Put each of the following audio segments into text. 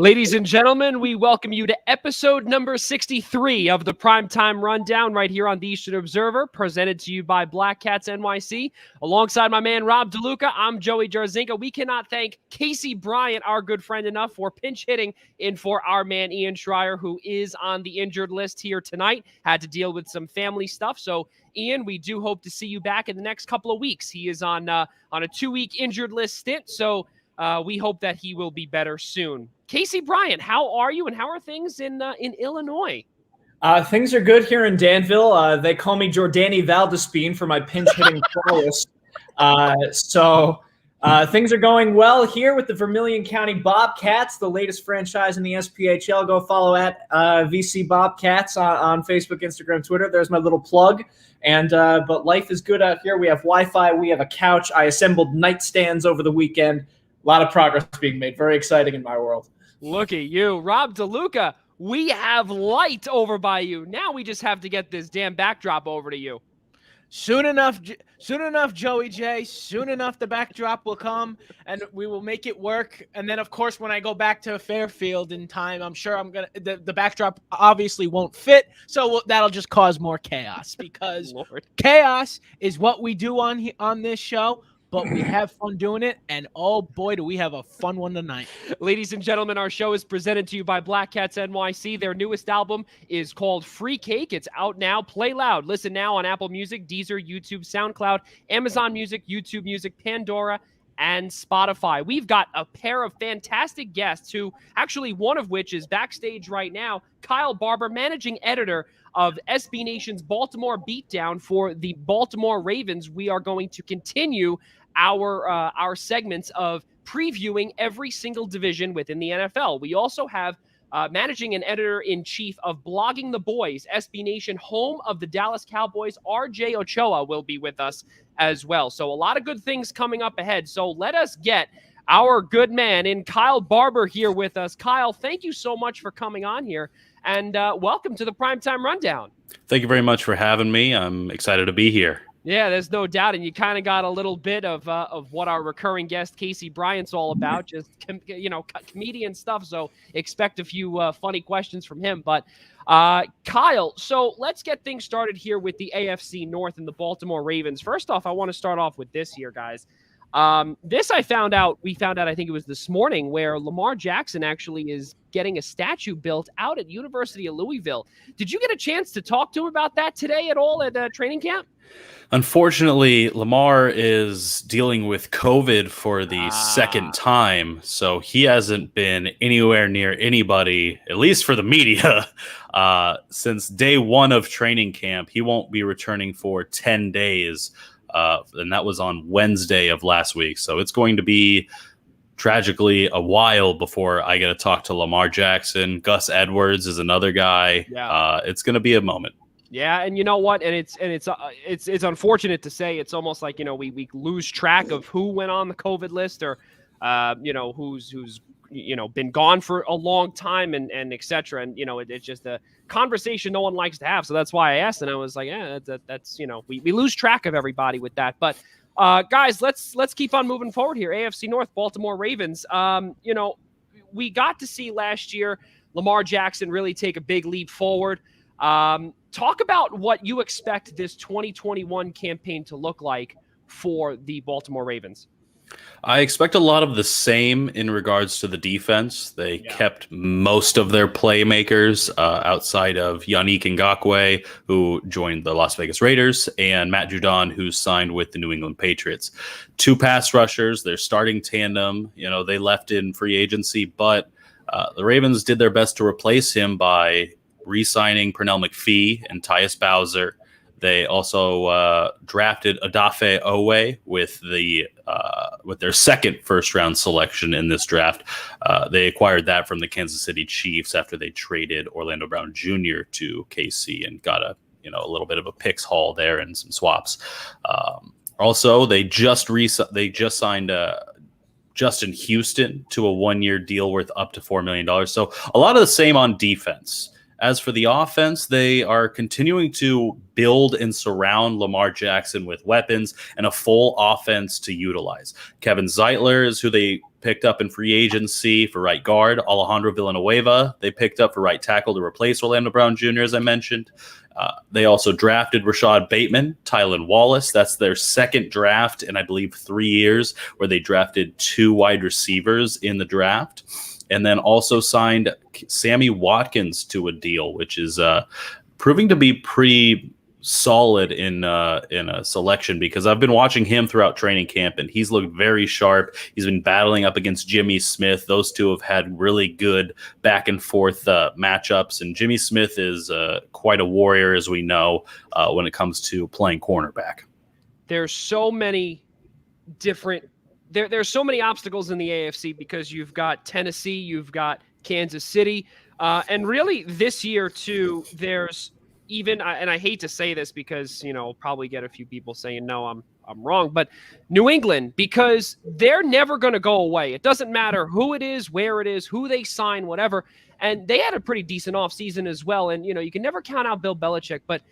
Ladies and gentlemen, we welcome you to episode number 63 of the Primetime Rundown right here on the Eastern Observer, presented to you by Black Cats NYC. Alongside my man, Rob DeLuca, I'm Joey Jarzynka. We cannot thank Casey Bryant, our good friend, enough for pinch hitting in for our man, Ian Schraier, who is on the injured list here tonight. Had to deal with some family stuff. So, Ian, we do hope to see you back in the next couple of weeks. He is on a 2-week injured list stint, so we hope that he will be better soon. Casey Bryant, how are you, and how are things in Illinois? Things are good here in Danville. They call me Jordani Valdespine for my pinch hitting prowess. So things are going well here with the Vermilion County Bobcats, the latest franchise in the SPHL. Go follow at VC Bobcats on Facebook, Instagram, Twitter. There's my little plug. And but life is good out here. We have Wi-Fi. We have a couch. I assembled nightstands over the weekend. A lot of progress being made. Very exciting in my world. Look at you. Rob DeLuca, we have light over by you. Now we just have to get this damn backdrop over to you. Soon enough, Joey J. Soon enough, the backdrop will come, and we will make it work. And then, of course, when I go back to Fairfield in time, I'm sure the backdrop obviously won't fit, so that'll just cause more chaos, because chaos is what we do on this show. But we have fun doing it, and oh boy, do we have a fun one tonight. Ladies and gentlemen, our show is presented to you by Black Cats NYC. Their newest album is called Free Cake. It's out now. Play loud. Listen now on Apple Music, Deezer, YouTube, SoundCloud, Amazon Music, YouTube Music, Pandora, and Spotify. We've got a pair of fantastic guests, who actually one of which is backstage right now. Kyle Barber, managing editor of SB Nation's Baltimore Beatdown for the Baltimore Ravens. We are going to continue our segments of previewing every single division within the NFL. We also have managing and editor-in-chief of Blogging the Boys, SB Nation, home of the Dallas Cowboys, RJ Ochoa, will be with us as well. So a lot of good things coming up ahead. So let us get our good man in Kyle Barber here with us. Kyle, thank you so much for coming on here, and welcome to the Primetime Rundown. Thank you very much for having me. I'm excited to be here. Yeah, there's no doubt, and you kind of got a little bit of what our recurring guest Casey Bryant's all about, just comedian stuff. So expect a few funny questions from him. But Kyle, so let's get things started here with the AFC North and the Baltimore Ravens. First off, I want to start off with this here, guys. This we found out, I think it was this morning, where Lamar Jackson actually is getting a statue built out at University of Louisville. Did you get a chance to talk to him about that today at all at training camp? Unfortunately, Lamar is dealing with COVID for the second time, so he hasn't been anywhere near anybody, at least for the media, since day one of training camp. He won't be returning for 10 days, and that was on Wednesday of last week. So it's going to be, tragically, a while before I get to talk to Lamar Jackson. Gus Edwards is another guy. Yeah. It's going to be a moment. Yeah, and you know what? And it's unfortunate to say. It's almost like, we lose track of who went on the COVID list, or who's been gone for a long time, and et cetera. And it's just a conversation no one likes to have. So that's why I asked, and I was like, yeah, that's we lose track of everybody with that. But guys, let's keep on moving forward here. AFC North, Baltimore Ravens. We got to see last year Lamar Jackson really take a big leap forward. Talk about what you expect this 2021 campaign to look like for the Baltimore Ravens. I expect a lot of the same in regards to the defense. They kept most of their playmakers outside of Yannick Ngakoue, who joined the Las Vegas Raiders, and Matt Judon, who signed with the New England Patriots. 2 pass rushers, their starting tandem. They left in free agency, but the Ravens did their best to replace him by re-signing Pernell McPhee and Tyus Bowser. They also drafted Odafe Owe with their second first-round selection in this draft. They acquired that from the Kansas City Chiefs after they traded Orlando Brown Jr. to KC and got a little bit of a picks haul there and some swaps. Also, they just signed Justin Houston to a 1-year deal worth up to $4 million. So a lot of the same on defense. As for the offense, they are continuing to build and surround Lamar Jackson with weapons and a full offense to utilize. Kevin Zeitler is who they picked up in free agency for right guard. Alejandro Villanueva they picked up for right tackle to replace Orlando Brown Jr., as I mentioned. They also drafted Rashad Bateman, Tylan Wallace. That's their second draft in, I believe, 3 years, where they drafted 2 wide receivers in the draft. And then also signed Sammy Watkins to a deal, which is proving to be pretty solid in a selection, because I've been watching him throughout training camp and he's looked very sharp. He's been battling up against Jimmy Smith. Those two have had really good back and forth matchups, and Jimmy Smith is quite a warrior, as we know, when it comes to playing cornerback. There's so many different there's so many obstacles in the AFC, because you've got Tennessee, you've got Kansas City, and really this year too, there's even, and I hate to say this because, I'll probably get a few people saying, no, I'm wrong, but New England, because they're never going to go away. It doesn't matter who it is, where it is, who they sign, whatever. And they had a pretty decent offseason as well. And, you can never count out Bill Belichick. But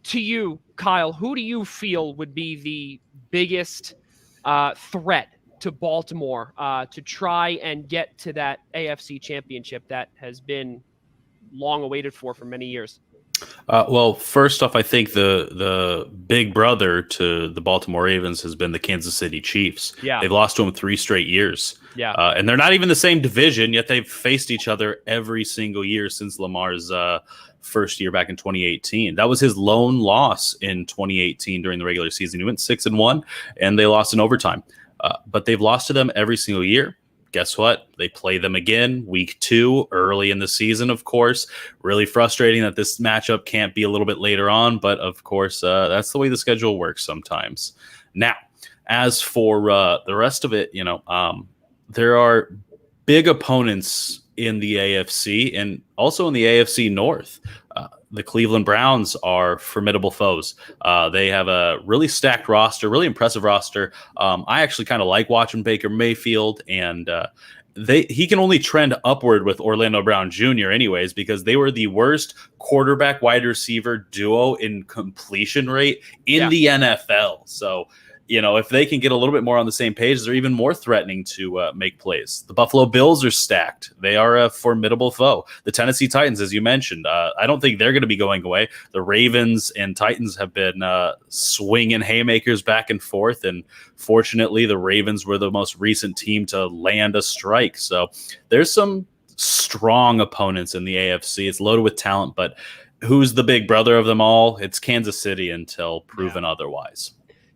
to you, Kyle, who do you feel would be the biggest threat to Baltimore to try and get to that AFC championship that has been long awaited for many years? Well, first off, I think the big brother to the Baltimore Ravens has been the Kansas City Chiefs. Yeah. They've lost to them 3 straight years. Yeah. And they're not even the same division, yet they've faced each other every single year since Lamar's first year back in 2018. That was his lone loss in 2018 during the regular season. He went 6-1, and they lost in overtime. But they've lost to them every single year. Guess what? They play them again week 2 early in the season, of course. Really frustrating that this matchup can't be a little bit later on, but of course, that's the way the schedule works sometimes. Now, as for the rest of it, there are big opponents in the AFC and also in the AFC North. The Cleveland Browns are formidable foes. They have a really stacked roster, really impressive roster. I actually kind of like watching Baker Mayfield, and he can only trend upward with Orlando Brown Jr. anyways, because they were the worst quarterback wide receiver duo in completion rate in the NFL. So, if they can get a little bit more on the same page, they're even more threatening to make plays. The Buffalo Bills are stacked. They are a formidable foe. The Tennessee Titans, as you mentioned, I don't think they're going to be going away. The Ravens and Titans have been swinging haymakers back and forth, and fortunately, the Ravens were the most recent team to land a strike. So there's some strong opponents in the AFC. It's loaded with talent, but who's the big brother of them all? It's Kansas City until proven otherwise.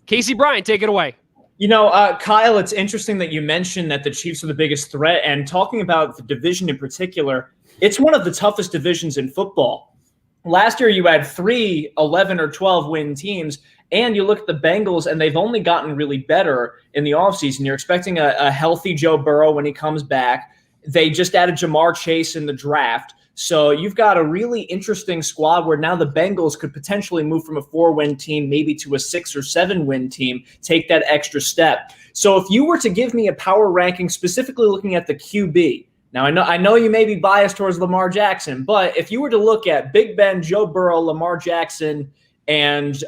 Casey Bryant, take it away. Kyle, it's interesting that you mentioned that the Chiefs are the biggest threat. And talking about the division in particular, it's one of the toughest divisions in football. Last year, you had 3 11 or 12 win teams. And you look at the Bengals, and they've only gotten really better in the offseason. You're expecting a healthy Joe Burrow when he comes back. They just added Jamar Chase in the draft. So you've got a really interesting squad where now the Bengals could potentially move from a 4-win team maybe to a 6 or 7-win team, take that extra step. So if you were to give me a power ranking, specifically looking at the QB, now I know you may be biased towards Lamar Jackson, but if you were to look at Big Ben, Joe Burrow, Lamar Jackson, and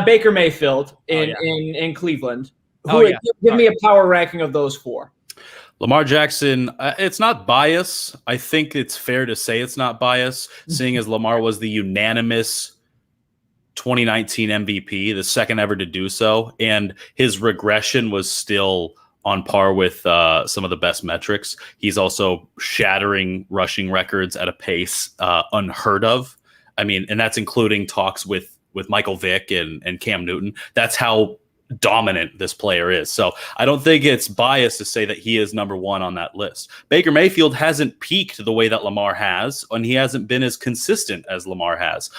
Baker Mayfield in Cleveland, give me a power ranking of those 4. Lamar Jackson, it's not bias. I think it's fair to say it's not bias, seeing as Lamar was the unanimous 2019 MVP, the second ever to do so, and his regression was still on par with some of the best metrics. He's also shattering rushing records at a pace unheard of. I mean, and that's including talks with Michael Vick and Cam Newton. That's how dominant this player is. So I don't think it's biased to say that he is number 1 on that list. Baker Mayfield hasn't peaked the way that Lamar has, and he hasn't been as consistent as Lamar has,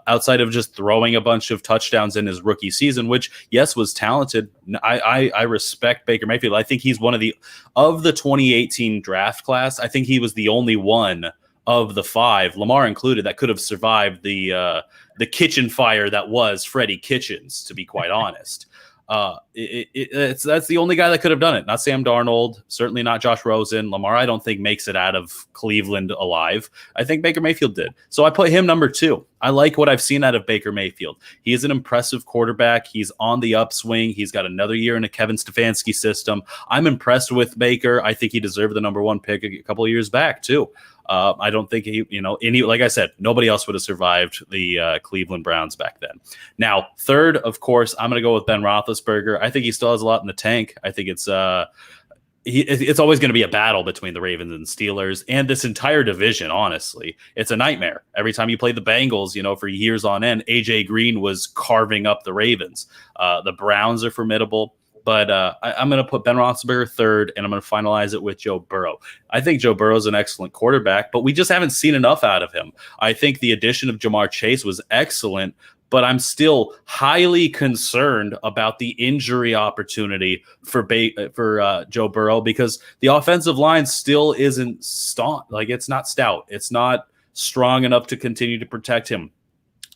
outside of just throwing a bunch of touchdowns in his rookie season, which, yes, was talented. I respect Baker Mayfield. I think he's one of the 2018 draft class, I think he was the only one of the 5, Lamar included, that could have survived the kitchen fire that was Freddie Kitchens, to be quite honest. That's the only guy that could have done it. Not Sam Darnold, certainly not Josh Rosen. Lamar, I don't think makes it out of Cleveland alive. I think Baker Mayfield did. So I put him number 2. I like what I've seen out of Baker Mayfield. He is an impressive quarterback. He's on the upswing. He's got another year in a Kevin Stefanski system. I'm impressed with Baker. I think he deserved the number 1 pick a couple of years back too. I don't think like I said, nobody else would have survived the Cleveland Browns back then. Now, third, of course, I'm going to go with Ben Roethlisberger. I think he still has a lot in the tank. I think it's always going to be a battle between the Ravens and Steelers and this entire division. Honestly, it's a nightmare. Every time you play the Bengals, for years on end, AJ Green was carving up the Ravens. The Browns are formidable. But I'm going to put Ben Roethlisberger third, and I'm going to finalize it with Joe Burrow. I think Joe Burrow is an excellent quarterback, but we just haven't seen enough out of him. I think the addition of Jamar Chase was excellent, but I'm still highly concerned about the injury opportunity for Joe Burrow, because the offensive line still isn't staunch. Like, it's not stout. It's not strong enough to continue to protect him.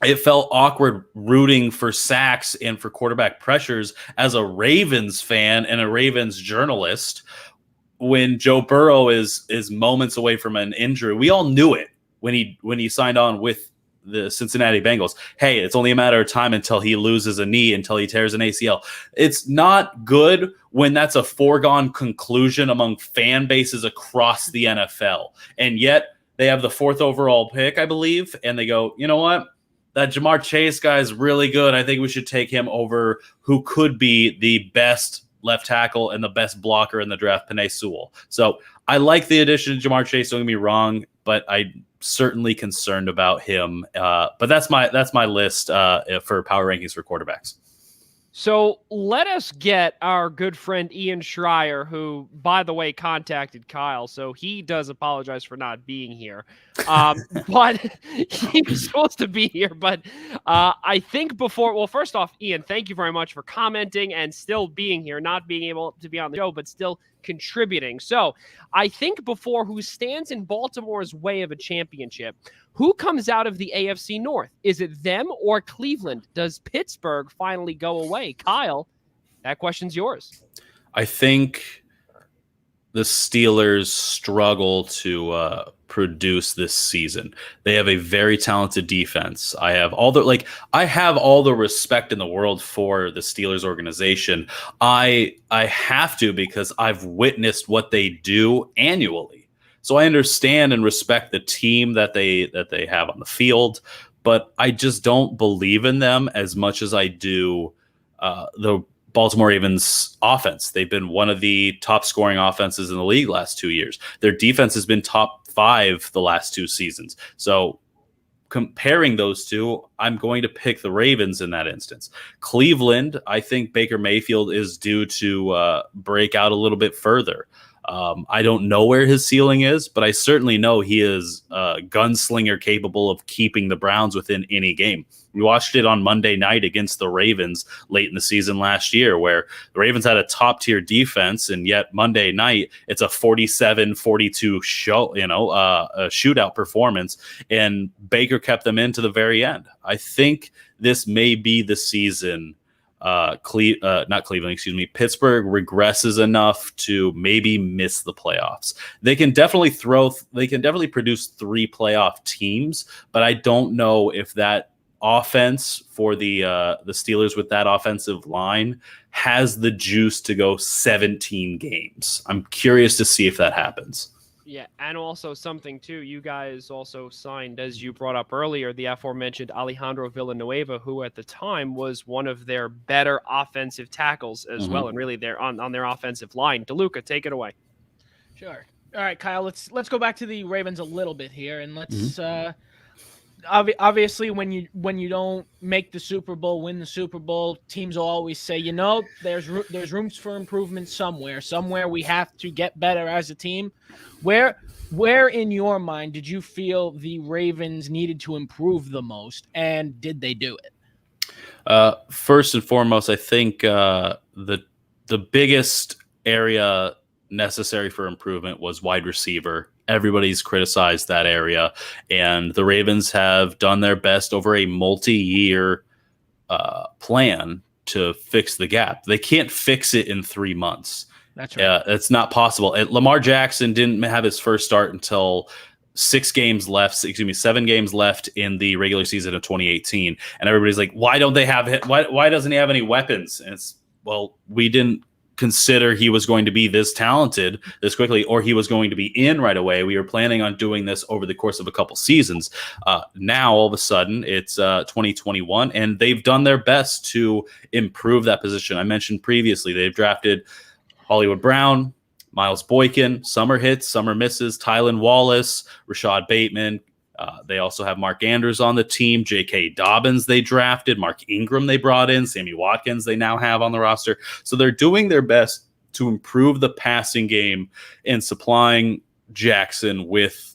It felt awkward rooting for sacks and for quarterback pressures as a Ravens fan and a Ravens journalist when Joe Burrow is moments away from an injury. We all knew it when he signed on with the Cincinnati Bengals. Hey, it's only a matter of time until he loses a knee, until he tears an ACL. It's not good when that's a foregone conclusion among fan bases across the NFL. And yet they have the 4th overall pick, I believe, and they go, you know what? That Jamar Chase guy is really good. I think we should take him over who could be the best left tackle and the best blocker in the draft, Penei Sewell. So I like the addition of Jamar Chase. Don't get me wrong, but I'm certainly concerned about him. But that's my list for power rankings for quarterbacks. So let us get our good friend Ian Schraier, who, by the way, contacted Kyle. So he does apologize for not being here. But he was supposed to be here. But I think first off, Ian, thank you very much for commenting and still being here, not being able to be on the show, but still contributing. So I think before who stands in Baltimore's way of a championship, who comes out of the AFC North? Is it them or Cleveland? Does Pittsburgh finally go away? Kyle, that question's yours. I think the Steelers struggle to produce this season. They have a very talented defense. I have all the respect in the world for the Steelers organization. I have to, because I've witnessed what they do annually. So I understand and respect the team that they have on the field, but I just don't believe in them as much as I do the Baltimore Ravens offense. They've been one of the top scoring offenses in the league last 2 years. Their defense has been top 5 the last 2 seasons. So comparing those two, I'm going to pick the Ravens in that instance. Cleveland, I think Baker Mayfield is due to break out a little bit further. I don't know where his ceiling is, but I certainly know he is a gunslinger capable of keeping the Browns within any game. We watched it on Monday night against the Ravens late in the season last year, where the Ravens had a top tier defense, and yet Monday night it's a 47-42 show, a shootout performance, and Baker kept them in to the very end. I think this may be the season. Pittsburgh regresses enough to maybe miss the playoffs. They can definitely produce 3 playoff teams, but I don't know if that offense for the Steelers with that offensive line has the juice to go 17 games. I'm curious to see if that happens. Yeah, and also something, too, you guys also signed, as you brought up earlier, the aforementioned Alejandro Villanueva, who at the time was one of their better offensive tackles as well, and really they're on their offensive line. DeLuca, take it away. Sure. All right, Kyle, let's go back to the Ravens a little bit here, and let's obviously when you don't make the Super Bowl, win the Super Bowl, teams will always say, there's rooms for improvement somewhere we have to get better as a team. Where in your mind did you feel the Ravens needed to improve the most, and did they do it? First and foremost, I think the biggest area necessary for improvement was wide receiver. Everybody's criticized that area, and the Ravens have done their best over a multi-year plan to fix the gap. They can't fix it in 3 months. That's right. It's not possible. And Lamar Jackson didn't have his first start until 7 games left in the regular season of 2018. And everybody's like, why don't they have it? Why doesn't he have any weapons? And it's, well, we didn't consider he was going to be this talented this quickly, or he was going to be in right away. We were planning on doing this over the course of a couple seasons. Now, all of a sudden, it's 2021, and they've done their best to improve that position. I mentioned previously, they've drafted Hollywood Brown, Miles Boykin, summer hits, summer misses, Tylan Wallace, Rashad Bateman. They also have Mark Andrews on the team, J.K. Dobbins they drafted, Mark Ingram they brought in, Sammy Watkins they now have on the roster. So they're doing their best to improve the passing game and supplying Jackson with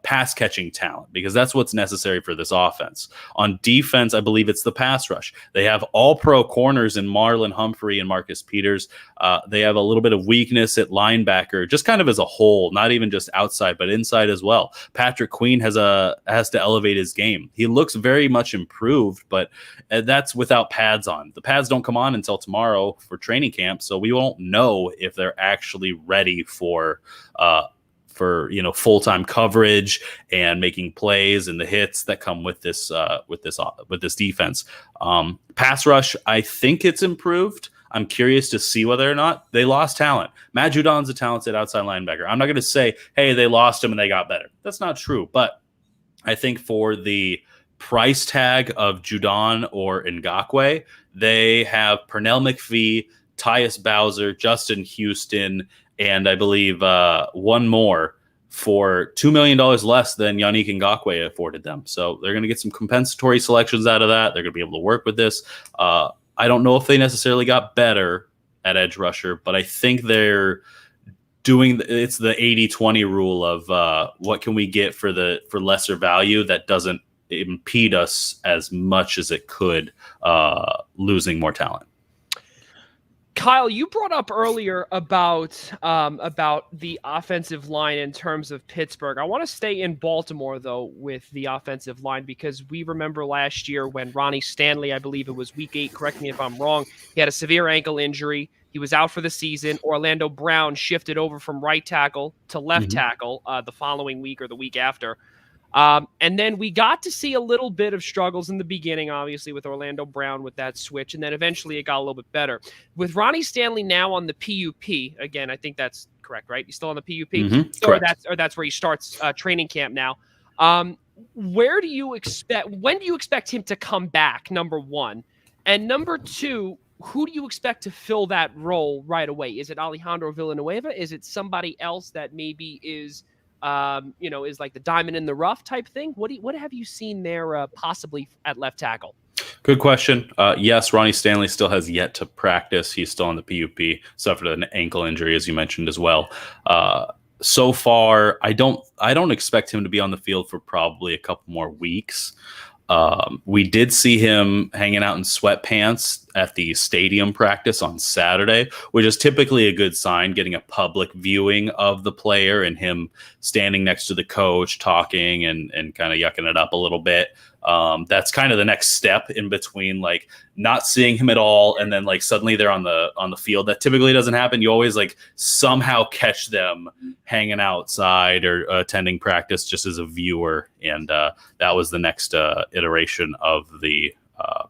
pass-catching talent, because that's what's necessary for this offense. On defense, I believe it's the pass rush. They have all-pro corners in Marlon Humphrey and Marcus Peters. They have a little bit of weakness at linebacker, just kind of as a whole, not even just outside, but inside as well. Patrick Queen has to elevate his game. He looks very much improved, but that's without pads on. The pads don't come on until tomorrow for training camp, so we won't know if they're actually ready for full-time coverage and making plays and the hits that come with this defense. Pass rush, I think it's improved. I'm curious to see whether or not they lost talent. Matt Judon's a talented outside linebacker. I'm not going to say, hey, they lost him and they got better. That's not true. But I think for the price tag of Judon or Ngakoue, they have Pernell McPhee, Tyus Bowser, Justin Houston, and I believe one more for $2 million less than Yannick Ngakoue afforded them. So they're going to get some compensatory selections out of that. They're going to be able to work with this. I don't know if they necessarily got better at edge rusher, but I think they're doing it's the 80-20 rule of what can we get for lesser value that doesn't impede us as much as it could losing more talent. Kyle, you brought up earlier about the offensive line in terms of Pittsburgh. I want to stay in Baltimore, though, with the offensive line, because we remember last year when Ronnie Stanley, I believe it was week 8, correct me if I'm wrong, he had a severe ankle injury. He was out for the season. Orlando Brown shifted over from right tackle to left tackle the following week or the week after. And then we got to see a little bit of struggles in the beginning, obviously, with Orlando Brown with that switch. And then eventually it got a little bit better. With Ronnie Stanley now on the PUP, again, I think that's correct, right? He's still on the PUP? Correct. Or that's where he starts training camp now. When do you expect him to come back, number one? And number two, who do you expect to fill that role right away? Is it Alejandro Villanueva? Is it somebody else that maybe is like the diamond in the rough type thing? What have you seen there possibly at left tackle? Good question. Yes, Ronnie Stanley still has yet to practice. He's still on the PUP, suffered an ankle injury, as you mentioned as well. So far, I don't expect him to be on the field for probably a couple more weeks. We did see him hanging out in sweatpants at the stadium practice on Saturday, which is typically a good sign, getting a public viewing of the player and him standing next to the coach, talking and kind of yucking it up a little bit. That's kind of the next step in between, like not seeing him at all and then like suddenly they're on the field. That typically doesn't happen. You always like somehow catch them hanging outside or attending practice just as a viewer, and that was the next iteration of the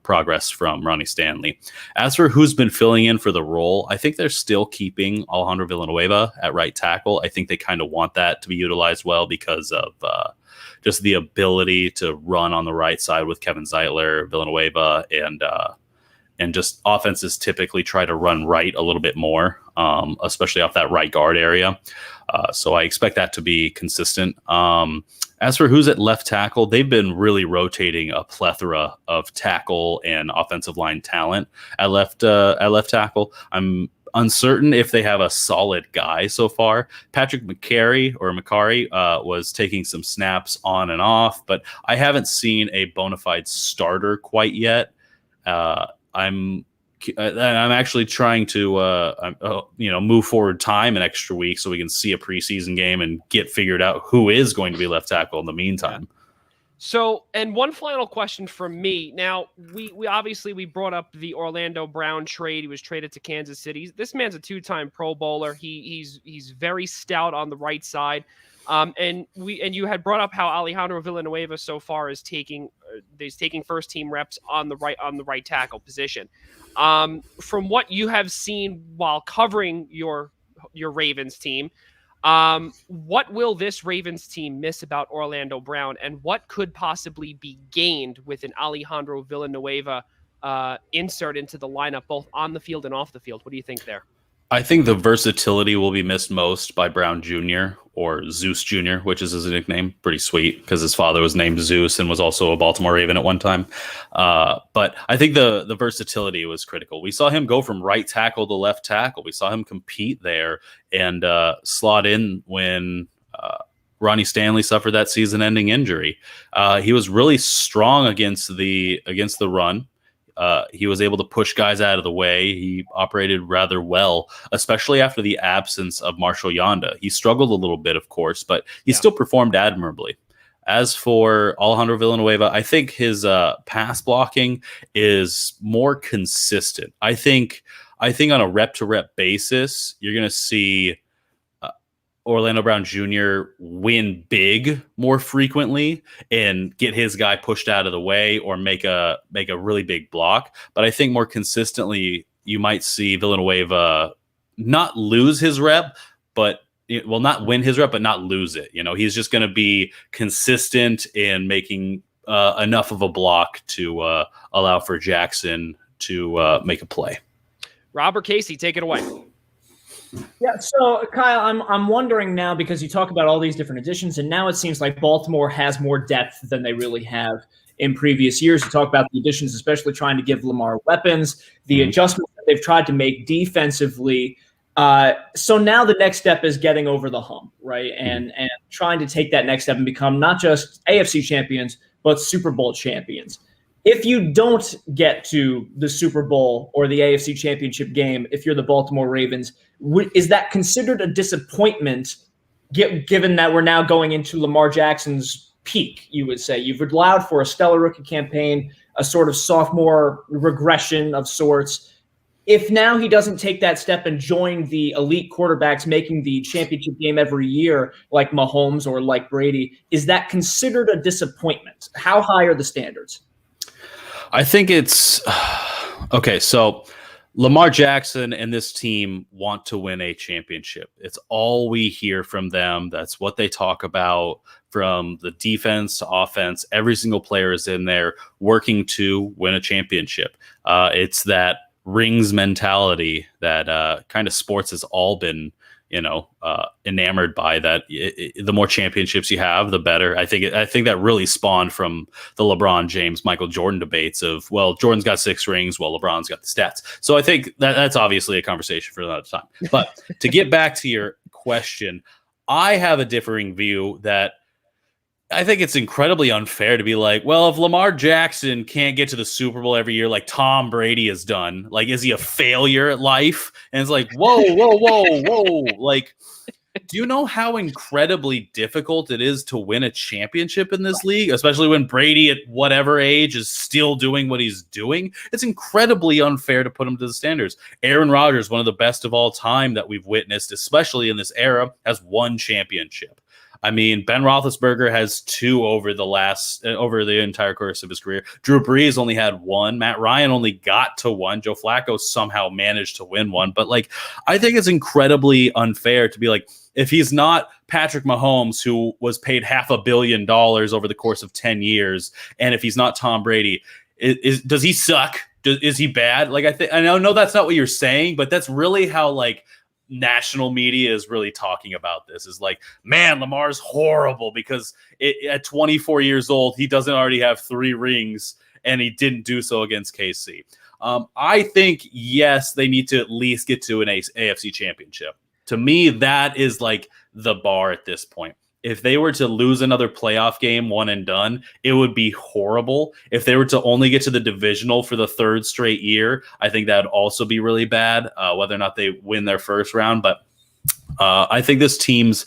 progress from Ronnie Stanley. As for who's been filling in for the role, I think they're still keeping Alejandro Villanueva at right tackle. I think they kind of want that to be utilized well because of just the ability to run on the right side with Kevin Zeitler, Villanueva, and just offenses typically try to run right a little bit more, especially off that right guard area. So I expect that to be consistent. As for who's at left tackle, they've been really rotating a plethora of tackle and offensive line talent at left tackle. I'm uncertain if they have a solid guy so far. Patrick Macari was taking some snaps on and off, but I haven't seen a bona fide starter quite yet. I'm actually trying to move forward time an extra week so we can see a preseason game and get figured out who is going to be left tackle in the meantime. So, and one final question from me. Now, we obviously we brought up the Orlando Brown trade. He was traded to Kansas City. This man's a 2-time Pro Bowler. He's very stout on the right side. And you had brought up how Alejandro Villanueva so far is taking first team reps on the right tackle position. From what you have seen while covering your Ravens team, what will this Ravens team miss about Orlando Brown, and what could possibly be gained with an Alejandro Villanueva insert into the lineup, both on the field and off the field? What do you think there? I think the versatility will be missed most by Brown Jr. or Zeus Jr., which is his nickname. Pretty sweet because his father was named Zeus and was also a Baltimore Raven at one time. But I think the versatility was critical. We saw him go from right tackle to left tackle. We saw him compete there and slot in when Ronnie Stanley suffered that season-ending injury. He was really strong against the run. He was able to push guys out of the way. He operated rather well, especially after the absence of Marshall Yanda. He struggled a little bit, of course, but he still performed admirably. As for Alejandro Villanueva, I think his pass blocking is more consistent. I think on a rep-to-rep basis, you're going to see Orlando Brown Jr. win big more frequently and get his guy pushed out of the way or make a really big block. But I think more consistently, you might see Villanueva not lose his rep, but not win his rep, but not lose it. He's just going to be consistent in making enough of a block to allow for Jackson to make a play. Robert Casey, take it away. Yeah, so Kyle, I'm wondering now, because you talk about all these different additions, and now it seems like Baltimore has more depth than they really have in previous years. You talk about the additions, especially trying to give Lamar weapons, the adjustments that they've tried to make defensively. So now the next step is getting over the hump, right? And trying to take that next step and become not just AFC champions, but Super Bowl champions. If you don't get to the Super Bowl or the AFC Championship game, if you're the Baltimore Ravens, is that considered a disappointment, given that we're now going into Lamar Jackson's peak, you would say? You've allowed for a stellar rookie campaign, a sort of sophomore regression of sorts. If now he doesn't take that step and join the elite quarterbacks making the championship game every year, like Mahomes or like Brady, is that considered a disappointment? How high are the standards? I think it's okay. So Lamar Jackson and this team want to win a championship. It's all we hear from them. That's what they talk about, from the defense to offense. Every single player is in there working to win a championship. It's that rings mentality that kind of sports has all been, enamored by. That the more championships you have, the better. I think that really spawned from the LeBron James, Michael Jordan debates of, well, Jordan's got 6 rings, while LeBron's got the stats. So I think that's obviously a conversation for another time. But to get back to your question, I have a differing view that I think it's incredibly unfair to be like, well, if Lamar Jackson can't get to the Super Bowl every year like Tom Brady has done, like, is he a failure at life? And it's like, whoa. Like, do you know how incredibly difficult it is to win a championship in this league, especially when Brady at whatever age is still doing what he's doing? It's incredibly unfair to put him to the standards. Aaron Rodgers, one of the best of all time that we've witnessed, especially in this era, has 1 championship. I mean, Ben Roethlisberger has 2 over the entire course of his career. Drew Brees only had 1. Matt Ryan only got to 1. Joe Flacco somehow managed to win 1. But I think it's incredibly unfair to be like, if he's not Patrick Mahomes, who was paid $500 million over the course of 10 years, and if he's not Tom Brady, does he suck? Is he bad? I know that's not what you're saying, but that's really how national media is really talking about this, is like, man, Lamar's horrible because at 24 years old, he doesn't already have 3 rings, and he didn't do so against KC. I think, yes, they need to at least get to an AFC championship. To me, that is the bar at this point. If they were to lose another playoff game, one and done, it would be horrible. If they were to only get to the divisional for the 3rd straight year, I think that would also be really bad, whether or not they win their first round. But I think this team's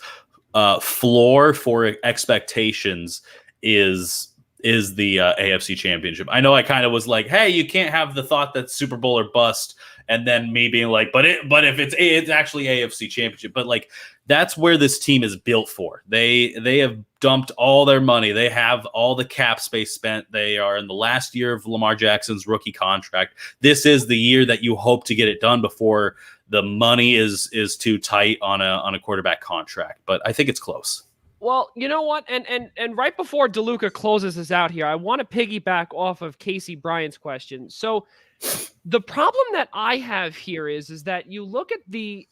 floor for expectations is is the AFC Championship. I know I kind of was like, hey, you can't have the thought that Super Bowl or bust, and then me being like, but if it's actually AFC Championship. But like, that's where this team is built for. They have dumped all their money. They have all the cap space spent. They are in the last year of Lamar Jackson's rookie contract. This is the year that you hope to get it done before the money is too tight on a quarterback contract. But I think it's close. Well, you know what? And right before DeLuca closes us out here, I want to piggyback off of Casey Bryant's question. So the problem that I have here is that you look at the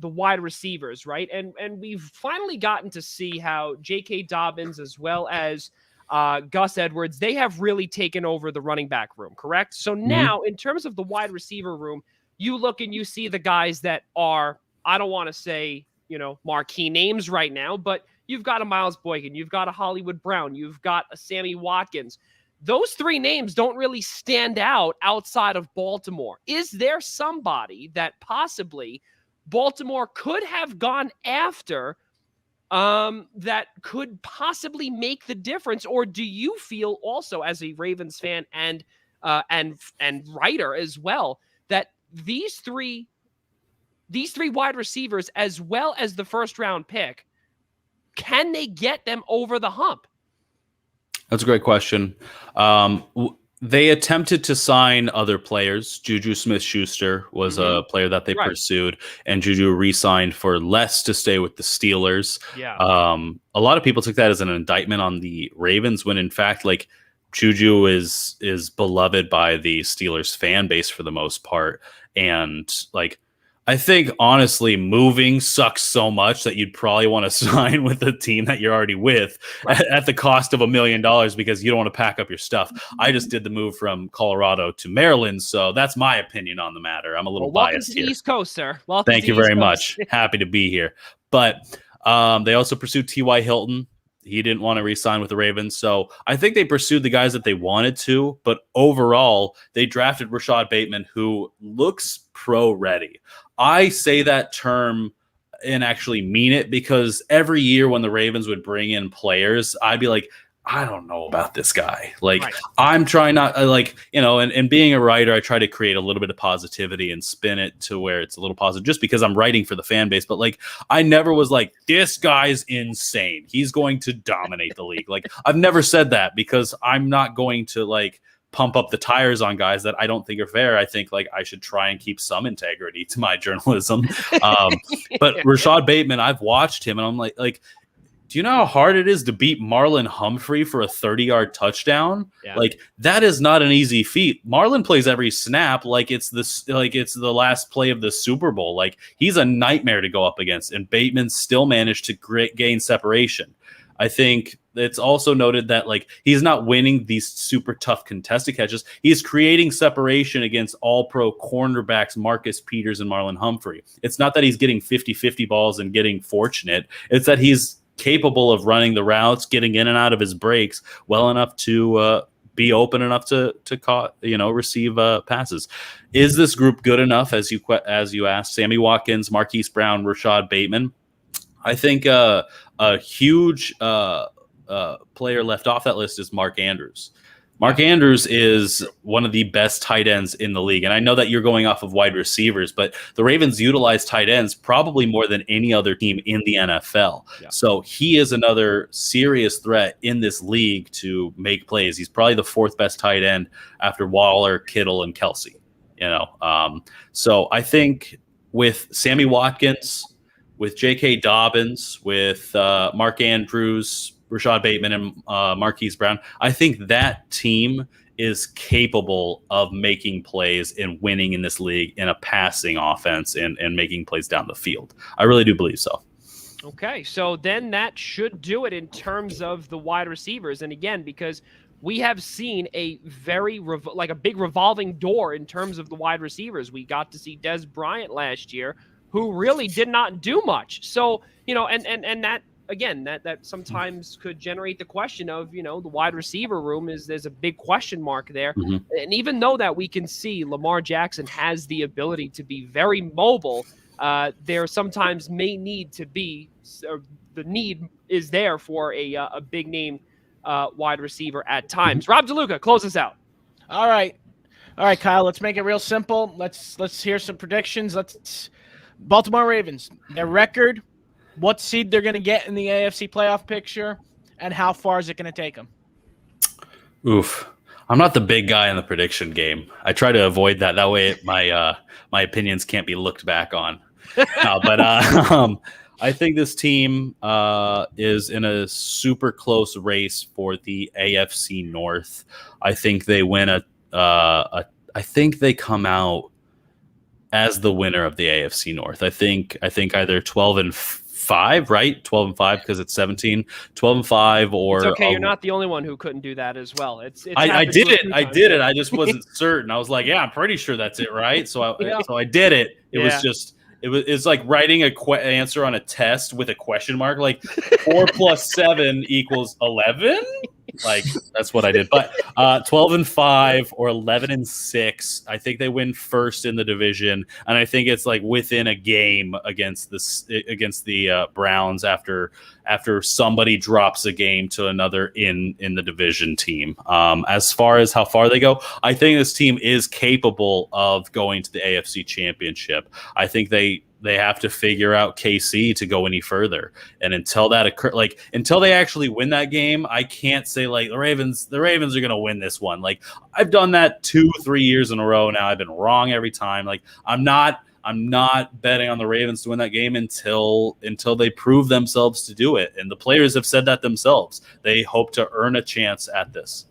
wide receivers, right? And we've finally gotten to see how J.K. Dobbins as well as Gus Edwards, they have really taken over the running back room, correct? So now, in terms of the wide receiver room, you look and you see the guys that are, I don't want to say, marquee names right now, but you've got a Miles Boykin, you've got a Hollywood Brown, you've got a Sammy Watkins. Those three names don't really stand out outside of Baltimore. Is there somebody that possibly Baltimore could have gone after that could possibly make the difference? Or do you feel also, as a Ravens fan and writer as well, that these three wide receivers, as well as the first round pick, can they get them over the hump? That's a great question. They attempted to sign other players. Juju Smith-Schuster was a player that they pursued, and Juju re-signed for less to stay with the Steelers. Yeah. A lot of people took that as an indictment on the Ravens, when in fact, like, Juju is beloved by the Steelers fan base for the most part. And like, I think honestly, moving sucks so much that you'd probably want to sign with the team that you're already with at the cost of $1 million, because you don't want to pack up your stuff. I just did the move from Colorado to Maryland, so that's my opinion on the matter. I'm a little biased here. Welcome to the East Coast, sir. Welcome. Thank you very much. Happy to be here. But they also pursued T.Y. Hilton. He didn't want to re-sign with the Ravens. So I think they pursued the guys that they wanted to, but overall they drafted Rashad Bateman, who looks pro-ready. I say that term and actually mean it, because every year when the Ravens would bring in players, I'd be like, I don't know about this guy. Like, I'm trying not and being a writer, I try to create a little bit of positivity and spin it to where it's a little positive, just because I'm writing for the fan base. But like, I never was like, this guy's insane, he's going to dominate the league. Like, I've never said that, because I'm not going to like pump up the tires on guys that I don't think are fair. I think like I should try and keep some integrity to my journalism. But Rashad Bateman, I've watched him and I'm like, do you know how hard it is to beat Marlon Humphrey for a 30-yard touchdown? Yeah. Like, that is not an easy feat. Marlon plays every snap like it's the last play of the Super Bowl. Like, he's a nightmare to go up against, and Bateman still managed to gain separation. I think it's also noted that like he's not winning these super tough contested catches. He's creating separation against all-pro cornerbacks Marcus Peters and Marlon Humphrey. It's not that he's getting 50-50 balls and getting fortunate. It's that he's capable of running the routes, getting in and out of his breaks well enough to be open enough to receive passes. Is this group good enough, as you asked? Sammy Watkins, Marquise Brown, Rashad Bateman. I think a huge player left off that list is Mark Andrews. Mark Andrews is one of the best tight ends in the league. And I know that you're going off of wide receivers, but the Ravens utilize tight ends probably more than any other team in the NFL. Yeah. So he is another serious threat in this league to make plays. He's probably the fourth best tight end after Waller, Kittle, and Kelsey. So I think with Sammy Watkins, with J.K. Dobbins, with Mark Andrews, Rashad Bateman, and Marquise Brown, I think that team is capable of making plays and winning in this league in a passing offense and making plays down the field. I really do believe so. Okay, so then that should do it in terms of the wide receivers. And again, because we have seen a very a big revolving door in terms of the wide receivers. We got to see Des Bryant last year, who really did not do much. So, and that, again, that sometimes could generate the question of, the wide receiver room there's a big question mark there. Mm-hmm. And even though that we can see Lamar Jackson has the ability to be very mobile, there sometimes may need to be, the need is there for a big name wide receiver at times. Rob DeLuca, close us out. All right, Kyle. Let's make it real simple. Let's hear some predictions. Baltimore Ravens, their record, what seed they're going to get in the AFC playoff picture, and how far is it going to take them? Oof. I'm not the big guy in the prediction game. I try to avoid that. That way my opinions can't be looked back on. No, but I think this team is in a super close race for the AFC North. I think they win I think they come out as the winner of the AFC North. I think either 12-5, right? 12-5 because it's 17, 12-5, or it's okay. You're not the only one who couldn't do that as well. I did it. I just wasn't certain. I was like, yeah, I'm pretty sure that's it, right? So I did it. It's like writing a answer on a test with a question mark, like 4 + 7 = 11. Like that's what I did. But 12-5 or 11-6, I think they win first in the division, and I think it's like within a game against the Browns after somebody drops a game to another in the division team. As far as how far they go, I think this team is capable of going to the AFC Championship. I think they have to figure out KC to go any further. And until that occurs, until they actually win that game, I can't say like the Ravens are going to win this one. Like I've done that 2-3 years in a row now. I've been wrong every time. Like I'm not betting on the Ravens to win that game until they prove themselves to do it. And the players have said that themselves. They hope to earn a chance at this.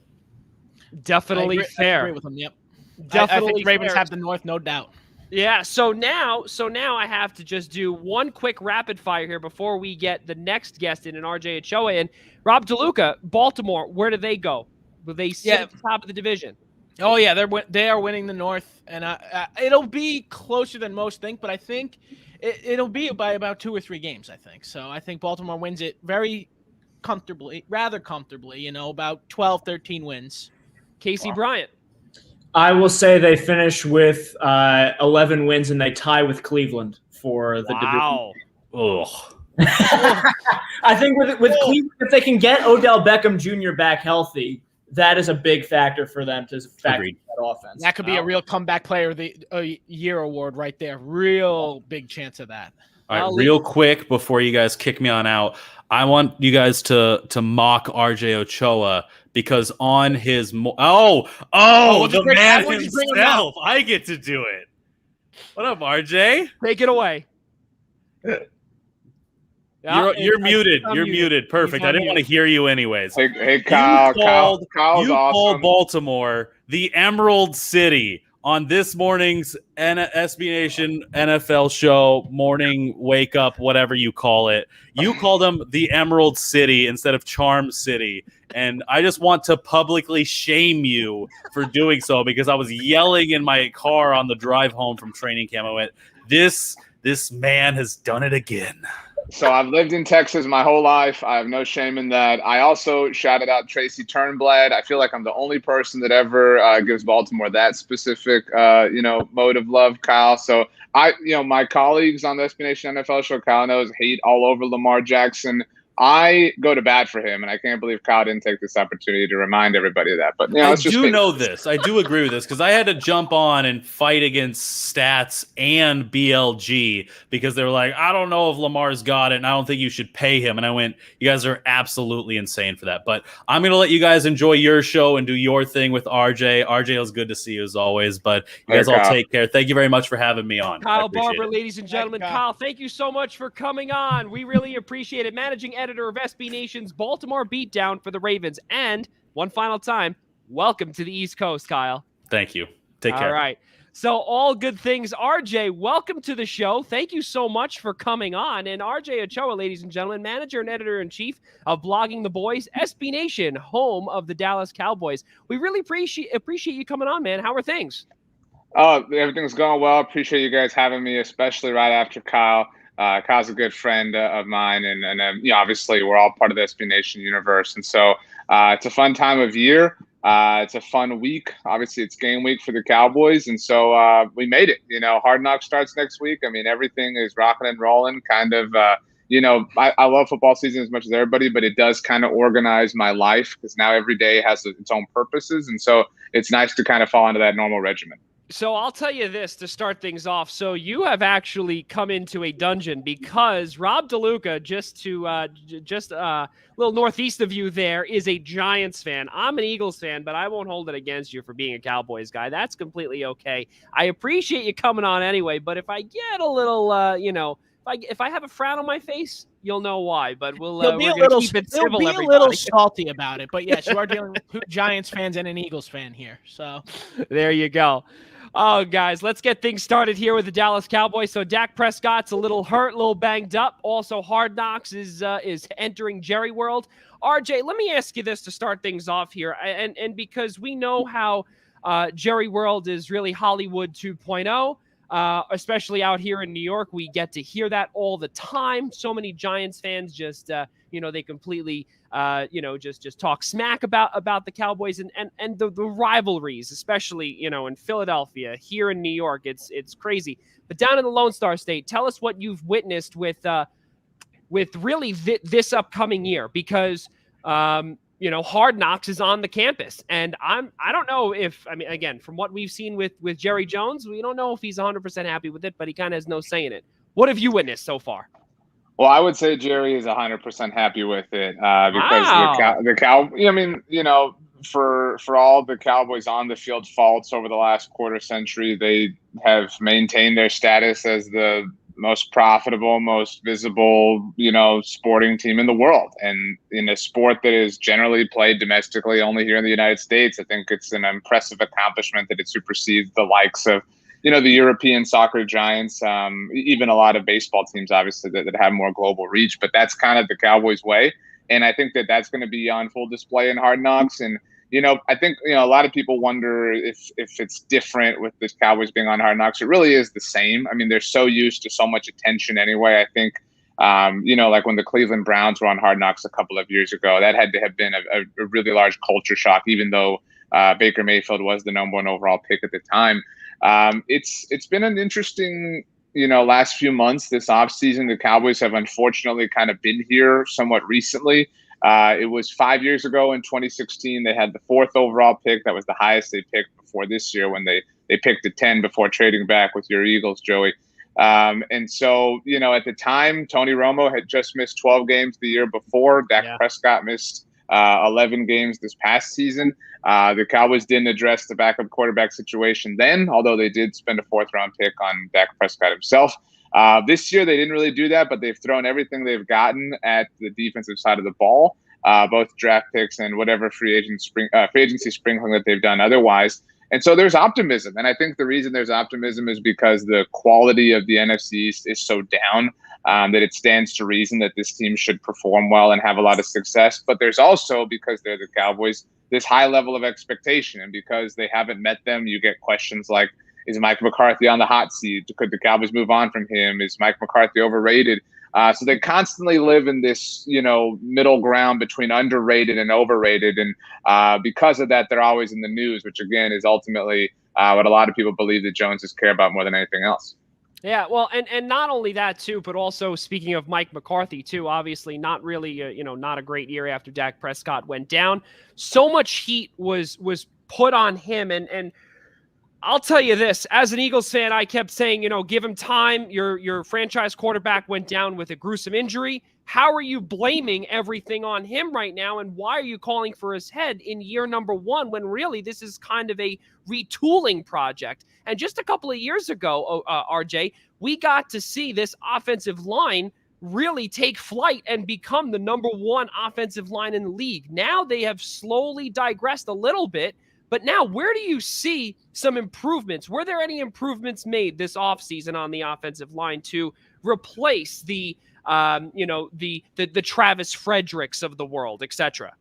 Definitely fair. I agree with them. Yep. Definitely I think Ravens fair. have the North, no doubt. Yeah, so now I have to just do one quick rapid fire here before we get the next guest in, RJ Ochoa. And Rob DeLuca, Baltimore, where do they go? Will they sit at the top of the division? Oh yeah, they are winning the North, and it'll be closer than most think, but I think it'll be by about 2 or 3 games. I think so. I think Baltimore wins it very comfortably, rather comfortably. About 12, 13 wins. Casey Bryant. I will say they finish with 11 wins and they tie with Cleveland for the division. Oh, I think with Cleveland, if they can get Odell Beckham Jr. back healthy, that is a big factor for them to factor that offense. That could be a real comeback player of the year award right there. Real big chance of that. All right, real quick before you guys kick me on out, I want you guys to mock RJ Ochoa because on his the man himself, I get to do it. What up, RJ? Take it away. You're muted. You're muted. Perfect. I didn't want to hear you anyways. Hey, Kyle. Kyle's you awesome. called Baltimore the Emerald City on this morning's SB Nation NFL show, morning wake up, whatever you call it. You called them the Emerald City instead of Charm City. And I just want to publicly shame you for doing so because I was yelling in my car on the drive home from training camp. I went, this man has done it again. So I've lived in Texas my whole life. I have no shame in that. I also shouted out Tracy Turnblad. I feel like I'm the only person that ever gives Baltimore that specific, mode of love, Kyle. So my colleagues on the SB Nation NFL show, Kyle knows, hate all over Lamar Jackson. I go to bat for him, and I can't believe Kyle didn't take this opportunity to remind everybody of that. But I do know this. I do agree with this because I had to jump on and fight against Stats and BLG because they were like, I don't know if Lamar's got it, and I don't think you should pay him. And I went, you guys are absolutely insane for that. But I'm going to let you guys enjoy your show and do your thing with RJ. RJ, it was good to see you as always. But you guys all take care. Thank you very much for having me on. Kyle Barber, ladies and gentlemen. Kyle, thank you so much for coming on. We really appreciate it. Managing editor of SB Nation's Baltimore Beatdown for the Ravens. And one final time, welcome to the East Coast, Kyle. Thank you. Take care. All right. So all good things. RJ, welcome to the show. Thank you so much for coming on. And RJ Ochoa, ladies and gentlemen, manager and editor-in-chief of Blogging the Boys, SB Nation, home of the Dallas Cowboys. We really appreciate you coming on, man. How are things? Oh, everything's going well. Appreciate you guys having me, especially right after Kyle. Kyle's a good friend of mine, and obviously we're all part of the SB Nation universe. And so it's a fun time of year. It's a fun week. Obviously, it's game week for the Cowboys, and so we made it. Hard Knocks starts next week. I mean, everything is rocking and rolling, kind of I love football season as much as everybody, but it does kind of organize my life because now every day has its own purposes. And so it's nice to kind of fall into that normal regimen. So I'll tell you this to start things off. So you have actually come into a dungeon because Rob DeLuca, just a little northeast of you there, is a Giants fan. I'm an Eagles fan, but I won't hold it against you for being a Cowboys guy. That's completely okay. I appreciate you coming on anyway, but if I get a little, if I have a frown on my face, you'll know why. But we're going to keep it civil, He'll be everybody. a little salty about it. But yes, you are dealing with two Giants fans and an Eagles fan here. So there you go. Oh, guys, let's get things started here with the Dallas Cowboys. So Dak Prescott's a little hurt, a little banged up. Also, Hard Knocks is entering Jerry World. RJ, let me ask you this to start things off here. And because we know how Jerry World is really Hollywood 2.0, especially out here in New York, we get to hear that all the time. So many Giants fans just, they completely, just talk smack about the Cowboys and the rivalries, especially, in Philadelphia, here in New York. It's crazy. But down in the Lone Star State, tell us what you've witnessed with really this upcoming year, because Hard Knocks is on the campus, and I don't know if, again, from what we've seen with Jerry Jones, we don't know if he's 100% happy with it, but he kind of has no say in it. What have you witnessed so far? Well, I would say Jerry is 100% happy with it because for all the Cowboys on the field faults over the last quarter century, they have maintained their status as the most profitable, most visible, sporting team in the world. And in a sport that is generally played domestically only here in the United States, I think it's an impressive accomplishment that it supersedes the likes of, the European soccer giants, even a lot of baseball teams, obviously, that have more global reach. But that's kind of the Cowboys' way. And I think that that's going to be on full display in Hard Knocks. And I think, a lot of people wonder if it's different with this Cowboys being on Hard Knocks. It really is the same. They're so used to so much attention anyway. I think, like when the Cleveland Browns were on Hard Knocks a couple of years ago, that had to have been a really large culture shock, even though Baker Mayfield was the number one overall pick at the time. It's been an interesting, last few months, this offseason. The Cowboys have unfortunately kind of been here somewhat recently. It was 5 years ago in 2016. They had the 4th overall pick. That was the highest they picked before this year when they picked at 10 before trading back with your Eagles, Joey. And so, at the time, Tony Romo had just missed 12 games the year before. Dak Prescott missed 11 games this past season. The Cowboys didn't address the backup quarterback situation then, although they did spend a 4th-round pick on Dak Prescott himself. This year, they didn't really do that, but they've thrown everything they've gotten at the defensive side of the ball, both draft picks and whatever free agency sprinkling that they've done otherwise. And so there's optimism. And I think the reason there's optimism is because the quality of the NFC East is so down that it stands to reason that this team should perform well and have a lot of success. But there's also, because they're the Cowboys, this high level of expectation. And because they haven't met them, you get questions like, is Mike McCarthy on the hot seat? Could the Cowboys move on from him? Is Mike McCarthy overrated? So they constantly live in this, middle ground between underrated and overrated. And because of that, they're always in the news, which, again, is ultimately what a lot of people believe that Joneses care about more than anything else. Yeah, well, and not only that, too, but also speaking of Mike McCarthy, too, obviously not really, not a great year after Dak Prescott went down. So much heat was put on him. And I'll tell you this, as an Eagles fan, I kept saying, give him time. Your franchise quarterback went down with a gruesome injury. How are you blaming everything on him right now? And why are you calling for his head in year number 1 when really this is kind of a retooling project? And just a couple of years ago, RJ, we got to see this offensive line really take flight and become the number 1 offensive line in the league. Now they have slowly digressed a little bit. But now, where do you see some improvements? Were there any improvements made this offseason on the offensive line to replace the Travis Fredericks of the world, et cetera?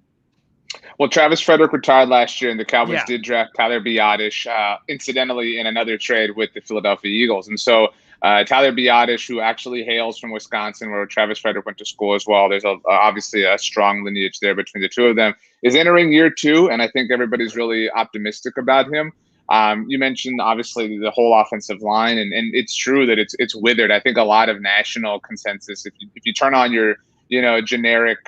Well, Travis Frederick retired last year, and the Cowboys did draft Tyler Biadasz, incidentally, in another trade with the Philadelphia Eagles. And so Tyler Biadasz, who actually hails from Wisconsin, where Travis Frederick went to school as well. There's obviously a strong lineage there between the two of them, is entering year 2, and I think everybody's really optimistic about him. You mentioned obviously the whole offensive line, and it's true that it's withered. I think a lot of national consensus, if you turn on your generic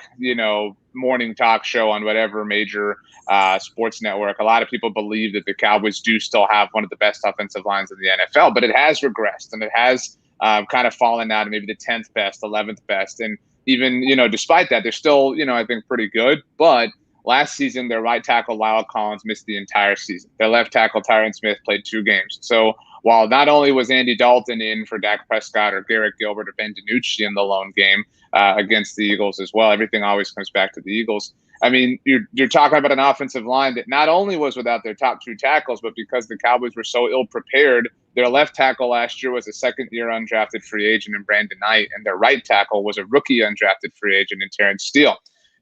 morning talk show on whatever major sports network, a lot of people believe that the Cowboys do still have one of the best offensive lines in the NFL, but it has regressed and it has kind of fallen out of maybe the 10th best, 11th best, and even despite that, they're still I think pretty good, but. Last season, their right tackle, Lyle Collins, missed the entire season. Their left tackle, Tyron Smith, played 2 games. So while not only was Andy Dalton in for Dak Prescott or Garrett Gilbert or Ben DiNucci in the lone game against the Eagles as well, everything always comes back to the Eagles. I mean, you're talking about an offensive line that not only was without their top 2 tackles, but because the Cowboys were so ill-prepared, their left tackle last year was a second-year undrafted free agent in Brandon Knight, and their right tackle was a rookie undrafted free agent in Terrence Steele.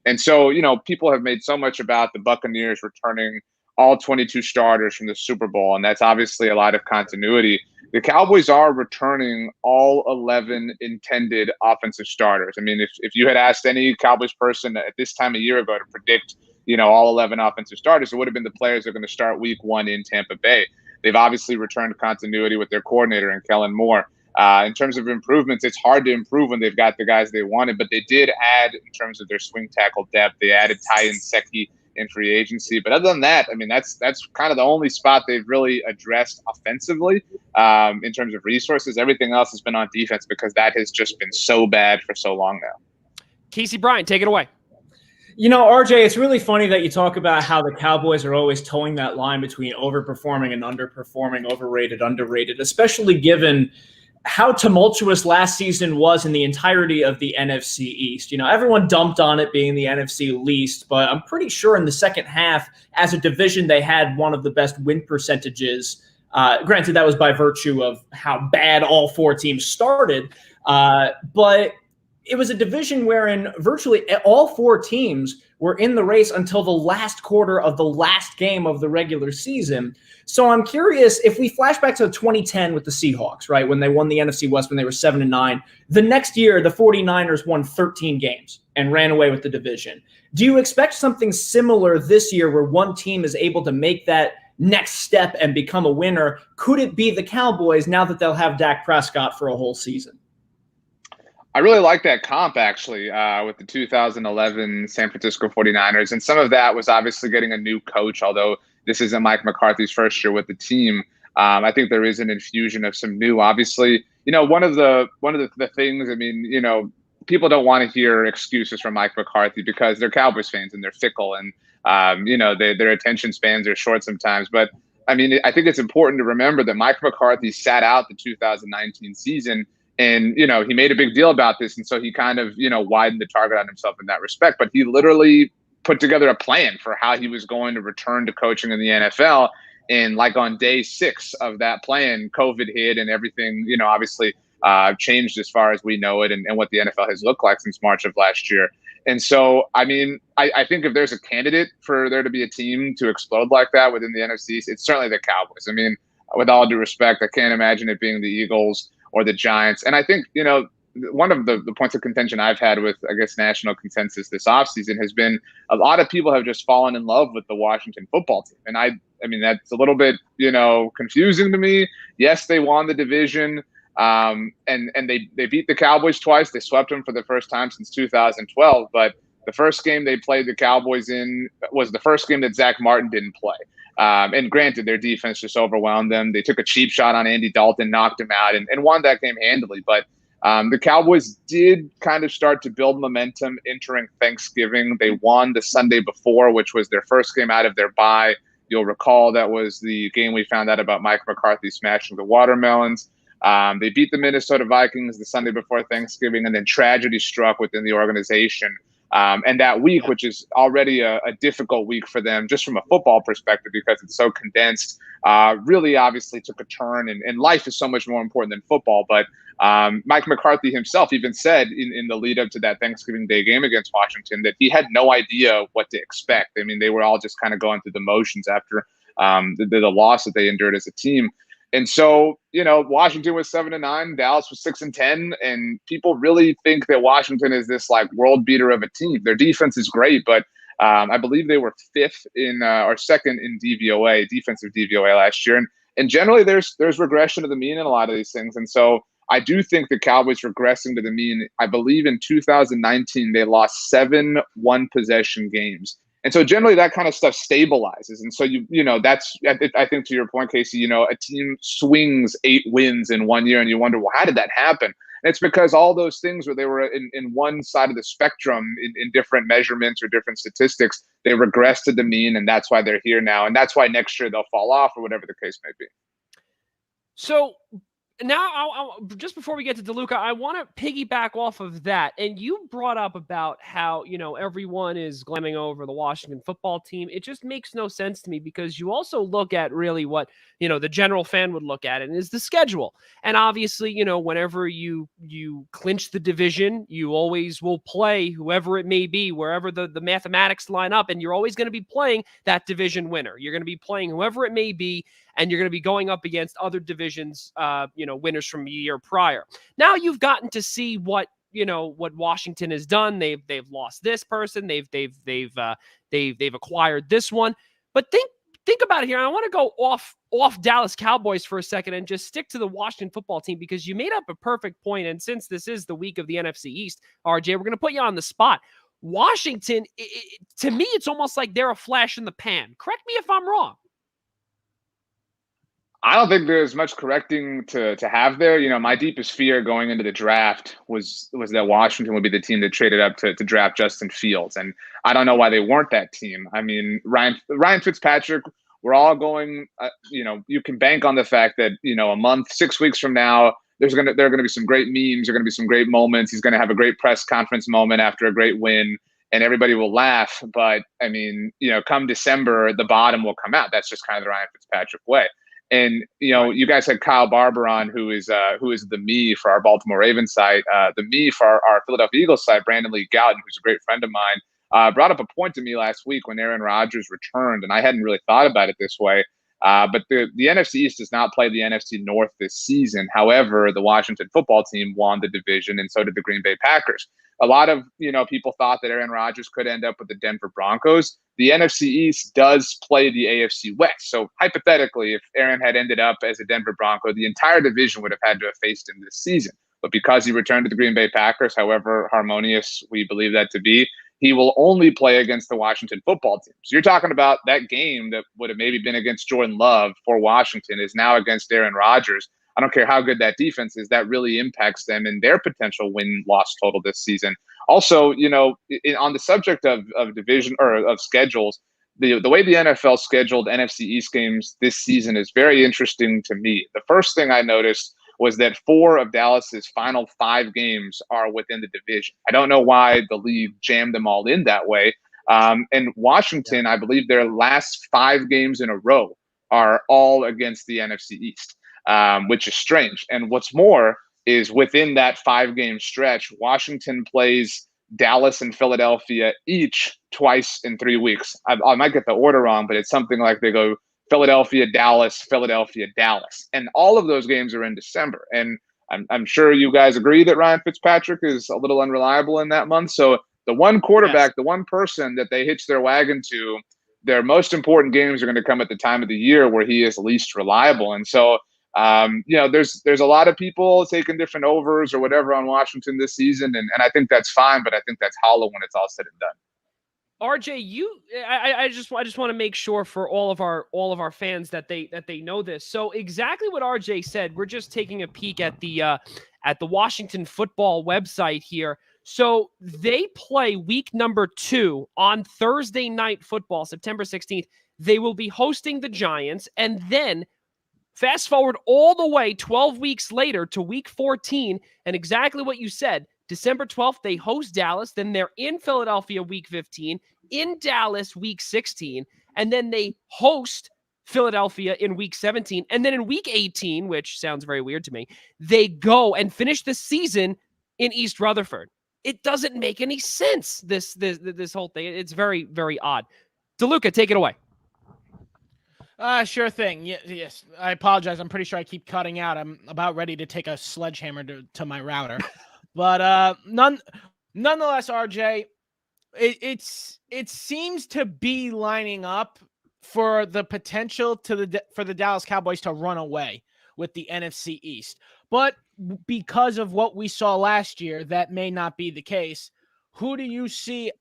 And so, people have made so much about the Buccaneers returning all 22 starters from the Super Bowl, and that's obviously a lot of continuity. The Cowboys are returning all 11 intended offensive starters. I mean, if you had asked any Cowboys person at this time a year ago to predict, all 11 offensive starters, it would have been the players that are going to start week 1 in Tampa Bay. They've obviously returned continuity with their coordinator and Kellen Moore. In terms of improvements, it's hard to improve when they've got the guys they wanted, but they did add in terms of their swing tackle depth. They added Ty Nsekhe in free agency. But other than that, I mean, that's kind of the only spot they've really addressed offensively in terms of resources. Everything else has been on defense because that has just been so bad for so long now. Casey Bryant, take it away. RJ, it's really funny that you talk about how the Cowboys are always towing that line between overperforming and underperforming, overrated, underrated, especially given how tumultuous last season was in the entirety of the NFC East. Everyone dumped on it being the NFC least, but I'm pretty sure in the second half, as a division, they had one of the best win percentages. Granted, that was by virtue of how bad all 4 teams started, but it was a division wherein virtually all 4 teams were in the race until the last quarter of the last game of the regular season. So I'm curious, if we flash back to 2010 with the Seahawks, right, when they won the NFC West when they were 7-9, the next year the 49ers won 13 games and ran away with the division. Do you expect something similar this year where one team is able to make that next step and become a winner? Could it be the Cowboys now that they'll have Dak Prescott for a whole season? I really like that comp, actually, with the 2011 San Francisco 49ers. And some of that was obviously getting a new coach, although this isn't Mike McCarthy's first year with the team. I think there is an infusion of some new. Obviously, one of the things, I mean, people don't want to hear excuses from Mike McCarthy because they're Cowboys fans and they're fickle and, their attention spans are short sometimes. But, I mean, I think it's important to remember that Mike McCarthy sat out the 2019 season. And, he made a big deal about this. And so he kind of, widened the target on himself in that respect. But he literally put together a plan for how he was going to return to coaching in the NFL. And like on day 6 of that plan, COVID hit and everything, obviously changed as far as we know it and what the NFL has looked like since March of last year. And so, I mean, I think if there's a candidate for there to be a team to explode like that within the NFC, it's certainly the Cowboys. I mean, with all due respect, I can't imagine it being the Eagles or the Giants. And I think, one of the points of contention I've had with, I guess, national consensus this offseason has been a lot of people have just fallen in love with the Washington football team. And I mean, that's a little bit, confusing to me. Yes, they won the division and they beat the Cowboys twice. They swept them for the first time since 2012. But the first game they played the Cowboys in was the first game that Zach Martin didn't play. And granted, their defense just overwhelmed them. They took a cheap shot on Andy Dalton, knocked him out, and won that game handily. But the Cowboys did kind of start to build momentum entering Thanksgiving. They won the Sunday before, which was their first game out of their bye. You'll recall that was the game we found out about Mike McCarthy smashing the watermelons. They beat the Minnesota Vikings the Sunday before Thanksgiving, and then tragedy struck within the organization. And that week, which is already a difficult week for them, just from a football perspective, because it's so condensed, really obviously took a turn. And life is so much more important than football. But Mike McCarthy himself even said in the lead up to that Thanksgiving Day game against Washington that he had no idea what to expect. I mean, they were all just kind of going through the motions after the loss that they endured as a team. And so, Washington was 7-9, Dallas was 6-10, and people really think that Washington is this like world beater of a team. Their defense is great, but I believe they were fifth in or second in DVOA, defensive DVOA last year. And generally there's regression to the mean in a lot of these things. And so I do think the Cowboys regressing to the mean. I believe in 2019 they lost 7 one-possession games. And so generally that kind of stuff stabilizes. And so, that's, I think to your point, Casey, a team swings 8 wins in 1 year and you wonder, well, how did that happen? And it's because all those things where they were in one side of the spectrum in different measurements or different statistics, they regress to the mean, and that's why they're here now. And that's why next year they'll fall off or whatever the case may be. So now, just before we get to DeLuca, I want to piggyback off of that. And you brought up about how, everyone is glamming over the Washington football team. It just makes no sense to me because you also look at really what, the general fan would look at, and is the schedule. And obviously, whenever you clinch the division, you always will play whoever it may be, wherever the mathematics line up, and you're always going to be playing that division winner. You're going to be playing whoever it may be, and you're going to be going up against other divisions, winners from a year prior. Now you've gotten to see what Washington has done. They've lost this person. They've acquired this one. But think about it here. And I want to go off Dallas Cowboys for a second and just stick to the Washington football team, because you made up a perfect point. And since this is the week of the NFC East, RJ, we're going to put you on the spot. Washington, to me, it's almost like they're a flash in the pan. Correct me if I'm wrong. I don't think there's much correcting to have there. My deepest fear going into the draft was that Washington would be the team that traded up to draft Justin Fields. And I don't know why they weren't that team. I mean, Ryan Fitzpatrick, we're all going, you can bank on the fact that, a month, 6 weeks from now, there are going to be some great memes. There are going to be some great moments. He's going to have a great press conference moment after a great win, and everybody will laugh. But I mean, come December, the bottom will come out. That's just kind of the Ryan Fitzpatrick way. And, you guys had Kyle Barber on, who is the me for our Baltimore Ravens site, the me for our Philadelphia Eagles site, Brandon Lee Gowton, who's a great friend of mine, brought up a point to me last week when Aaron Rodgers returned. And I hadn't really thought about it this way. But the NFC East does not play the NFC North this season. However, the Washington football team won the division, and so did the Green Bay Packers. A lot of, people thought that Aaron Rodgers could end up with the Denver Broncos. The NFC East does play the AFC West. So hypothetically, if Aaron had ended up as a Denver Bronco, the entire division would have had to have faced him this season. But because he returned to the Green Bay Packers, however harmonious we believe that to be, he will only play against the Washington football team. So you're talking about that game that would have maybe been against Jordan Love for Washington is now against Aaron Rodgers. I don't care how good that defense is, that really impacts them in their potential win-loss total this season. Also, on the subject of division or of schedules, the way the NFL scheduled NFC East games this season is very interesting to me. The first thing I noticed was that 4 of Dallas's final 5 games are within the division. I don't know why the league jammed them all in that way. And Washington, I believe their last 5 games in a row are all against the NFC East. Which is strange. And what's more is within that 5-game stretch, Washington plays Dallas and Philadelphia each twice in 3 weeks. I might get the order wrong, but it's something like they go Philadelphia, Dallas, Philadelphia, Dallas. And all of those games are in December. And I'm sure you guys agree that Ryan Fitzpatrick is a little unreliable in that month. So the one quarterback, the one person that they hitch their wagon to, their most important games are going to come at the time of the year where he is least reliable. And so there's a lot of people taking different overs or whatever on Washington this season, and I think that's fine, but I think that's hollow when it's all said and done. RJ, I just want to make sure for all of our fans that they know this. So exactly what RJ said. We're just taking a peek at the Washington football website here. So they play week number 2 on Thursday Night Football, September 16th. They will be hosting the Giants, and then fast forward all the way 12 weeks later to week 14, and exactly what you said, December 12th, they host Dallas, then they're in Philadelphia week 15, in Dallas week 16, and then they host Philadelphia in week 17, and then in week 18, which sounds very weird to me, they go and finish the season in East Rutherford. It doesn't make any sense, this whole thing. It's very, very odd. DeLuca, take it away. Sure thing. Yes. I apologize. I'm pretty sure I keep cutting out. I'm about ready to take a sledgehammer to my router. But nonetheless, RJ, it seems to be lining up for the potential for the Dallas Cowboys to run away with the NFC East. But because of what we saw last year, that may not be the case. Who do you see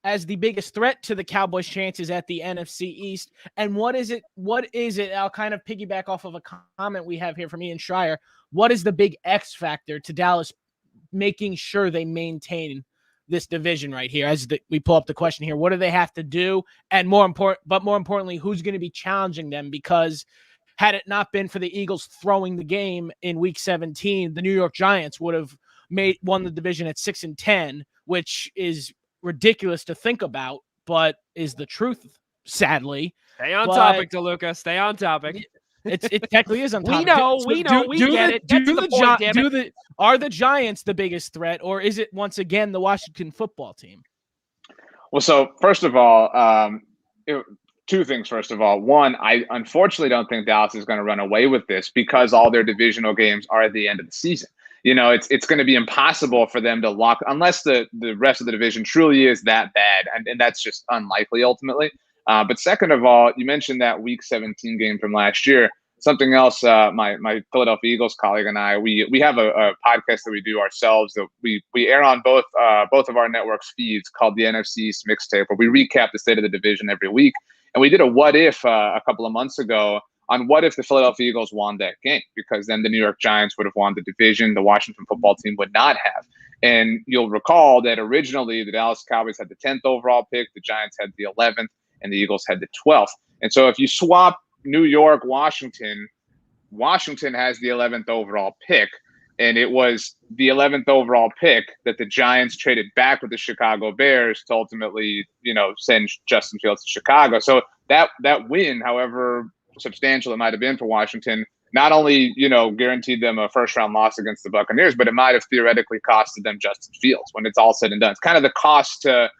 as the biggest threat to the Cowboys' chances at the NFC East? And what is it? I'll kind of piggyback off of a comment we have here from Ian Schraier. What is the big X factor to Dallas making sure they maintain this division right here? We pull up the question here, what do they have to do? And more importantly, who's going to be challenging them? Because had it not been for the Eagles throwing the game in Week 17, the New York Giants would have won the division at 6-10, which is ridiculous to think about, but is the truth, sadly. Stay on topic, DeLuca. Stay on topic. It technically is on topic. We get it. Get to the point, damn it. Are the Giants the biggest threat, or is it once again the Washington football team? Well, so first of all, two things. First of all, one, I unfortunately don't think Dallas is going to run away with this because all their divisional games are at the end of the season. You know, it's going to be impossible for them to lock, unless the rest of the division truly is that bad, and that's just unlikely ultimately. But second of all, you mentioned that Week 17 game from last year. Something else, my Philadelphia Eagles colleague and I, we have a podcast that we do ourselves that we air on both of our networks' feeds called the NFC East Mixtape, where we recap the state of the division every week. And we did a what if a couple of months ago on what if the Philadelphia Eagles won that game, because then the New York Giants would have won the division, the Washington football team would not have. And you'll recall that originally the Dallas Cowboys had the 10th overall pick, the Giants had the 11th, and the Eagles had the 12th. And so if you swap New York, Washington has the 11th overall pick, and it was the 11th overall pick that the Giants traded back with the Chicago Bears to ultimately, send Justin Fields to Chicago. So that win, however substantial it might have been for Washington, not only, guaranteed them a first-round loss against the Buccaneers, but it might have theoretically costed them Justin Fields when it's all said and done. It's kind of the cost to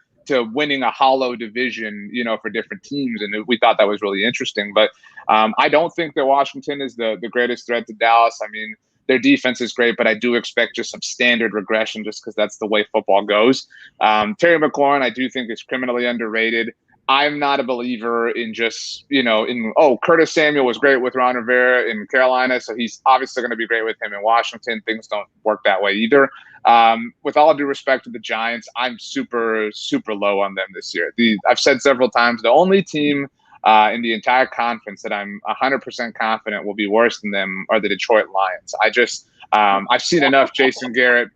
winning a hollow division, for different teams. And we thought that was really interesting. But I don't think that Washington is the greatest threat to Dallas. I mean, their defense is great, but I do expect just some standard regression just because that's the way football goes. Terry McLaurin, I do think, is criminally underrated. I'm not a believer in just, Curtis Samuel was great with Ron Rivera in Carolina, so he's obviously going to be great with him in Washington. Things don't work that way either. With all due respect to the Giants, I'm super, super low on them this year. I've said several times, the only team in the entire conference that I'm 100% confident will be worse than them are the Detroit Lions. I've seen enough Jason Garrett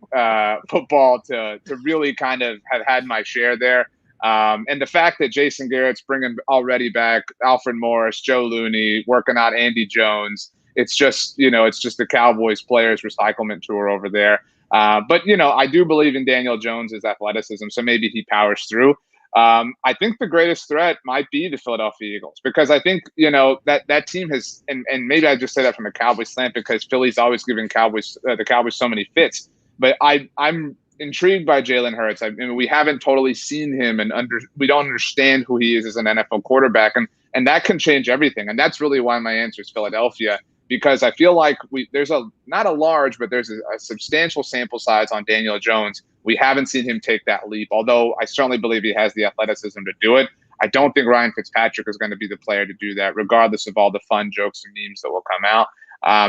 football to really kind of have had my share there. And the fact that Jason Garrett's bringing already back Alfred Morris, Joe Looney, working out Andy Jones, it's just the Cowboys players recyclement tour over there. But I do believe in Daniel Jones's athleticism, so maybe he powers through. I think the greatest threat might be the Philadelphia Eagles, because I think, that team has, and maybe I just say that from a Cowboys slant because Philly's always giving the Cowboys so many fits. But I'm intrigued by Jalen Hurts. I mean, we haven't totally seen him, and we don't understand who he is as an NFL quarterback, and that can change everything. And that's really why my answer is Philadelphia, because I feel like there's not a large, but there's a substantial sample size on Daniel Jones. We haven't seen him take that leap, although I certainly believe he has the athleticism to do it. I don't think Ryan Fitzpatrick is going to be the player to do that, regardless of all the fun jokes and memes that will come out.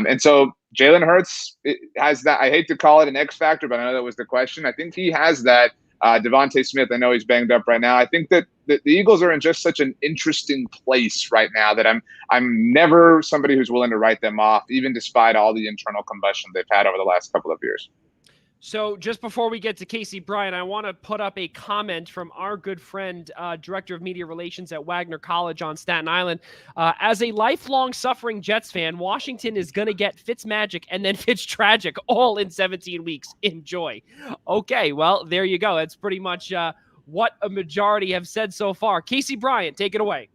And so Jalen Hurts has that. I hate to call it an X factor, but I know that was the question. I think he has that. Devontae Smith, I know he's banged up right now. I think that the Eagles are in just such an interesting place right now that I'm never somebody who's willing to write them off, even despite all the internal combustion they've had over the last couple of years. So just before we get to Casey Bryant, I want to put up a comment from our good friend, Director of Media Relations at Wagner College on Staten Island. As a lifelong suffering Jets fan, Washington is going to get Fitzmagic and then Fitztragic all in 17 weeks. Enjoy. Okay, well, there you go. That's pretty much what a majority have said so far. Casey Bryant, take it away.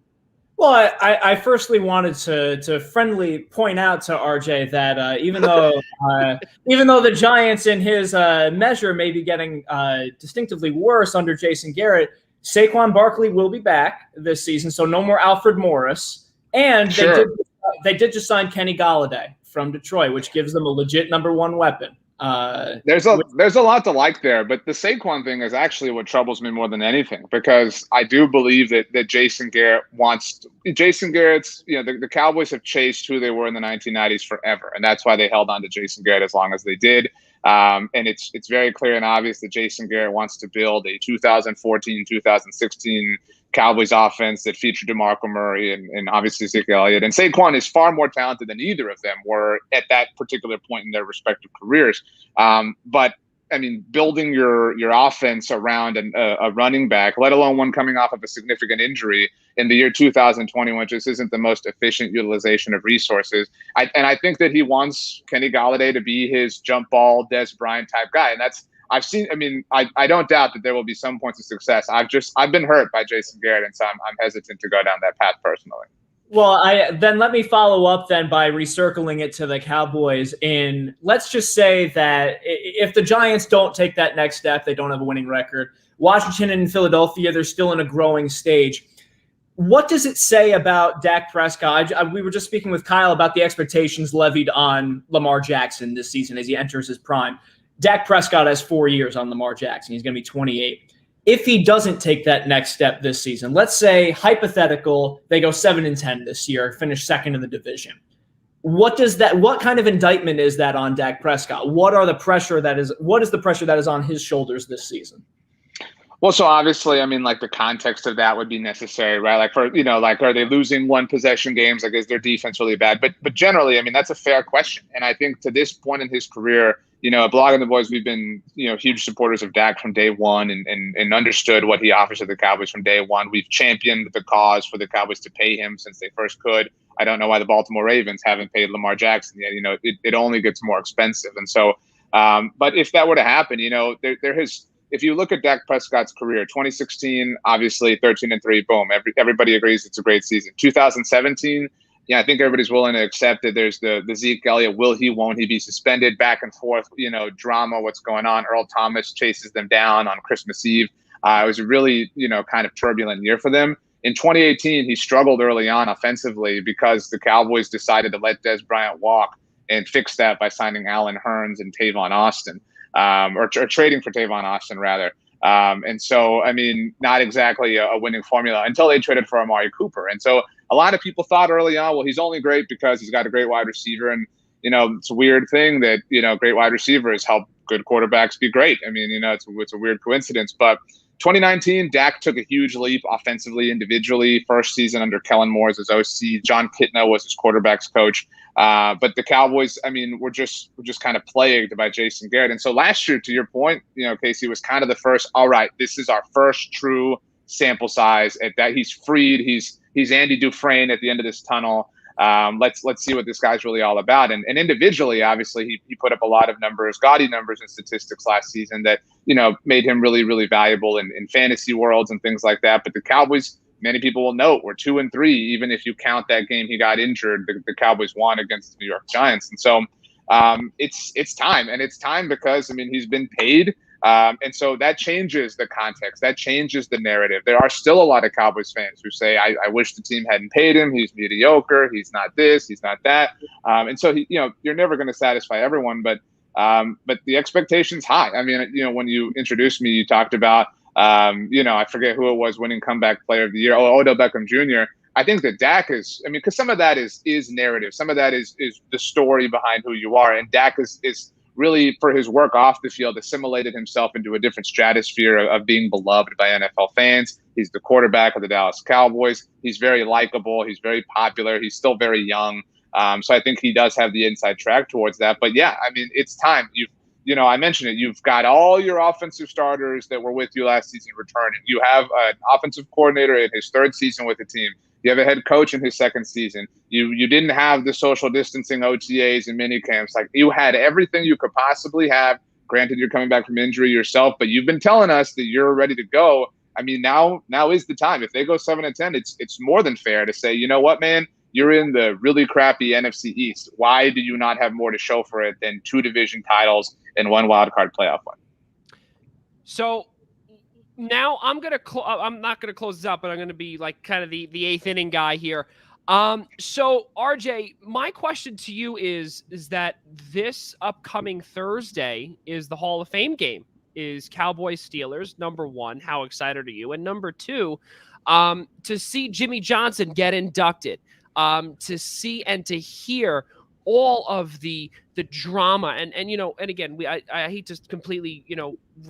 Well, I firstly wanted to friendly point out to RJ that even though the Giants in his measure may be getting distinctively worse under Jason Garrett, Saquon Barkley will be back this season, so no more Alfred Morris. And sure. they did just sign Kenny Golladay from Detroit, which gives them a legit number one weapon. There's a lot to like there, but the Saquon thing is actually what troubles me more than anything, because I do believe that Jason Garrett's, the Cowboys have chased who they were in the 1990s forever, and that's why they held on to Jason Garrett as long as they did. And it's very clear and obvious that Jason Garrett wants to build a 2014-2016 Cowboys offense that featured DeMarco Murray and obviously Zeke Elliott. And Saquon is far more talented than either of them were at that particular point in their respective careers. But I mean, building your offense around a running back, let alone one coming off of a significant injury in the year 2021, just isn't the most efficient utilization of resources. I think that he wants Kenny Golladay to be his jump ball, Des Bryant type guy. And I don't doubt that there will be some points of success. I've been hurt by Jason Garrett, and so I'm hesitant to go down that path personally. Well, then let me follow up then by recircling it to the Cowboys. And let's just say that if the Giants don't take that next step, they don't have a winning record. Washington and Philadelphia, they're still in a growing stage. What does it say about Dak Prescott? We were just speaking with Kyle about the expectations levied on Lamar Jackson this season as he enters his prime. Dak Prescott has 4 years on Lamar Jackson. He's going to be 28. If he doesn't take that next step this season, let's say hypothetical, they go 7-10 this year, finish second in the division. What kind of indictment is that on Dak Prescott? What is the pressure that is on his shoulders this season? Well, so obviously, I mean, like the context of that would be necessary, right? Like are they losing one possession games? Like, is their defense really bad? But generally, I mean, that's a fair question. And I think to this point in his career, at Blogging the Boys, we've been, huge supporters of Dak from day one and understood what he offers to the Cowboys from day one. We've championed the cause for the Cowboys to pay him since they first could. I don't know why the Baltimore Ravens haven't paid Lamar Jackson yet. It only gets more expensive. And so, but if that were to happen, if you look at Dak Prescott's career, 2016, obviously 13-3, boom. Everybody agrees it's a great season. 2017, I think everybody's willing to accept that there's the Zeke Elliott, will he, won't he be suspended, back and forth, drama, what's going on. Earl Thomas chases them down on Christmas Eve. It was a really, kind of turbulent year for them. In 2018, he struggled early on offensively because the Cowboys decided to let Des Bryant walk and fix that by signing Allen Hurns and Tavon Austin. Or trading for Tavon Austin, rather. And so, I mean, not exactly a winning formula until they traded for Amari Cooper. And so a lot of people thought early on, well, he's only great because he's got a great wide receiver. And, it's a weird thing that, great wide receivers help good quarterbacks be great. I mean, it's a weird coincidence. But 2019, Dak took a huge leap offensively, individually. First season under Kellen Moore as his OC. John Kitna was his quarterback's coach. But the Cowboys, I mean, we're just kind of plagued by Jason Garrett. And so last year, to your point, Casey, was kind of the first, all right, this is our first true sample size at that. He's freed. He's Andy Dufresne at the end of this tunnel. Let's see what this guy's really all about. And individually, obviously, he put up a lot of numbers, gaudy numbers and statistics last season that, made him really, really valuable in fantasy worlds and things like that. But the Cowboys, many people will note, we're 2-3. Even if you count that game he got injured, the Cowboys won against the New York Giants. And so it's time. And it's time because, I mean, he's been paid. And so that changes the context. That changes the narrative. There are still a lot of Cowboys fans who say, I wish the team hadn't paid him. He's mediocre. He's not this. He's not that. And so, you're never going to satisfy everyone. But the expectation's high. I mean, when you introduced me, you talked about, I forget who it was winning comeback player of the year. Odell Beckham Jr. I think that Dak is, I mean, because some of that is narrative. Some of that is the story behind who you are. And Dak is really, for his work off the field, assimilated himself into a different stratosphere of being beloved by NFL fans. He's the quarterback of the Dallas Cowboys. He's very likable. He's very popular. He's still very young. So I think he does have the inside track towards that. But yeah, I mean, it's time. I mentioned it. You've got all your offensive starters that were with you last season returning. You have an offensive coordinator in his third season with the team. You have a head coach in his second season. You didn't have the social distancing OTAs and mini camps. Like, you had everything you could possibly have. Granted, you're coming back from injury yourself, but you've been telling us that you're ready to go. I mean, now is the time. If they go 7-10, it's more than fair to say, you know what, man? You're in the really crappy NFC East. Why do you not have more to show for it than 2 division titles and 1 wild card playoff one? So now I'm not gonna close this out, but I'm gonna be like kind of the eighth inning guy here. So RJ, my question to you is that this upcoming Thursday is the Hall of Fame game. Is Cowboys Steelers. Number one, how excited are you? And number two, to see Jimmy Johnson get inducted, to see and to hear all of the drama and again, I hate to completely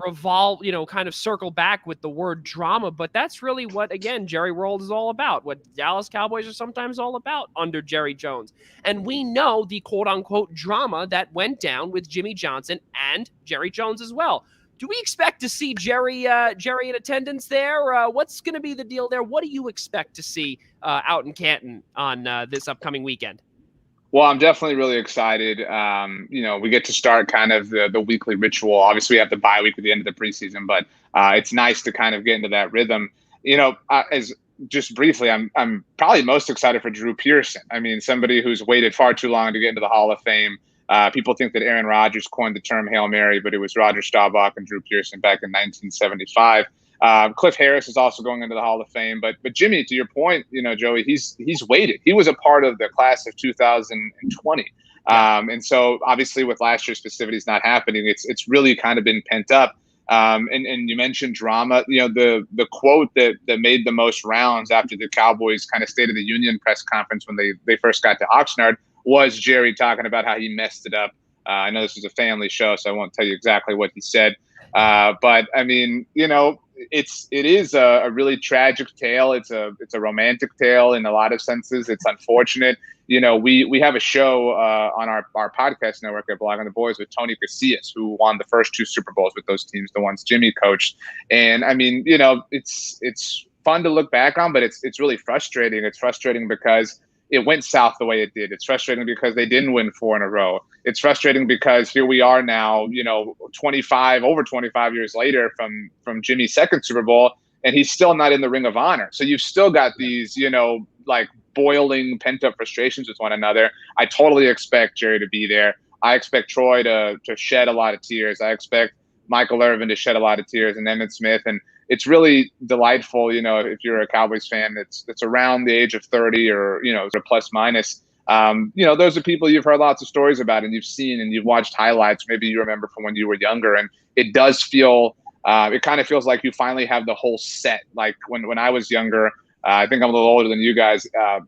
revolve, kind of circle back with the word drama, but that's really what, again, Jerry World is all about, what Dallas Cowboys are sometimes all about under Jerry Jones. And we know the quote unquote drama that went down with Jimmy Johnson and Jerry Jones as well. Do we expect to see Jerry in attendance there? What's going to be the deal there? What do you expect to see out in Canton on this upcoming weekend? Well, I'm definitely really excited. We get to start kind of the weekly ritual. Obviously, we have the bye week at the end of the preseason, but it's nice to kind of get into that rhythm. As just briefly, I'm probably most excited for Drew Pearson. I mean, somebody who's waited far too long to get into the Hall of Fame. People think that Aaron Rodgers coined the term Hail Mary, but it was Roger Staubach and Drew Pearson back in 1975. Cliff Harris is also going into the Hall of Fame, but Jimmy, to your point, Joey, he's waited. He was a part of the class of 2020, and so obviously with last year's festivities not happening, it's really kind of been pent up. And you mentioned drama. The quote that made the most rounds after the Cowboys kind of State of the Union press conference when they first got to Oxnard was Jerry talking about how he messed it up. I know this is a family show, so I won't tell you exactly what he said. But I mean, it is a really tragic tale. It's a romantic tale in a lot of senses. It's unfortunate. We have a show on our podcast network at Blogging the Boys with Tony Casillas, who won the first 2 Super Bowls with those teams, the ones Jimmy coached. And I mean, it's fun to look back on, but it's really frustrating. It's frustrating because it went south the way it did. It's frustrating because they didn't win 4 in a row. It's frustrating because here we are now, over 25 years later from Jimmy's second Super Bowl, and he's still not in the Ring of Honor. So you've still got these, like boiling pent up frustrations with one another. I totally expect Jerry to be there. I expect Troy to shed a lot of tears. I expect Michael Irvin to shed a lot of tears, and Emmitt Smith. And it's really delightful, if you're a Cowboys fan that's around the age of 30 or, plus minus. Those are people you've heard lots of stories about and you've seen and you've watched highlights. Maybe you remember from when you were younger. And it does feel, it kind of feels like you finally have the whole set. Like when I was younger, I think I'm a little older than you guys.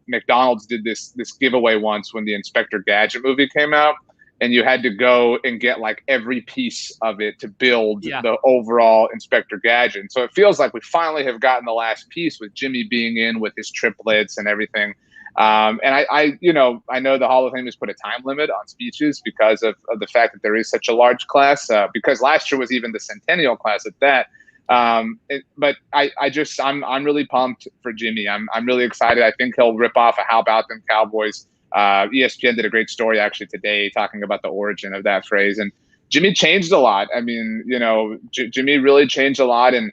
McDonald's did this giveaway once when the Inspector Gadget movie came out. And you had to go and get like every piece of it to build the overall Inspector Gadget. And so it feels like we finally have gotten the last piece with Jimmy being in with his triplets and everything. And I know the Hall of Fame has put a time limit on speeches because of the fact that there is such a large class, because last year was even the centennial class at that. But I'm really pumped for Jimmy. I'm really excited. I think he'll rip off a "How About Them Cowboys." ESPN did a great story actually today talking about the origin of that phrase. And Jimmy changed a lot. I mean, Jimmy really changed a lot. And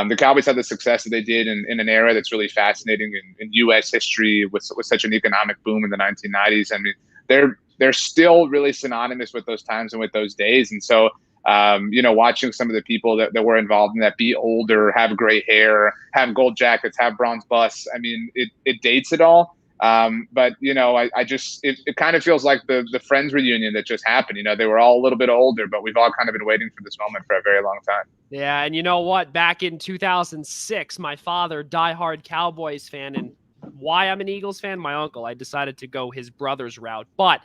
the Cowboys had the success that they did in an era that's really fascinating in U.S. history with such an economic boom in the 1990s. I mean, they're still really synonymous with those times and with those days. And so, watching some of the people that were involved in that be older, have gray hair, have gold jackets, have bronze busts. I mean, it dates it all. But it kind of feels like the Friends reunion that just happened. They were all a little bit older, but we've all kind of been waiting for this moment for a very long time. Yeah, and you know what? Back in 2006, my father, diehard Cowboys fan, and why I'm an Eagles fan, my uncle, I decided to go his brother's route. But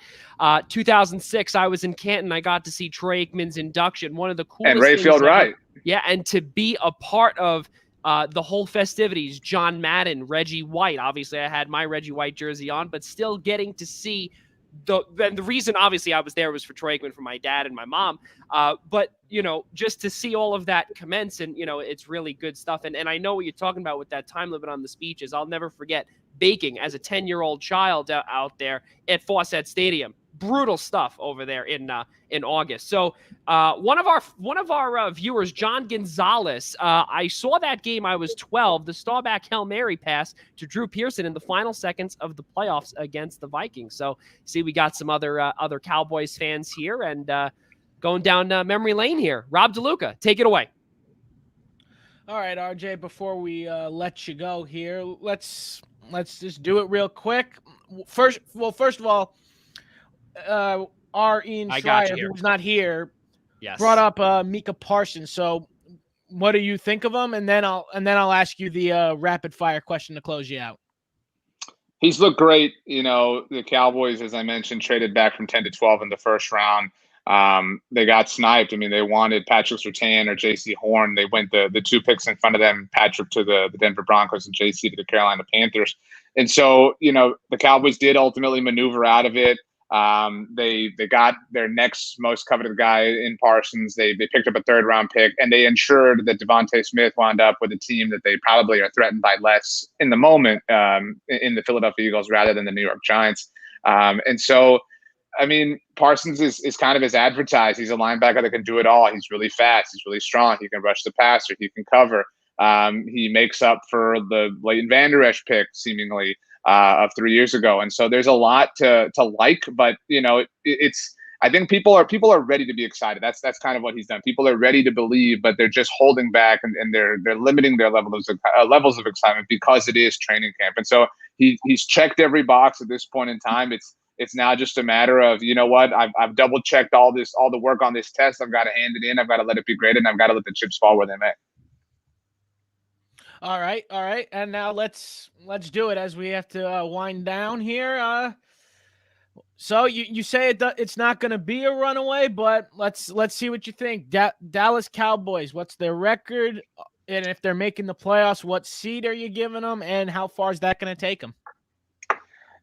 2006, I was in Canton. I got to see Troy Aikman's induction. One of the coolest and Rayfield Wright. Yeah, and to be a part of the whole festivities, John Madden, Reggie White. Obviously, I had my Reggie White jersey on, but still getting to see the reason, obviously, I was there was for Troy Aikman, for my dad and my mom. But, just to see all of that commence and, it's really good stuff. And I know what you're talking about with that time limit on the speeches. I'll never forget baking as a 10-year-old child out there at Fawcett Stadium. Brutal stuff over there in August. So one of our viewers, John Gonzalez, I saw that game. I was 12. The Staubach Hail Mary pass to Drew Pearson in the final seconds of the playoffs against the Vikings. So see, we got some other Cowboys fans here and going down memory lane here. Rob DeLuca, take it away. All right, RJ. Before we let you go here, let's let's just do it real quick. First of all, our Ian I got you Schraier, here. who's not here, Yes. brought up Micah Parsons. So, what do you think of him? And then I'll ask you the rapid fire question to close you out. He's looked great. You know, the Cowboys, as I mentioned, traded back from 10 to 12 in the first round. They got sniped. I mean, they wanted Patrick Surtain or J.C. Horn. They went the 2 picks in front of them, Patrick to the Denver Broncos and J.C. to the Carolina Panthers. And so, you know, the Cowboys did ultimately maneuver out of it. They got their next most coveted guy in Parsons. They picked up a 3rd round pick, and they ensured that Devontae Smith wound up with a team that they probably are threatened by less in the moment in the Philadelphia Eagles rather than the New York Giants. And so, I mean, Parsons is kind of as advertised. He's a linebacker that can do it all. He's really fast. He's really strong. He can rush the passer. He can cover. He makes up for the Leighton Vander Esch pick, seemingly, of 3 years ago. And so there's a lot to like, but you know, it's I think people are ready to be excited. That's kind of what he's done. People are ready to believe, but they're just holding back and they're limiting their levels of excitement because it is training camp. And so he's checked every box at this point in time. It's now just a matter of, you know what, I've double checked all the work on this test. I've got to hand it in. I've got to let it be graded, and I've got to let the chips fall where they may. All right. And now let's do it as we have to wind down here. So you say it's not going to be a runaway, but let's see what you think. Dallas Cowboys, what's their record? And if they're making the playoffs, what seed are you giving them, and how far is that going to take them?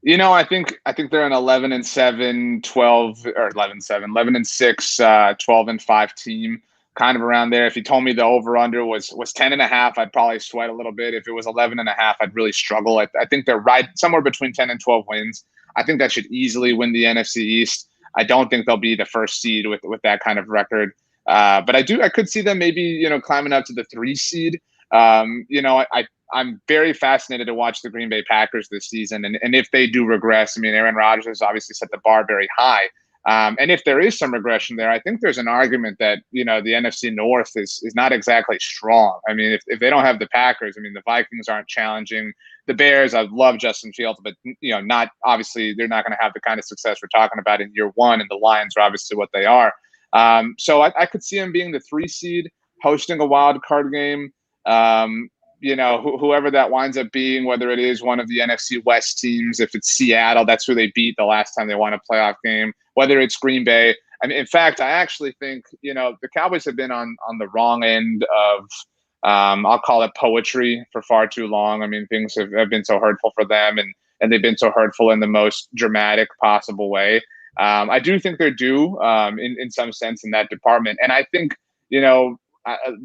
You know, I think they're an 11-7, 12 or 11-7, 11-6, 12-5 team, kind of around there. If you told me the over/under was 10.5, I'd probably sweat a little bit. If it was 11.5, I'd really struggle. I think they're right somewhere between 10 and 12 wins. I think that should easily win the NFC East. I don't think they'll be the first seed with that kind of record, but I could see them maybe, you know, climbing up to the 3 seed. You know, I'm very fascinated to watch the Green Bay Packers this season. And if they do regress, I mean, Aaron Rodgers has obviously set the bar very high. And if there is some regression there, I think there's an argument that, you know, the NFC North is not exactly strong. I mean, if they don't have the Packers, I mean, the Vikings aren't challenging. The Bears, I love Justin Fields, but, you know, not obviously they're not going to have the kind of success we're talking about in year one. And the Lions are obviously what they are. So I could see them being the 3 seed, hosting a wild card game. You know, whoever that winds up being, whether it is one of the NFC West teams, if it's Seattle, that's who they beat the last time they won a playoff game, whether it's Green Bay. I mean, in fact, I actually think, you know, the Cowboys have been on the wrong end of, I'll call it poetry for far too long. I mean, things have been so hurtful for them, and they've been so hurtful in the most dramatic possible way. I do think they're due in some sense in that department. And I think, you know,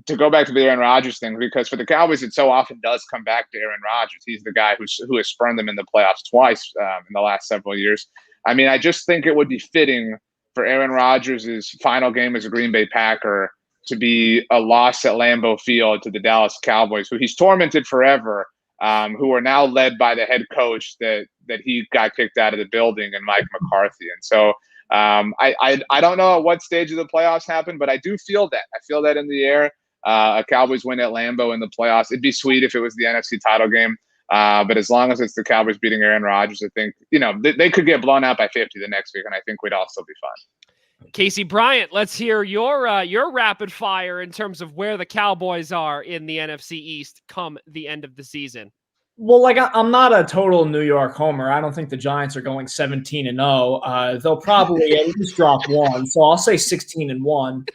to go back to the Aaron Rodgers thing, because for the Cowboys, it so often does come back to Aaron Rodgers. He's the guy who has spurned them in the playoffs twice in the last several years. I mean, I just think it would be fitting for Aaron Rodgers' final game as a Green Bay Packer to be a loss at Lambeau Field to the Dallas Cowboys, who he's tormented forever, who are now led by the head coach that he got kicked out of the building, and Mike McCarthy. And so I don't know at what stage of the playoffs happened, but I do feel that. I feel that in the air. A Cowboys win at Lambeau in the playoffs. It'd be sweet if it was the NFC title game. But as long as it's the Cowboys beating Aaron Rodgers, I think, you know, they could get blown out by 50 the next week, and I think we'd all still be fine. Casey Bryant, let's hear your rapid fire in terms of where the Cowboys are in the NFC East come the end of the season. Well, like, I'm not a total New York homer. I don't think the Giants are going 17-0. They'll probably at least drop one. So I'll say 16-1.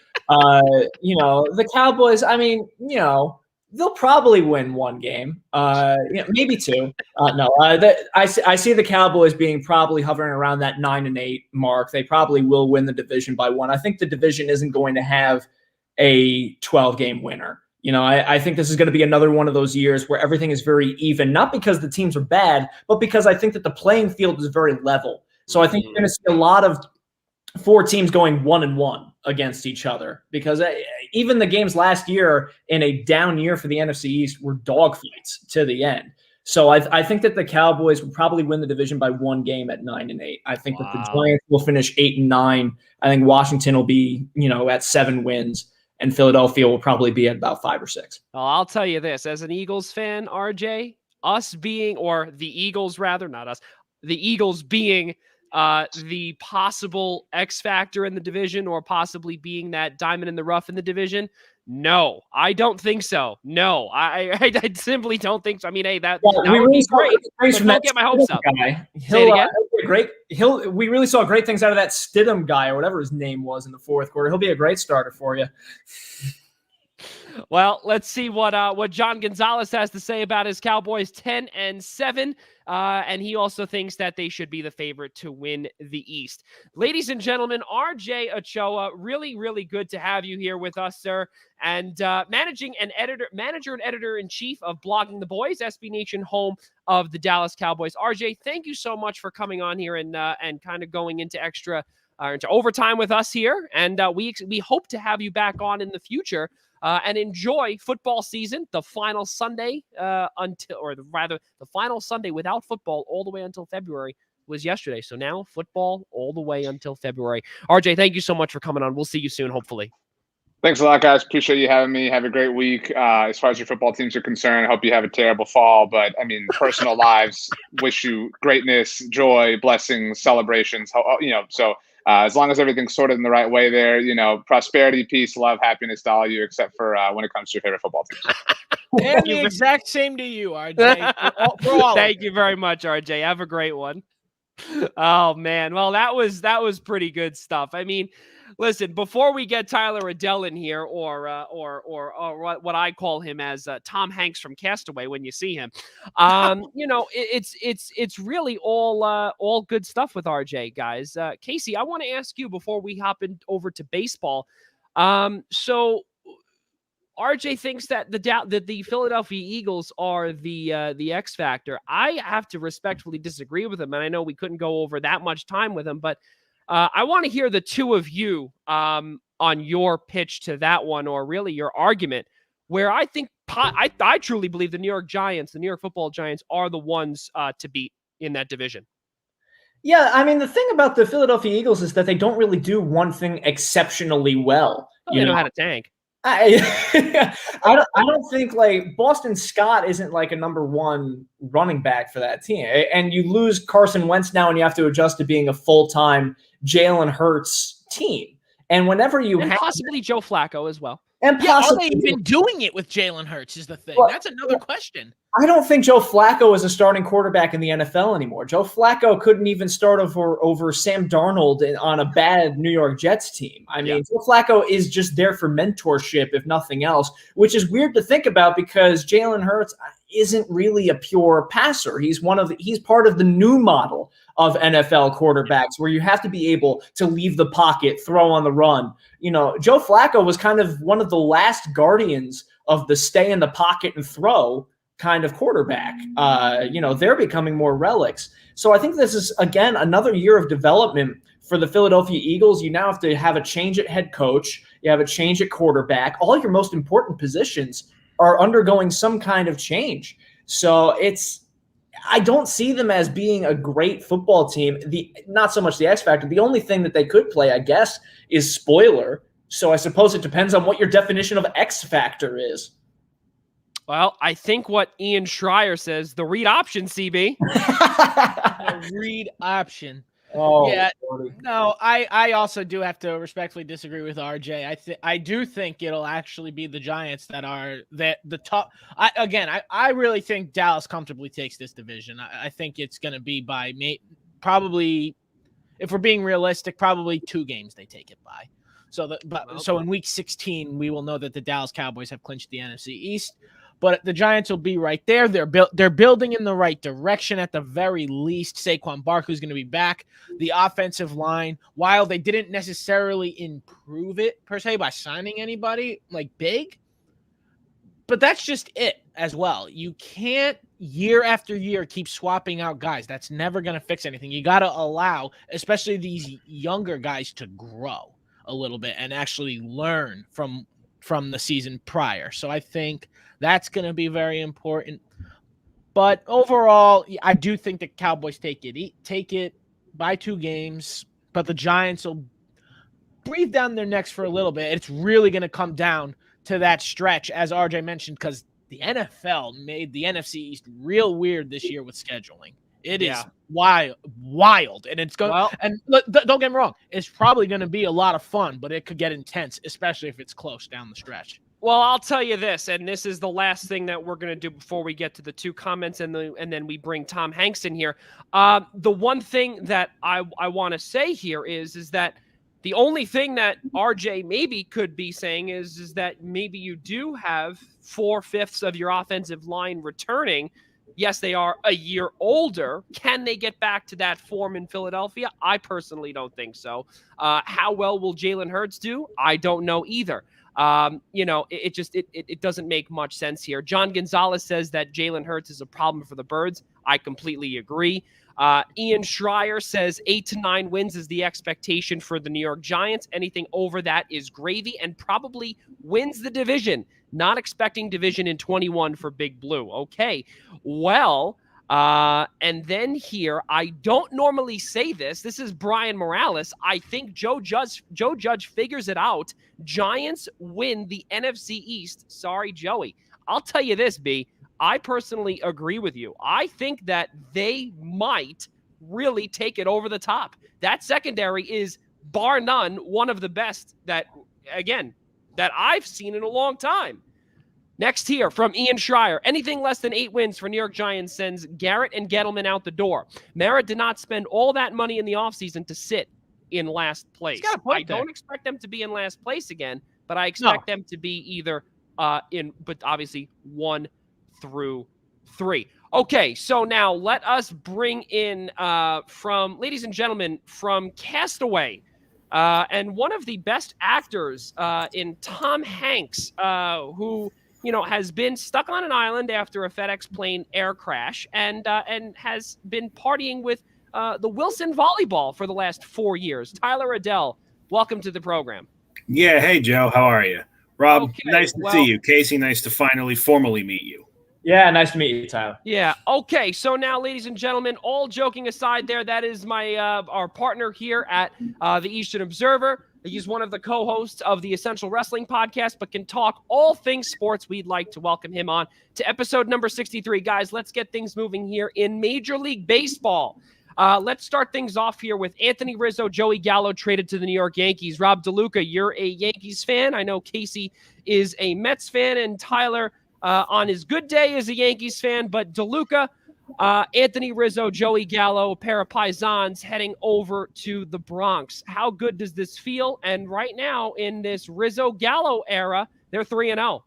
You know, the Cowboys, I mean, you know, they'll probably win one game, maybe 2. I see the Cowboys being probably hovering around that 9-8 mark. They probably will win the division by 1. I think the division isn't going to have a 12-game winner. You know, I think this is going to be another one of those years where everything is very even, not because the teams are bad, but because I think that the playing field is very level. So I think you're going to see a lot of 4 teams going 1-1 against each other, because even the games last year in a down year for the NFC East were dogfights to the end. So I think that the Cowboys will probably win the division by 1 game at 9-8. I think that the Giants will finish 8-9. I think Washington will be, you know, at 7 wins. And Philadelphia will probably be at about 5 or 6. Well, I'll tell you this, as an Eagles fan, RJ, us being, or the Eagles rather, not us, the Eagles being the possible X factor in the division, or possibly being that diamond in the rough in the division? No, I don't think so. No, I simply don't think so. I mean, hey, that would be great, but don't get my hopes up. Say it again? We really saw great things out of that Stidham guy, or whatever his name was, in the fourth quarter. He'll be a great starter for you. Well, let's see what John Gonzalez has to say about his Cowboys 10-7. And he also thinks that they should be the favorite to win the East. Ladies and gentlemen, RJ Ochoa, really, really good to have you here with us, sir. And manager and editor-in-chief of Blogging the Boys, SB Nation, home of the Dallas Cowboys. RJ, thank you so much for coming on here and kind of going into into overtime with us here. And we hope to have you back on in the future. And enjoy football season. The final Sunday the final Sunday without football all the way until February was yesterday. So now football all the way until February. RJ, thank you so much for coming on. We'll see you soon, hopefully. Thanks a lot, guys. Appreciate you having me. Have a great week. As far as your football teams are concerned, I hope you have a terrible fall. But, I mean, personal lives, wish you greatness, joy, blessings, celebrations. So as long as everything's sorted in the right way there, prosperity, peace, love, happiness to all of you, except for when it comes to your favorite football teams. And the exact same to you, RJ. For all Thank you very much, RJ. Have a great one. Oh, man. Well, that was pretty good stuff. I mean, listen, before we get Tyler Adele in here, or what I call him as Tom Hanks from Castaway when you see him, it's really all good stuff with RJ, guys. Casey, I want to ask you before we hop over to baseball. So RJ thinks that the Philadelphia Eagles are the X factor. I have to respectfully disagree with him, and I know we couldn't go over that much time with him, but I want to hear the two of you on your pitch to that one, or really your argument, where I think I truly believe the New York Football Giants, are the ones to beat in that division. Yeah, I mean, the thing about the Philadelphia Eagles is that they don't really do one thing exceptionally well. They know how to tank. I don't think, like, Boston Scott isn't like a number one running back for that team. And you lose Carson Wentz now, and you have to adjust to being a full-time Jalen Hurts team. And whenever possibly Joe Flacco as well. And are they even doing it with Jalen Hurts is the thing. Well, that's another question. I don't think Joe Flacco is a starting quarterback in the NFL anymore. Joe Flacco couldn't even start over Sam Darnold on a bad New York Jets team. I mean, Joe Flacco is just there for mentorship, if nothing else, which is weird to think about because Jalen Hurts isn't really a pure passer. He's part of the new model of NFL quarterbacks where you have to be able to leave the pocket, throw on the run. Joe Flacco was kind of one of the last guardians of the stay in the pocket and throw kind of quarterback. They're becoming more relics. So I think this is, again, another year of development for the Philadelphia Eagles. You now have to have a change at head coach. You have a change at quarterback. All your most important positions are undergoing some kind of change. So I don't see them as being a great football team. Not so much the X factor. The only thing that they could play, I guess, is spoiler. So I suppose it depends on what your definition of X factor is. Well, I think what Ian Schraier says, the read option, CB. The read option. Oh, yeah. Lordy. No, I also do have to respectfully disagree with RJ. I do think it'll actually be the Giants that are the top. I really think Dallas comfortably takes this division. I think it's going to be by probably, if we're being realistic, probably 2 games they take it by. So in week 16, we will know that the Dallas Cowboys have clinched the NFC East. But the Giants will be right there. They're building in the right direction at the very least. Saquon Barkley's going to be back. The offensive line, while they didn't necessarily improve it per se by signing anybody like big, but that's just it as well. You can't year after year keep swapping out guys. That's never going to fix anything. You got to allow, especially these younger guys, to grow a little bit and actually learn from the season prior. So I think that's going to be very important. But overall, I do think the Cowboys take it by 2 games, but the Giants will breathe down their necks for a little bit. It's really going to come down to that stretch, as RJ mentioned, because the NFL made the NFC East real weird this year with scheduling. It is wild, and it's going. And don't get me wrong, it's probably going to be a lot of fun, but it could get intense, especially if it's close down the stretch. Well, I'll tell you this, and this is the last thing that we're going to do before we get to the two comments and then we bring Tom Hanks in here. The one thing that I want to say here is that the only thing that RJ maybe could be saying is that maybe you do have 4/5 of your offensive line returning. Yes, they are a year older. Can they get back to that form in Philadelphia? I personally don't think so. How well will Jalen Hurts do? I don't know either. It doesn't make much sense here. John Gonzalez says that Jalen Hurts is a problem for the Birds. I completely agree. Ian Schraier says 8 to 9 wins is the expectation for the New York Giants. Anything over that is gravy and probably wins the division. Not expecting division in 21 for Big Blue. Okay, well, and then here, I don't normally say this. This is Brian Morales. I think Joe Judge figures it out. Giants win the NFC East. Sorry, Joey. I'll tell you this, B. I personally agree with you. I think that they might really take it over the top. That secondary is, bar none, one of the best that I've seen in a long time. Next here from Ian Schraier. Anything less than 8 wins for New York Giants sends Garrett and Gettleman out the door. Merritt did not spend all that money in the offseason to sit in last place. I don't expect them to be in last place again, but I expect them to be either but obviously 1 through 3. Okay, so now let us bring in ladies and gentlemen, from Castaway, and one of the best actors in Tom Hanks, who has been stuck on an island after a FedEx plane air crash and has been partying with the Wilson volleyball for the last 4 years. Tyler Adele, welcome to the program. Yeah, hey, Joe. How are you? Rob, nice to see you. Casey, nice to finally formally meet you. Yeah, nice to meet you, Tyler. Yeah, okay. So now, ladies and gentlemen, all joking aside there, that is my our partner here at the Eastern Observer. He's one of the co-hosts of the Essential Wrestling Podcast, but can talk all things sports. We'd like to welcome him on to episode number 63. Guys, let's get things moving here in Major League Baseball. Let's start things off here with Anthony Rizzo, Joey Gallo traded to the New York Yankees. Rob DeLuca, you're a Yankees fan. I know Casey is a Mets fan, and Tyler on his good day is a Yankees fan. But DeLuca, Anthony Rizzo, Joey Gallo, a pair of Paisans heading over to the Bronx. How good does this feel? And right now, in this Rizzo-Gallo era, they're 3-0.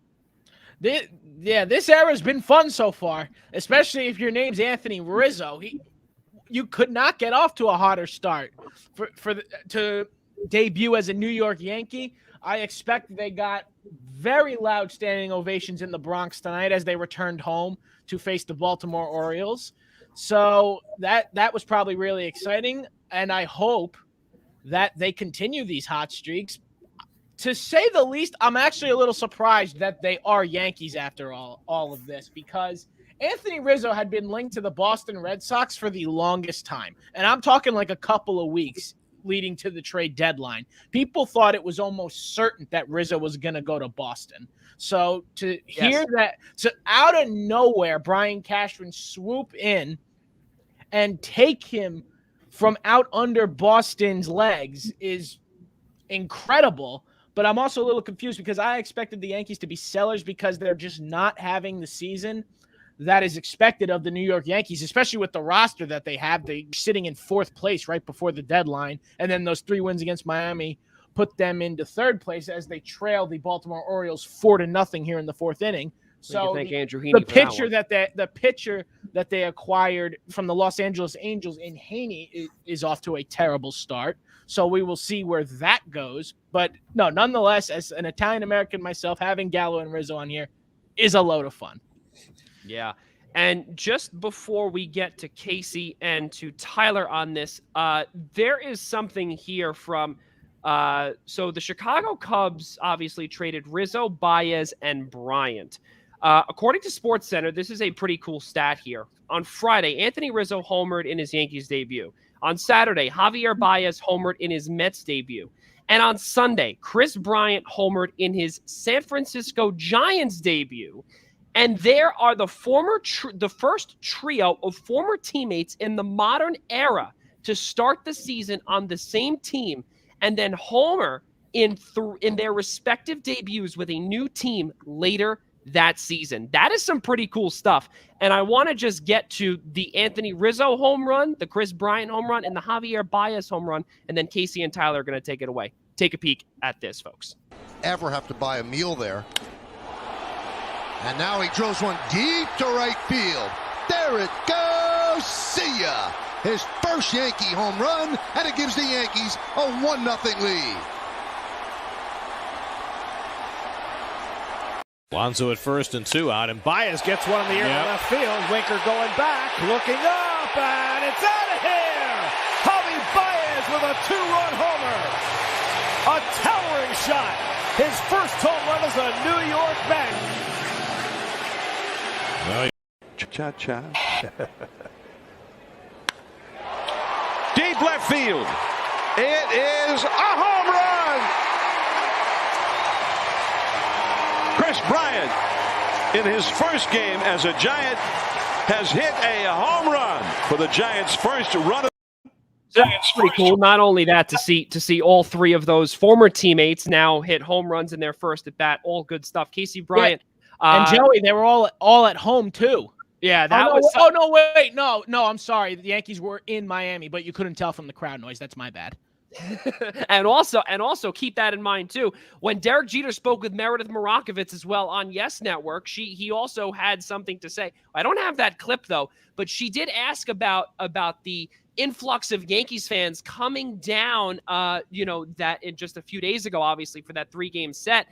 This era has been fun so far, especially if your name's Anthony Rizzo. You could not get off to a hotter start to debut as a New York Yankee. I expect they got very loud standing ovations in the Bronx tonight as they returned home to face the Baltimore Orioles. So that was probably really exciting, and I hope that they continue these hot streaks. To say the least, I'm actually a little surprised that they are Yankees after all of this, because Anthony Rizzo had been linked to the Boston Red Sox for the longest time, and I'm talking like a couple of weeks leading to the trade deadline. People thought it was almost certain that Rizzo was going to go to Boston. So to hear that, so out of nowhere, Brian Cashman swoop in and take him from out under Boston's legs is incredible. But I'm also a little confused because I expected the Yankees to be sellers because they're just not having the season that is expected of the New York Yankees, especially with the roster that they have. They're sitting in 4th place right before the deadline. And then those 3 wins against Miami put them into 3rd place as they trail the Baltimore Orioles 4-0 here in the 4th inning. So the pitcher that they acquired from the Los Angeles Angels in Haney is off to a terrible start. So we will see where that goes. But no, nonetheless, as an Italian-American myself, having Gallo and Rizzo on here is a load of fun. Yeah. And just before we get to Casey and to Tyler on this, there is something here from so the Chicago Cubs obviously traded Rizzo, Baez, and Bryant. According to SportsCenter, this is a pretty cool stat here. On Friday, Anthony Rizzo homered in his Yankees debut. On Saturday, Javier Baez homered in his Mets debut. And on Sunday, Chris Bryant homered in his San Francisco Giants debut. And there are the first trio of former teammates in the modern era to start the season on the same team and then homer in their respective debuts with a new team later that season. That is some pretty cool stuff. And I want to just get to the Anthony Rizzo home run, the Chris Bryant home run, and the Javier Baez home run. And then Casey and Tyler are going to take it away. Take a peek at this, folks. Ever have to buy a meal there. And now he drills one deep to right field. There it goes. See ya. His first Yankee home run, and it gives the Yankees a 1-0 lead. Lonzo at first and 2 out, and Baez gets one in the air to left field. Winker going back, looking up, and it's out of here! Javi Baez with a 2-run homer. A towering shot. His first home run as a New York Met. Well, cha-cha. Deep left field. It is a home run! Chris Bryant, in his first game as a Giant, has hit a home run for the Giants' first run. That's pretty cool. Not only that, to see all three of those former teammates now hit home runs in their first at bat. All good stuff. Casey Bryant and Joey, they were all at home too. Yeah, that was. Oh no, wait, no, I'm sorry. The Yankees were in Miami, but you couldn't tell from the crowd noise. That's my bad. and also keep that in mind too. When Derek Jeter spoke with Meredith Marakovits as well on Yes Network, he also had something to say. I don't have that clip though, but she did ask about the influx of Yankees fans coming down. That in just a few days ago, obviously for that 3-game set.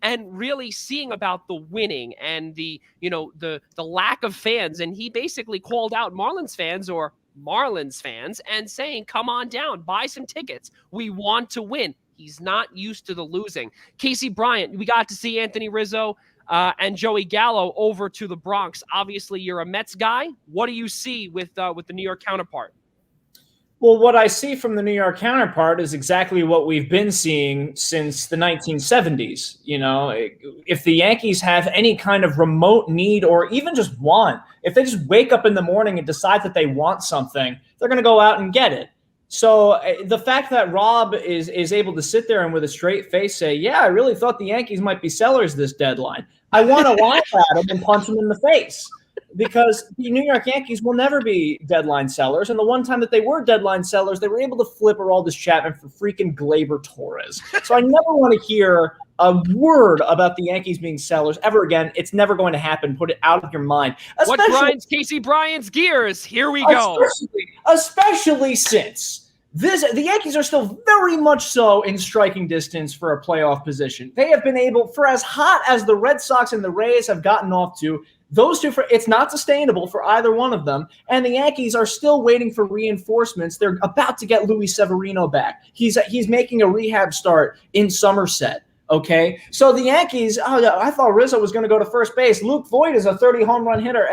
And really seeing about the winning and the lack of fans. And he basically called out Marlins fans and saying, come on down, buy some tickets. We want to win. He's not used to the losing. Casey Bryant, we got to see Anthony Rizzo and Joey Gallo over to the Bronx. Obviously, you're a Mets guy. What do you see with the New York counterpart? Well, what I see from the New York counterpart is exactly what we've been seeing since the 1970s. If the Yankees have any kind of remote need or even just want, if they just wake up in the morning and decide that they want something, they're going to go out and get it. So the fact that Rob is able to sit there and with a straight face say, yeah, I really thought the Yankees might be sellers this deadline. I want to laugh at him and punch him in the face. Because the New York Yankees will never be deadline sellers. And the one time that they were deadline sellers, they were able to flip Aroldis Chapman for freaking Gleyber Torres. So I never want to hear a word about the Yankees being sellers ever again. It's never going to happen. Put it out of your mind. What grinds Casey Bryant's gears? Here we go. Especially since the Yankees are still very much so in striking distance for a playoff position. They have been able, for as hot as the Red Sox and the Rays have gotten off to, those two, it's not sustainable for either one of them. And the Yankees are still waiting for reinforcements. They're about to get Luis Severino back. He's making a rehab start in Somerset. Okay, so the Yankees, I thought Rizzo was going to go to first base. Luke Voit is a 30 home run hitter.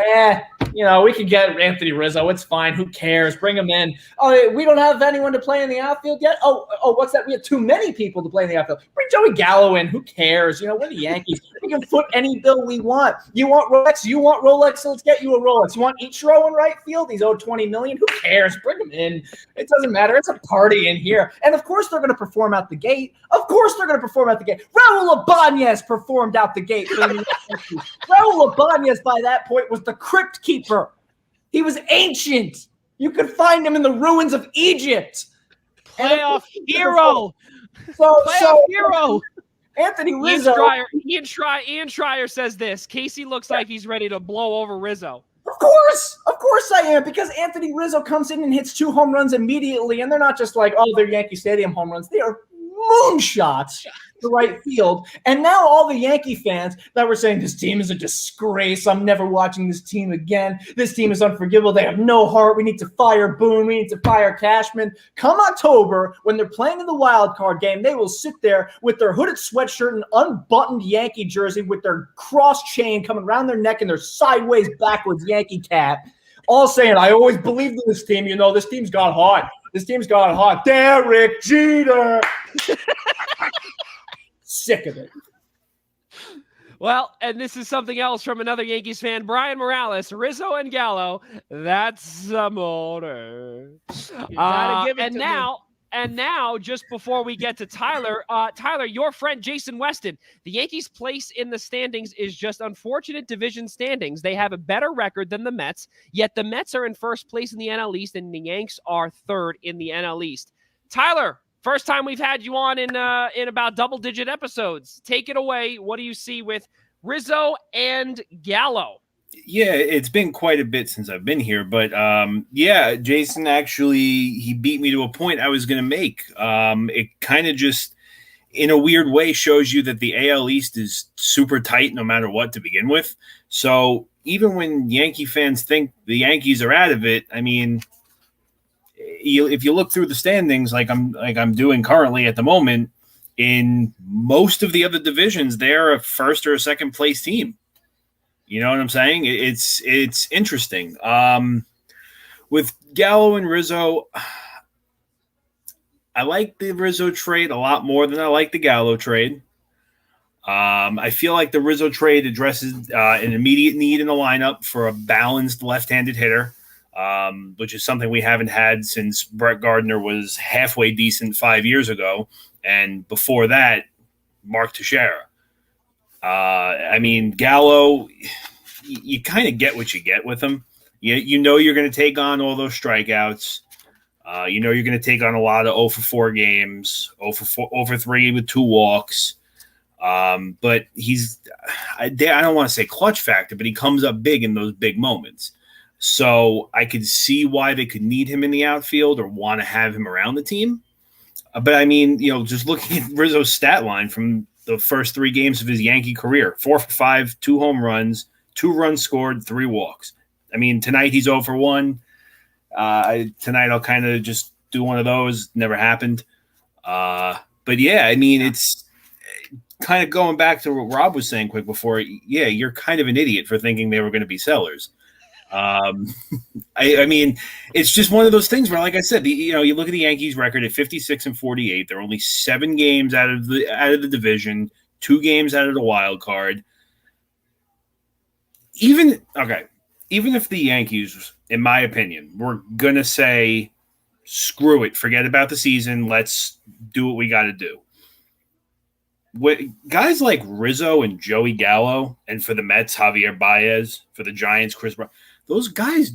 We could get Anthony Rizzo. It's fine. Who cares? Bring him in. Oh, we don't have anyone to play in the outfield yet? Oh, what's that? We have too many people to play in the outfield. Bring Joey Gallo in. Who cares? We're the Yankees. We can foot any bill we want. You want Rolex? You want Rolex? So let's get you a Rolex. You want Ichiro in right field? He's owed $20 million. Who cares? Bring him in. It doesn't matter. It's a party in here. And of course they're going to perform out the gate. Raul Ibanez performed out the gate. Raul Ibanez, by that point, was the crypt keeper. He was ancient. You could find him in the ruins of Egypt. Playoff hero. So hero. Anthony Rizzo. Ian Schraier says this. Casey looks like he's ready to blow over Rizzo. Of course I am, because Anthony Rizzo comes in and hits 2 home runs immediately, and they're not just like, they're Yankee Stadium home runs. They are moonshots to right field. And now all the Yankee fans that were saying this team is a disgrace, I'm never watching this team again, this team is unforgivable, they have no heart, we need to fire Boone, we need to fire Cashman. Come October, when they're playing in the wild card game, they will sit there with their hooded sweatshirt and unbuttoned Yankee jersey with their cross chain coming around their neck and their sideways backwards Yankee cap, all saying, I always believed in this team, this team's got hot. This team's got hot. Derek Jeter. Sick of it. Well, and this is something else from another Yankees fan, Brian Morales, Rizzo and Gallo. That's some order. And now, just before we get to Tyler, Tyler, your friend Jason Weston, the Yankees' place in the standings is just unfortunate division standings. They have a better record than the Mets, yet the Mets are in first place in the NL East, and the Yanks are third in the NL East. Tyler, first time we've had you on in about double-digit episodes. Take it away. What do you see with Rizzo and Gallo? Yeah, it's been quite a bit since I've been here, but yeah, Jason he beat me to a point I was going to make. It kind of just, in a weird way, shows you that the AL East is super tight no matter what to begin with. So even when Yankee fans think the Yankees are out of it, I mean, if you look through the standings, like I'm doing currently at the moment, in most of the other divisions, they're a first or a second place team. You know what I'm saying? It's interesting. With Gallo and Rizzo, I like the Rizzo trade a lot more than I like the Gallo trade. I feel like the Rizzo trade addresses an immediate need in the lineup for a balanced left-handed hitter, which is something we haven't had since Brett Gardner was halfway decent 5 years ago, and before that, Mark Teixeira. I mean, Gallo, you kind of get what you get with him. You know you're going to take on all those strikeouts. You know you're going to take on a lot of 0 for 4 games, 0 for 3 with 2 walks. But I don't want to say clutch factor, but he comes up big in those big moments. So I could see why they could need him in the outfield or want to have him around the team. But I mean, just looking at Rizzo's stat line from the first 3 games of his Yankee career, 4 for 5, 2 home runs, 2 runs scored, 3 walks. I mean, tonight he's 0 for 1. Tonight I'll kind of just do one of those. Never happened. But yeah, I mean, it's kind of going back to what Rob was saying quick before. Yeah, you're kind of an idiot for thinking they were going to be sellers. I mean, it's just one of those things where, like I said, you look at the Yankees record at 56-48. They're only 7 games out of the division, 2 games out of the wild card. Even if the Yankees, in my opinion, were gonna say, screw it, forget about the season, let's do what we got to do. Guys like Rizzo and Joey Gallo, and for the Mets, Javier Baez, for the Giants, Chris Brown, those guys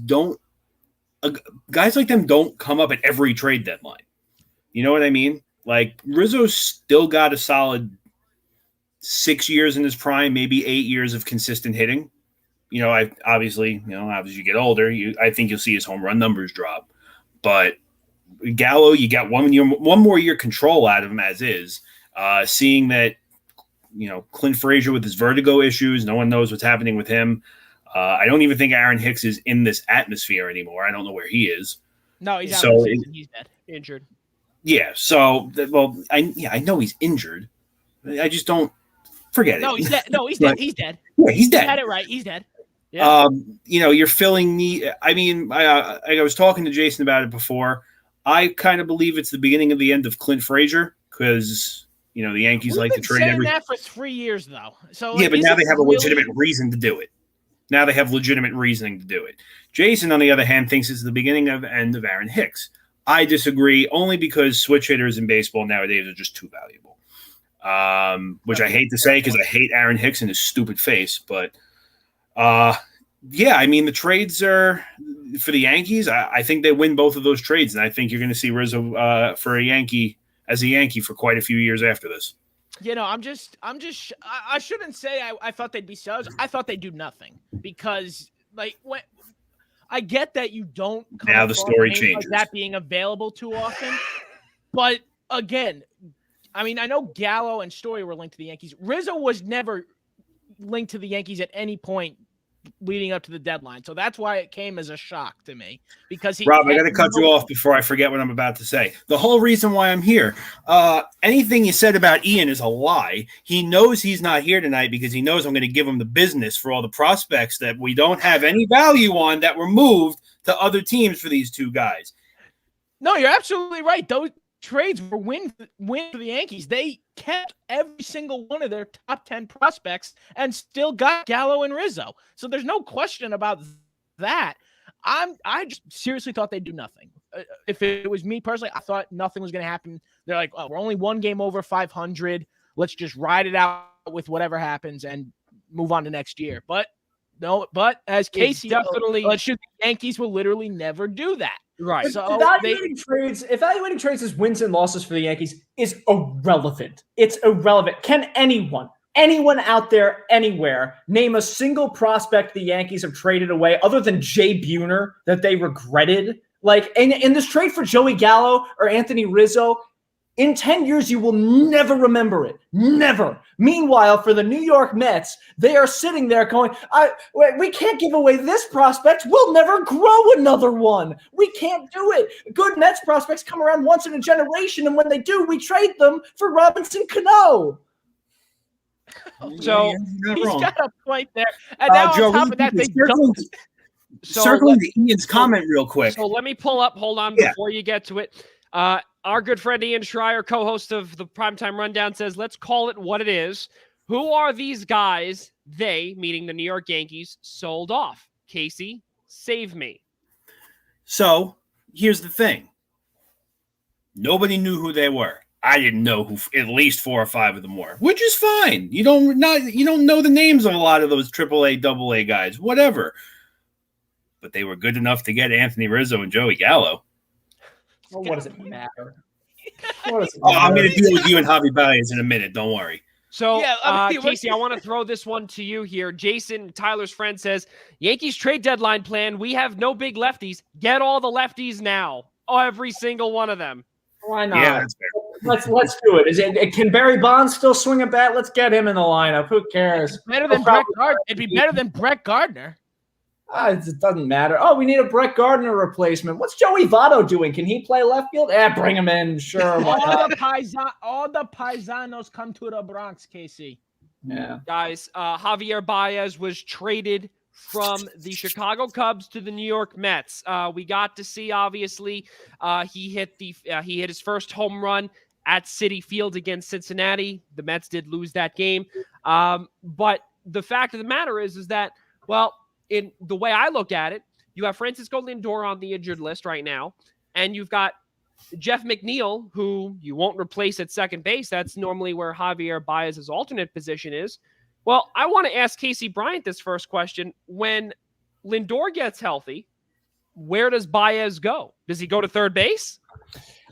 guys like them don't come up at every trade deadline. You know what I mean? Like, Rizzo's still got a solid 6 years in his prime, maybe 8 years of consistent hitting. Obviously, as you get older, I think you'll see his home run numbers drop. But Gallo, you got one more year control out of him as is. Seeing that, Clint Frazier with his vertigo issues, no one knows what's happening with him. I don't even think Aaron Hicks is in this atmosphere anymore. I don't know where he is. No, he's out. He's dead, injured. Yeah. So, I know he's injured. I just don't forget it. No, he's dead. No, he's dead. He's dead. Yeah, he's dead. You had it right. He's dead. Yeah. You're filling need. I mean, I was talking to Jason about it before. I kind of believe it's the beginning of the end of Clint Frazier because the Yankees like to trade every. That for 3 years though. So yeah, but now they have a legitimate reason to do it. Now they have legitimate reasoning to do it. Jason, on the other hand, thinks it's the beginning of end of Aaron Hicks. I disagree, only because switch hitters in baseball nowadays are just too valuable. Which I hate to say because I hate Aaron Hicks and his stupid face, but. Yeah, I mean, the trades are for the Yankees. I think they win both of those trades, and I think you're going to see Rizzo as a Yankee for quite a few years after this. I shouldn't say I thought they'd be sellers. I thought they'd do nothing because, I get that you don't. Now the story changes. Like that being available too often, but again, I mean, I know Gallo and Story were linked to the Yankees. Rizzo was never linked to the Yankees at any point leading up to the deadline. So that's why it came as a shock to me because Rob, I got to cut you off before I forget what I'm about to say. The whole reason why I'm here, anything you said about Ian is a lie. He knows he's not here tonight because he knows I'm going to give him the business for all the prospects that we don't have any value on that were moved to other teams for these 2 guys. No, you're absolutely right. trades were win for the Yankees. They kept every single one of their top 10 prospects and still got Gallo and Rizzo. So there's no question about that. I just seriously thought they'd do nothing. If it was me personally, I thought nothing was going to happen. They're like, oh, we're only one game over 500. Let's just ride it out with whatever happens and move on to next year. But no, but as Casey definitely, the Yankees will literally never do that. Right. So evaluating trades as wins and losses for the Yankees is irrelevant. It's irrelevant. Can anyone out there anywhere name a single prospect the Yankees have traded away other than Jay Buhner that they regretted? Like in this trade for Joey Gallo or Anthony Rizzo, in 10 years, you will never remember it. Never. Meanwhile, for the New York Mets, they are sitting there going, we can't give away this prospect. We'll never grow another one. We can't do it. Good Mets prospects come around once in a generation, and when they do, we trade them for Robinson Cano. So he's got a point there. And now Joe, on top of that, they circling, circling to Ian's comment real quick. So let me pull up. Hold on before you get to it. Our good friend Ian Schraier, co-host of the Primetime Rundown, says, let's call it what it is. Who are these guys they, meaning the New York Yankees, sold off? Casey, save me. So here's the thing. Nobody knew who they were. I didn't know who at least 4 or 5 of them were, which is fine. You don't know the names of a lot of those AAA, AA guys, whatever. But they were good enough to get Anthony Rizzo and Joey Gallo. Well, what does it matter? I'm going to deal with you and Javi Baez in a minute. Don't worry. So, Casey, I want to throw this one to you here. Jason, Tyler's friend, says, Yankees trade deadline plan. We have no big lefties. Get all the lefties now. Every single one of them. Why not? Yeah, that's fair. Let's do it. Can Barry Bonds still swing a bat? Let's get him in the lineup. Who cares? It'd be better than Brett Gardner. It doesn't matter. Oh, we need a Brett Gardner replacement. What's Joey Votto doing? Can he play left field? Bring him in. Sure. All the paisanos come to the Bronx, Casey. Yeah. Guys, Javier Baez was traded from the Chicago Cubs to the New York Mets. We got to see, obviously, he hit his first home run at Citi Field against Cincinnati. The Mets did lose that game. But the fact of the matter is that, well, in the way I look at it, you have Francisco Lindor on the injured list right now, and you've got Jeff McNeil, who you won't replace at second base. That's normally where Javier Baez's alternate position is. Well, I want to ask Casey Bryant this first question. When Lindor gets healthy, where does Baez go? Does he go to third base?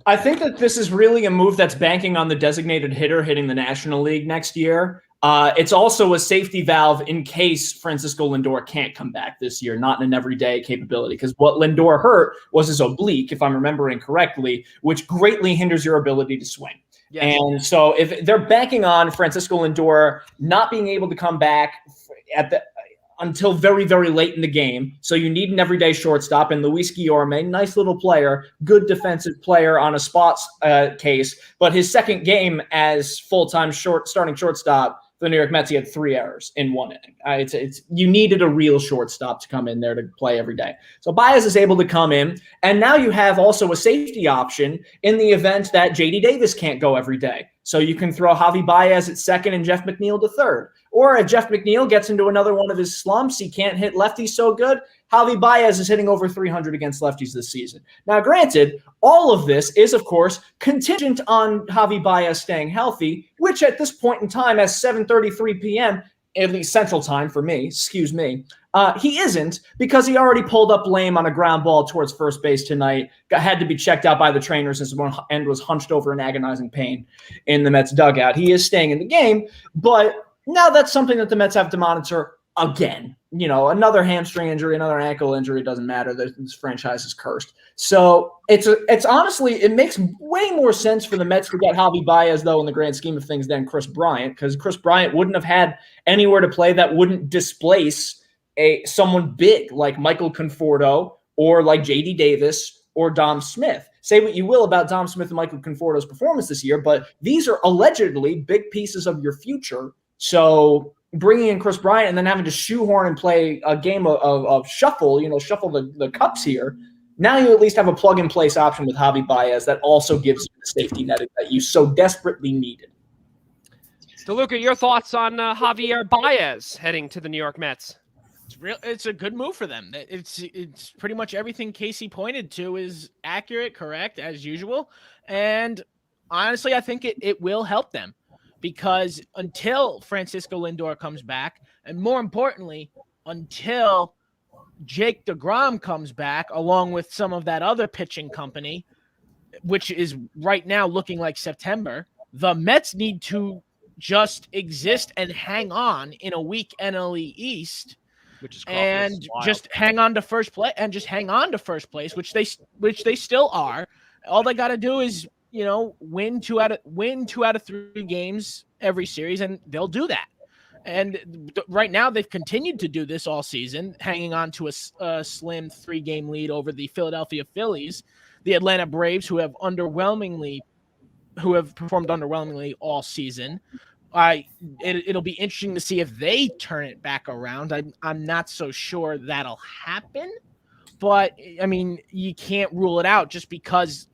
I think that this is really a move that's banking on the designated hitter hitting the National League next year. It's also a safety valve in case Francisco Lindor can't come back this year, not in an everyday capability. Because what Lindor hurt was his oblique, if I'm remembering correctly, which greatly hinders your ability to swing. Yes. And so if they're banking on Francisco Lindor not being able to come back until very, very late in the game, so you need an everyday shortstop. And Luis Guillorme, nice little player, good defensive player on a spots case, but his second game as full-time starting shortstop for the New York Mets, he had 3 errors in 1 inning. You needed a real shortstop to come in there to play every day. So Baez is able to come in, and now you have also a safety option in the event that J.D. Davis can't go every day. So you can throw Javi Baez at second and Jeff McNeil to third. Or if Jeff McNeil gets into another one of his slumps, he can't hit lefties so good, Javi Baez is hitting over 300 against lefties this season. Now, granted, all of this is, of course, contingent on Javi Baez staying healthy, which at this point in time, at 7:33 p.m., at least Central Time for me, he isn't, because he already pulled up lame on a ground ball towards first base tonight, had to be checked out by the trainers and was hunched over in agonizing pain in the Mets dugout. He is staying in the game, but now that's something that the Mets have to monitor again. You know, another hamstring injury, another ankle injury, it doesn't matter. This franchise is cursed. So it's honestly, it makes way more sense for the Mets to get Javi Baez, though, in the grand scheme of things, than Chris Bryant, because Chris Bryant wouldn't have had anywhere to play that wouldn't displace someone big like Michael Conforto or like J.D. Davis or Dom Smith. Say what you will about Dom Smith and Michael Conforto's performance this year, but these are allegedly big pieces of your future. So bringing in Chris Bryant and then having to shoehorn and play a game of shuffle, shuffle the cups here, Now you at least have a plug-and-place option with Javi Baez that also gives you the safety net that you so desperately needed. DeLuca, your thoughts on Javier Baez heading to the New York Mets? It's a good move for them. It's pretty much everything Casey pointed to is accurate, correct, as usual. And honestly, I think it will help them because until Francisco Lindor comes back, and more importantly, until Jake DeGrom comes back, along with some of that other pitching company, which is right now looking like September, the Mets need to just exist and hang on in a weak NL East, which is just hang on to first place and just hang on to first place, which they still are. All they got to do is win two out of 3 games every series, and they'll do that. And right now, they've continued to do this all season, hanging on to a slim 3-game lead over the Philadelphia Phillies, the Atlanta Braves, who have performed underwhelmingly all season. It'll be interesting to see if they turn it back around. I'm not so sure that'll happen, but I mean, you can't rule it out just because,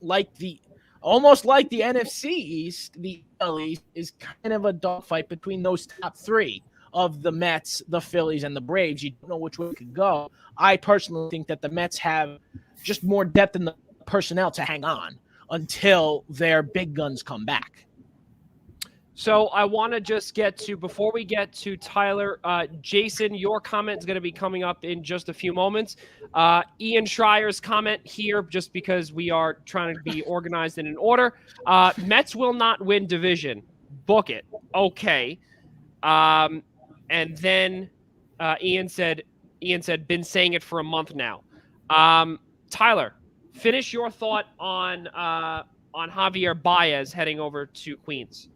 almost like the NFC East, the NL East is kind of a dogfight between those top 3 of the Mets, the Phillies, and the Braves. You don't know which way it could go. I personally think that the Mets have just more depth in the personnel to hang on until their big guns come back. So I want to just before we get to Tyler, Jason, your comment is going to be coming up in just a few moments. Ian Schreier's comment here, just because we are trying to be organized and in order. Mets will not win division. Book it. Okay. And then Ian said, been saying it for a month now. Tyler, finish your thought on Javier Baez heading over to Queens.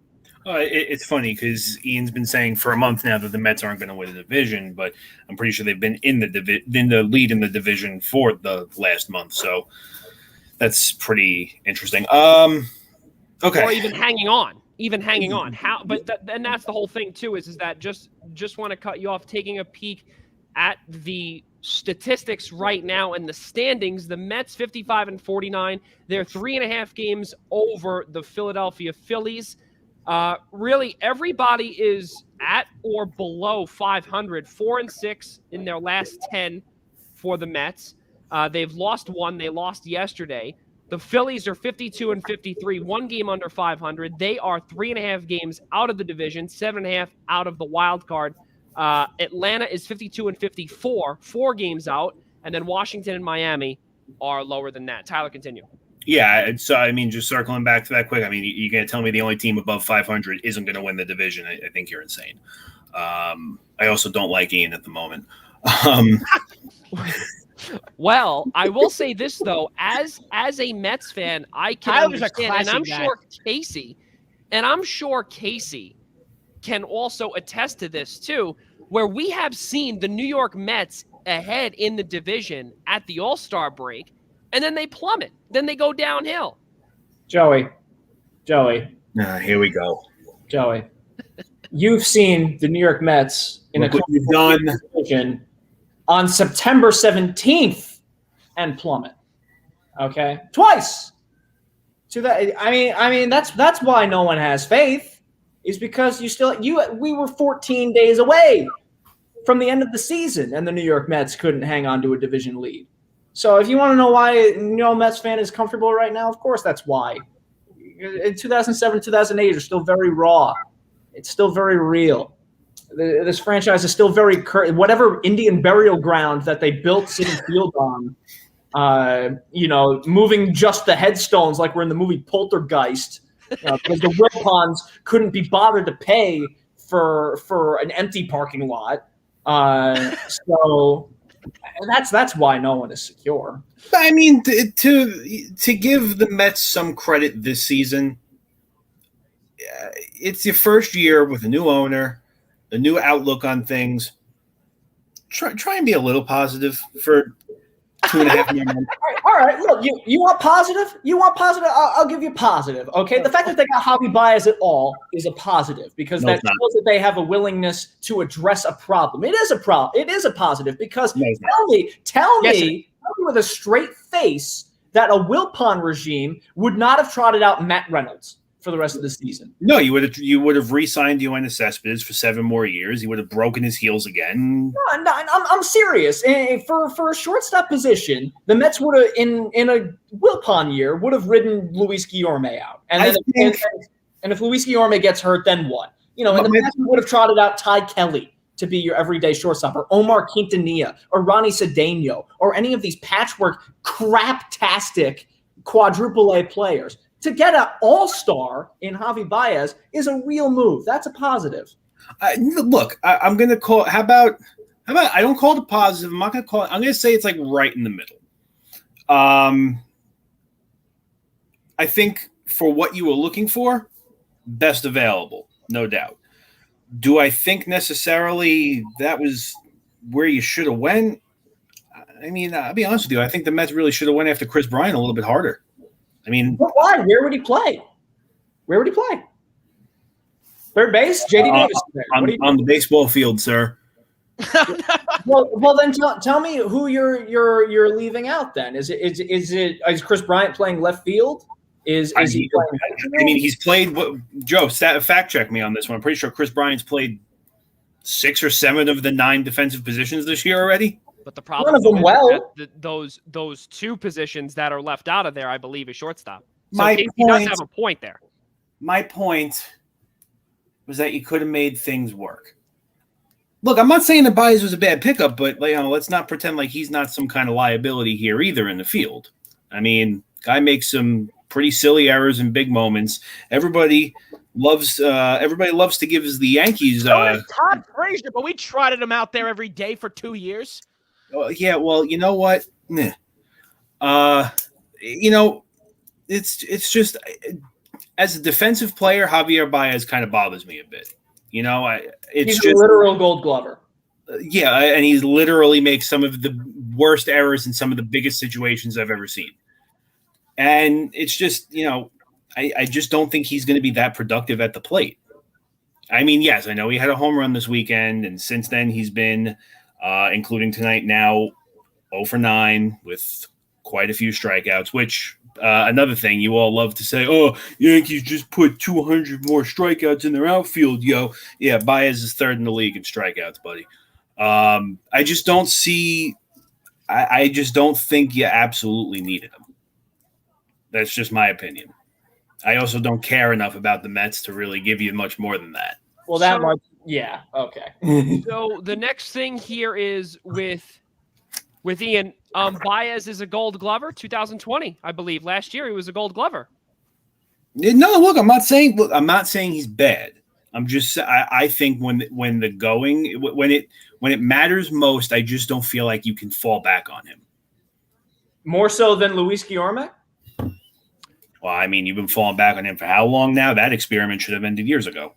It's funny because Ian's been saying for a month now that the Mets aren't going to win the division, but I'm pretty sure they've been in the lead in the division for the last month. So that's pretty interesting. Okay, or even hanging on. How? But and that's the whole thing too. Is that just want to cut you off? Taking a peek at the statistics right now and the standings, the Mets 55-49. They're 3.5 games over the Philadelphia Phillies. Really, everybody is at or below 500, 4-6 in their last 10 for the Mets. They've lost 1. They lost yesterday. The Phillies are 52-53, 1 game under 500. They are 3.5 games out of the division, 7.5 out of the wild card. Atlanta is 52-54, 4 games out, and then Washington and Miami are lower than that. Tyler, continue. Yeah, so I mean, just circling back to that quick, I mean, you're going to tell me the only team above 500 isn't going to win the division. I think you're insane. I also don't like Ian at the moment. Well, I will say this, though. As a Mets fan, I can understand, and I'm sure Casey can also attest to this, too, where we have seen the New York Mets ahead in the division at the All-Star break, and then they plummet. Then they go downhill. Joey. Here we go. Joey. You've seen the New York Mets in a division on September 17th and plummet. Okay? Twice. So that I mean that's why no one has faith, is because we were 14 days away from the end of the season and the New York Mets couldn't hang on to a division lead. So if you want to know why Mets fan is comfortable right now, of course that's why. In 2007, 2008 are still very raw. It's still very real. This franchise is still very whatever Indian burial ground that they built Citi Field on, moving just the headstones like we're in the movie Poltergeist, because the Wilpons couldn't be bothered to pay for an empty parking lot. So that's why no one is secure. I mean, to give the Mets some credit this season, it's your first year with a new owner, a new outlook on things. Try and be a little positive for 2.5 months. All right. Look, you want positive? I'll give you positive. Okay. The fact that they got Javi Baez at all is a positive, because that shows that they have a willingness to address a problem. It is a problem. It is a positive, because tell me you with a straight face that a Wilpon regime would not have trotted out Matt Reynolds for the rest of the season. No, you would have re-signed Yoenis Cespedes for 7 more years. He would have broken his heels again. No, I'm serious. For a shortstop position, the Mets would have in a Wilpon year would have ridden Luis Guillorme out, and if Luis Guillorme gets hurt, then what? And the Mets would have trotted out Ty Kelly to be your everyday shortstop, or Omar Quintanilla, or Ronnie Cedeno, or any of these patchwork craptastic quadruple A players. To get an all-star in Javi Baez is a real move. That's a positive. Look, I'm going to call. How about I don't call it a positive. I'm not going to call it. I'm going to say it's like right in the middle. I think for what you were looking for, best available, no doubt. Do I think necessarily that was where you should have went? I mean, I'll be honest with you. I think the Mets really should have went after Chris Bryant a little bit harder. I mean, but why? Where would he play? Third base, JD Davis. On the baseball field, sir. well, then tell me who you're leaving out. Then is Chris Bryant playing left field? Is he playing? I mean, he's played. Joe, fact check me on this one. I'm pretty sure Chris Bryant's played 6 or 7 of the 9 defensive positions this year already. But the problem is that those 2 positions that are left out of there, I believe, is shortstop. So he does have a point there. My point was that you could have made things work. Look, I'm not saying that Baez was a bad pickup, but let's not pretend like he's not some kind of liability here either in the field. I mean, guy makes some pretty silly errors in big moments. Everybody loves to give the Yankees. Todd Frazier, but we trotted him out there every day for 2 years. Yeah, well, you know what? It's just as a defensive player, Javier Baez kind of bothers me a bit. He's just a literal Gold Glover. Yeah, and he literally makes some of the worst errors in some of the biggest situations I've ever seen. And it's just, I just don't think he's going to be that productive at the plate. I mean, yes, I know he had a home run this weekend, and since then he's been including tonight now 0 for 9 with quite a few strikeouts, which another thing you all love to say, oh, Yankees just put 200 more strikeouts in their outfield, yo. Yeah, Baez is 3rd in the league in strikeouts, buddy. I just don't see – I just don't think you absolutely needed him. That's just my opinion. I also don't care enough about the Mets to really give you much more than that. Well, that much, yeah, okay. So the next thing here is with Ian. Baez is a Gold Glover, 2020, I believe. Last year he was a Gold Glover. No, look, I'm not saying he's bad. I'm just I think when it matters most, I just don't feel like you can fall back on him. More so than Luis Guillorme? Well, I mean, you've been falling back on him for how long now? That experiment should have ended years ago.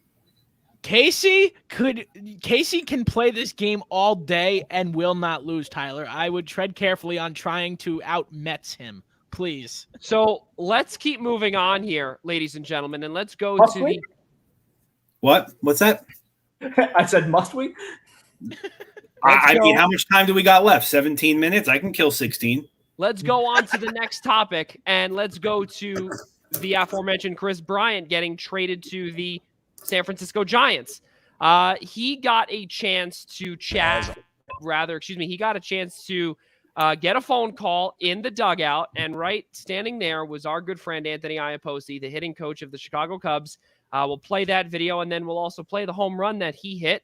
Casey can play this game all day and will not lose, Tyler. I would tread carefully on trying to out-Mets him, please. So let's keep moving on here, ladies and gentlemen, and let's go must to we? What? What's that? I said, must we? I mean, how much time do we got left? 17 minutes? I can kill 16. Let's go on to the next topic, and let's go to the aforementioned Chris Bryant getting traded to the San Francisco Giants. He got a chance to chat, he got a chance to get a phone call in the dugout, and right standing there was our good friend Anthony Iapoce, the hitting coach of the Chicago Cubs. We'll play that video, and then we'll also play the home run that he hit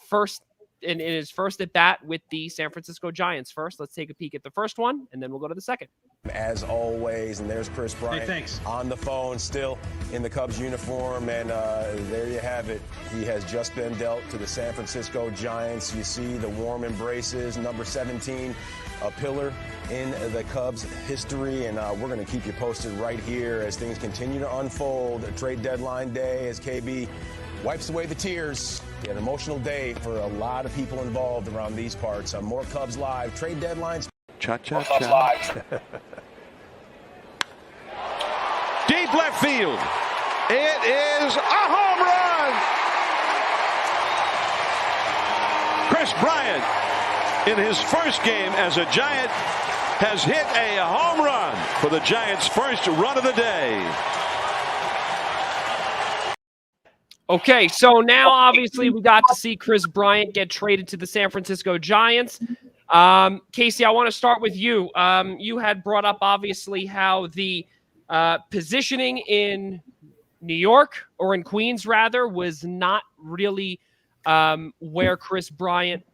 first in his first at bat with the San Francisco Giants. First, let's take a peek at the first one, and then we'll go to the second. As always, and there's Chris Bryant on the phone, still in the Cubs uniform, and there you have it. He has just been dealt to the San Francisco Giants. You see the warm embraces, number 17, a pillar in the Cubs history, and we're going to keep you posted right here as things continue to unfold. Trade deadline day as KB wipes away the tears. An emotional day for a lot of people involved around these parts. More Cubs Live. Trade deadlines. Cha-cha-cha. Deep left field. It is a home run. Chris Bryant, in his first game as a Giant, has hit a home run for the Giants' first run of the day. Okay, so now obviously we got to see Chris Bryant get traded to the San Francisco Giants. Casey, I want to start with you. You had brought up obviously how the positioning in New York, or in Queens rather, was not really where Chris Bryant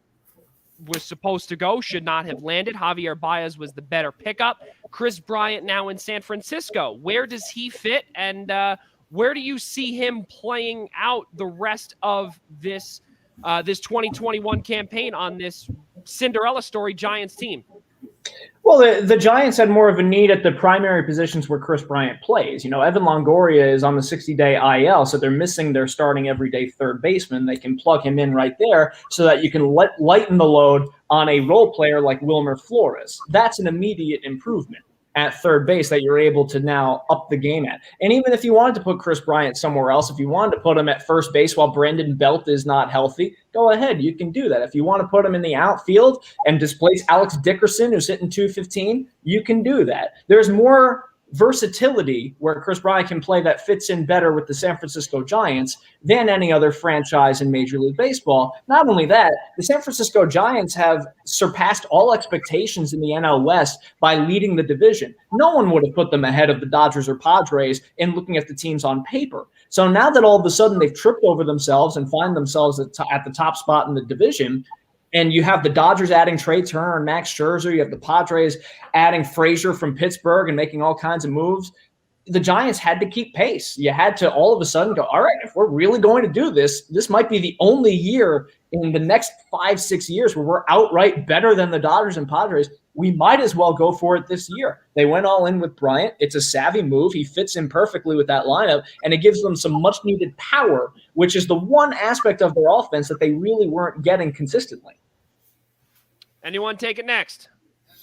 was supposed to go, should not have landed. Javier Baez was the better pickup. Chris Bryant now in San Francisco. Where does he fit, and where do you see him playing out the rest of this 2021 campaign on this Cinderella story Giants team? Well, the Giants had more of a need at the primary positions where Chris Bryant plays. You know, Evan Longoria is on the 60-day IL, so they're missing their starting everyday third baseman. They can plug him in right there so that you can lighten the load on a role player like Wilmer Flores. That's an immediate improvement at third base that you're able to now up the game at. And even if you wanted to put Chris Bryant somewhere else, if you wanted to put him at first base while Brandon Belt is not healthy, go ahead. You can do that. If you want to put him in the outfield and displace Alex Dickerson, who's hitting 215, you can do that. There's more versatility where Chris Bryant can play that fits in better with the San Francisco Giants than any other franchise in Major League Baseball. Not only that, the San Francisco Giants have surpassed all expectations in the NL West by leading the division. No one would have put them ahead of the Dodgers or Padres in looking at the teams on paper. So now that all of a sudden they've tripped over themselves and find themselves at the top spot in the division, and you have the Dodgers adding Trey Turner and Max Scherzer. You have the Padres adding Frazier from Pittsburgh and making all kinds of moves. The Giants had to keep pace. You had to all of a sudden go, all right, if we're really going to do this, this might be the only year in the next 5-6 years where we're outright better than the Dodgers and Padres. We might as well go for it this year. They went all in with Bryant. It's a savvy move. He fits in perfectly with that lineup, and it gives them some much-needed power, which is the one aspect of their offense that they really weren't getting consistently. Anyone take it next?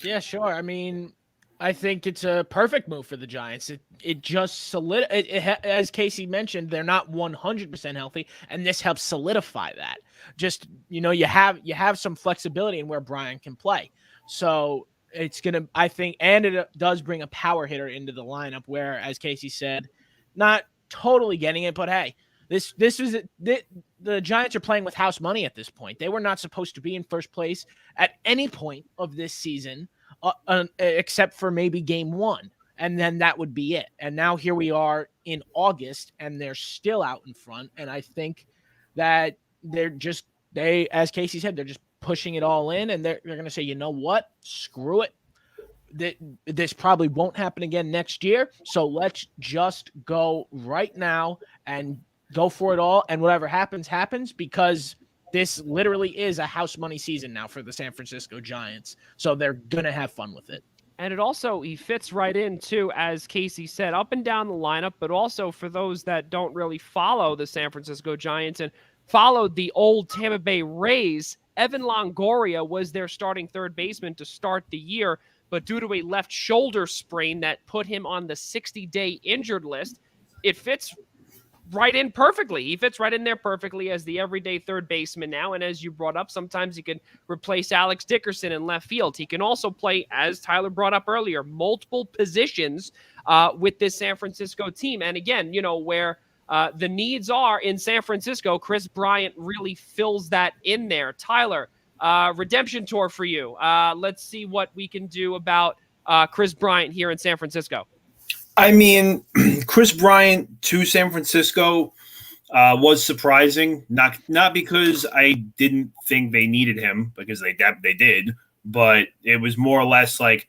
Yeah, sure. I mean, I think it's a perfect move for the Giants. It just as Casey mentioned, they're not 100% healthy, and this helps solidify that. Just, you know, you have some flexibility in where Bryant can play. So it's going to, I think, and it does bring a power hitter into the lineup where, as Casey said, not totally getting it, but hey, the Giants are playing with house money at this point. They were not supposed to be in first place at any point of this season, except for maybe game one. And then that would be it. And now here we are in August, and they're still out in front. And I think that as Casey said, they're just pushing it all in, and they're going to say, you know what? Screw it. This probably won't happen again next year. So let's just go right now and go for it all, and whatever happens, happens, because this literally is a house money season now for the San Francisco Giants. So they're going to have fun with it. And he fits right in, too, as Casey said, up and down the lineup, but also for those that don't really follow the San Francisco Giants and followed the old Tampa Bay Rays, Evan Longoria was their starting third baseman to start the year, but due to a left shoulder sprain that put him on the 60-day injured list, it fits right in perfectly. He fits right in there perfectly as the everyday third baseman now. And as you brought up, sometimes he can replace Alex Dickerson in left field. He can also play, as Tyler brought up earlier, multiple positions with this San Francisco team. And again, you know, where the needs are in San Francisco, Chris Bryant really fills that in there. Tyler, redemption tour for you. Let's see what we can do about Chris Bryant here in San Francisco. I mean, Chris Bryant to San Francisco was surprising. Not because I didn't think they needed him, because they did, but it was more or less like,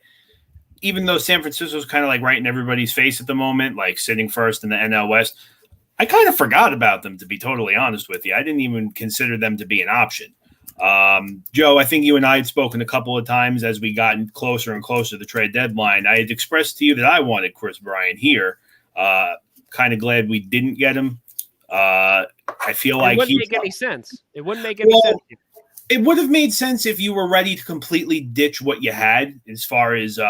even though San Francisco's kind of like right in everybody's face at the moment, like sitting first in the NL West, I kind of forgot about them, to be totally honest with you. I didn't even consider them to be an option. Joe, I think you and I had spoken a couple of times as we got closer and closer to the trade deadline. I had expressed to you that I wanted Chris Bryant here. Kind of glad we didn't get him. I feel like it wouldn't make any sense. It wouldn't make any sense. It would have made sense if you were ready to completely ditch what you had as far as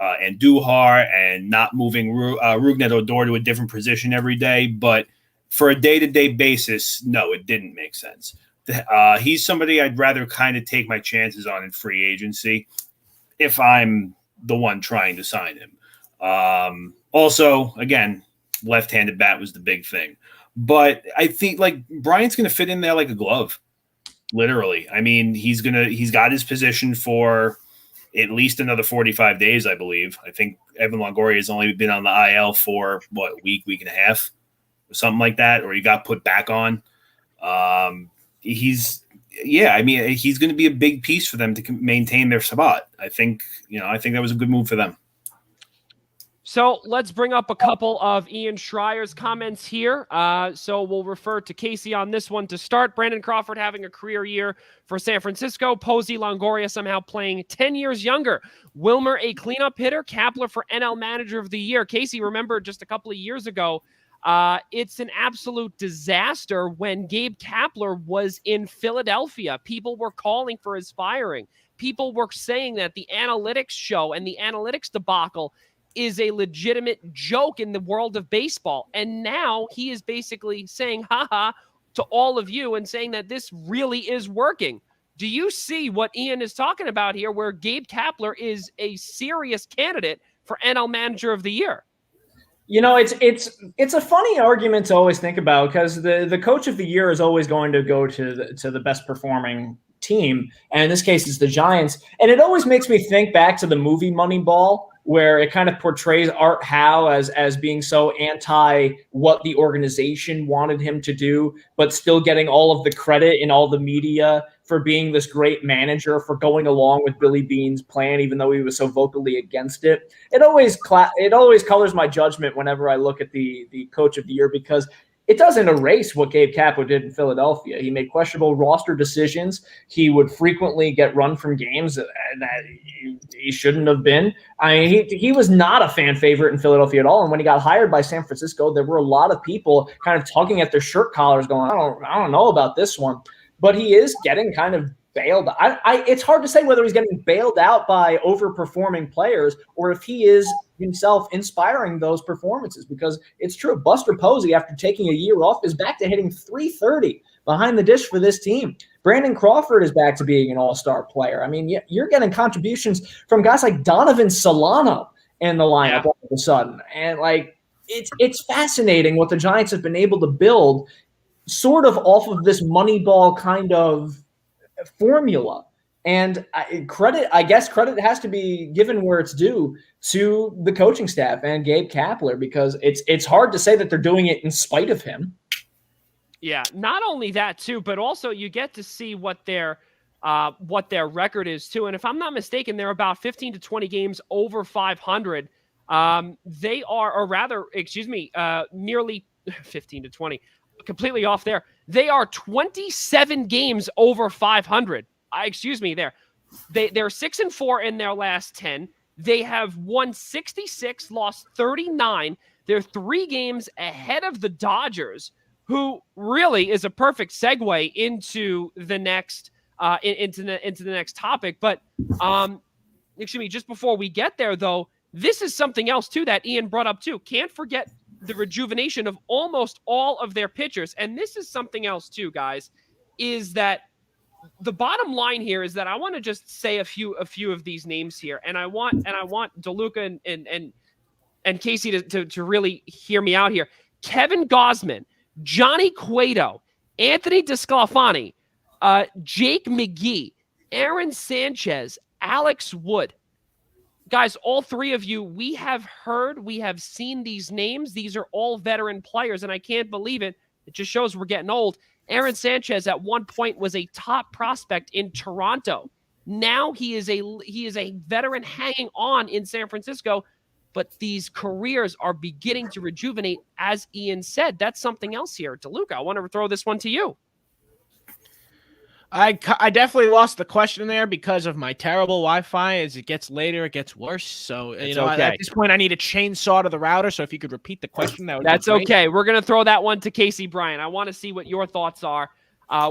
Andujar and not moving Rougned Odor to a different position every day. But for a day-to-day basis, no, it didn't make sense. He's somebody I'd rather kind of take my chances on in free agency. if I'm the one trying to sign him. Also, again, left-handed bat was the big thing. But I think like Bryant's going to fit in there like a glove, literally. I mean, he's got his position for at least another 45 days, I believe. I think Evan Longoria has only been on the IL for a week and a half, or something like that, or he got put back on. He's going to be a big piece for them to maintain their spot. I think that was a good move for them. So let's bring up a couple of Ian Schreier's comments here. So we'll refer to Casey on this one to start. Brandon Crawford having a career year for San Francisco. Posey Longoria somehow playing 10 years younger. Wilmer a cleanup hitter. Kapler for NL Manager of the Year. Casey, remember just a couple of years ago, it's an absolute disaster when Gabe Kapler was in Philadelphia. People were calling for his firing. People were saying that the analytics show and the analytics debacle is a legitimate joke in the world of baseball. And now he is basically saying, haha, to all of you and saying that this really is working. Do you see what Ian is talking about here, where Gabe Kapler is a serious candidate for NL Manager of the Year? You know, it's a funny argument to always think about, because the coach of the year is always going to go to the best performing team. And in this case, it's the Giants. And it always makes me think back to the movie Moneyball, where it kind of portrays Art Howe as being so anti what the organization wanted him to do, but still getting all of the credit in all the media for being this great manager, for going along with Billy Beane's plan, even though he was so vocally against it. It always colors my judgment whenever I look at the coach of the year, because it doesn't erase what Gabe Kapler did in Philadelphia. He made questionable roster decisions. He would frequently get run from games that he shouldn't have been. I mean, he was not a fan favorite in Philadelphia at all. And when he got hired by San Francisco, there were a lot of people kind of tugging at their shirt collars going, I don't know about this one. But he is getting kind of bailed. It's hard to say whether he's getting bailed out by overperforming players or if he is himself inspiring those performances, because it's true. Buster Posey, after taking a year off, is back to hitting .330 behind the dish for this team. Brandon Crawford is back to being an all-star player. I mean, you're getting contributions from guys like Donovan Solano in the lineup all of a sudden. And like, it's fascinating what the Giants have been able to build sort of off of this Moneyball kind of formula. And credit has to be given where it's due to the coaching staff and Gabe Kapler, because it's hard to say that they're doing it in spite of him. Yeah, not only that too, but also you get to see what their record is too. And if I'm not mistaken, they're about 15 to 20 games over 500. They are, or rather, nearly 15 to 20. Completely off there. They are 27 games over 500. They're 6-4 in their last 10. They have won 66, lost 39. They're 3 games ahead of the Dodgers, who really is a perfect segue into the next into the next topic. But just before we get there, though, this is something else too that Ian brought up too. Can't forget the rejuvenation of almost all of their pitchers. And this is something else too, guys, is that the bottom line here is that I want to just say a few of these names here. And I want DeLuca and Casey to really hear me out here. Kevin Gausman, Johnny Cueto, Anthony DeSclafani, Jake McGee, Aaron Sanchez, Alex Wood. Guys, all 3 of you, we have seen these names. These are all veteran players, and I can't believe it. It just shows we're getting old. Aaron Sanchez at one point was a top prospect in Toronto. Now he is a veteran hanging on in San Francisco, but these careers are beginning to rejuvenate, as Ian said. That's something else here. DeLuca, I want to throw this one to you. I definitely lost the question there because of my terrible Wi-Fi. As it gets later, it gets worse. So, okay. At this point, I need a chainsaw to the router. So if you could repeat the question, that's okay. We're going to throw that one to Casey Bryant. I want to see what your thoughts are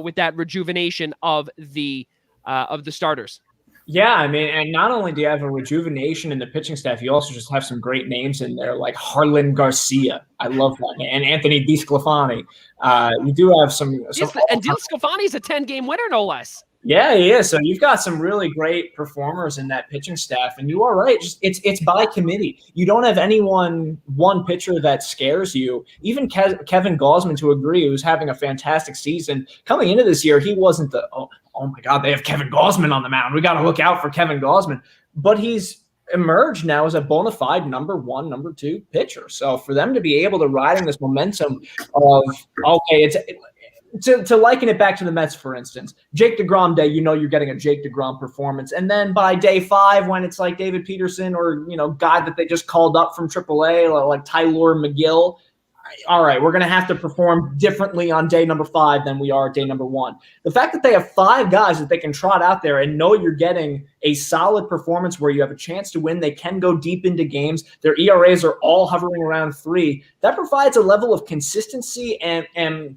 with that rejuvenation of the starters. Yeah, I mean, and not only do you have a rejuvenation in the pitching staff, you also just have some great names in there, like Harlan Garcia. I love that name. And Anthony DeSclafani. You do have some. And DeSclafani is a 10-game winner, no less. Yeah. So you've got some really great performers in that pitching staff, and you are right. Just it's by committee. You don't have one pitcher that scares you. Even Kevin Gausman, to agree, who's having a fantastic season. Coming into this year, he wasn't oh my God, they have Kevin Gausman on the mound. We got to look out for Kevin Gausman. But he's emerged now as a bona fide number 1, number 2 pitcher. So for them to be able to ride in this momentum of, okay, to liken it back to the Mets, for instance, Jake DeGrom day, you're getting a Jake DeGrom performance. And then by day 5, when it's like David Peterson or, guy that they just called up from AAA, like Tyler McGill, all right, we're going to have to perform differently on day number 5 than we are day number 1. The fact that they have 5 guys that they can trot out there and know you're getting a solid performance where you have a chance to win, they can go deep into games. Their ERAs are all hovering around 3. That provides a level of consistency and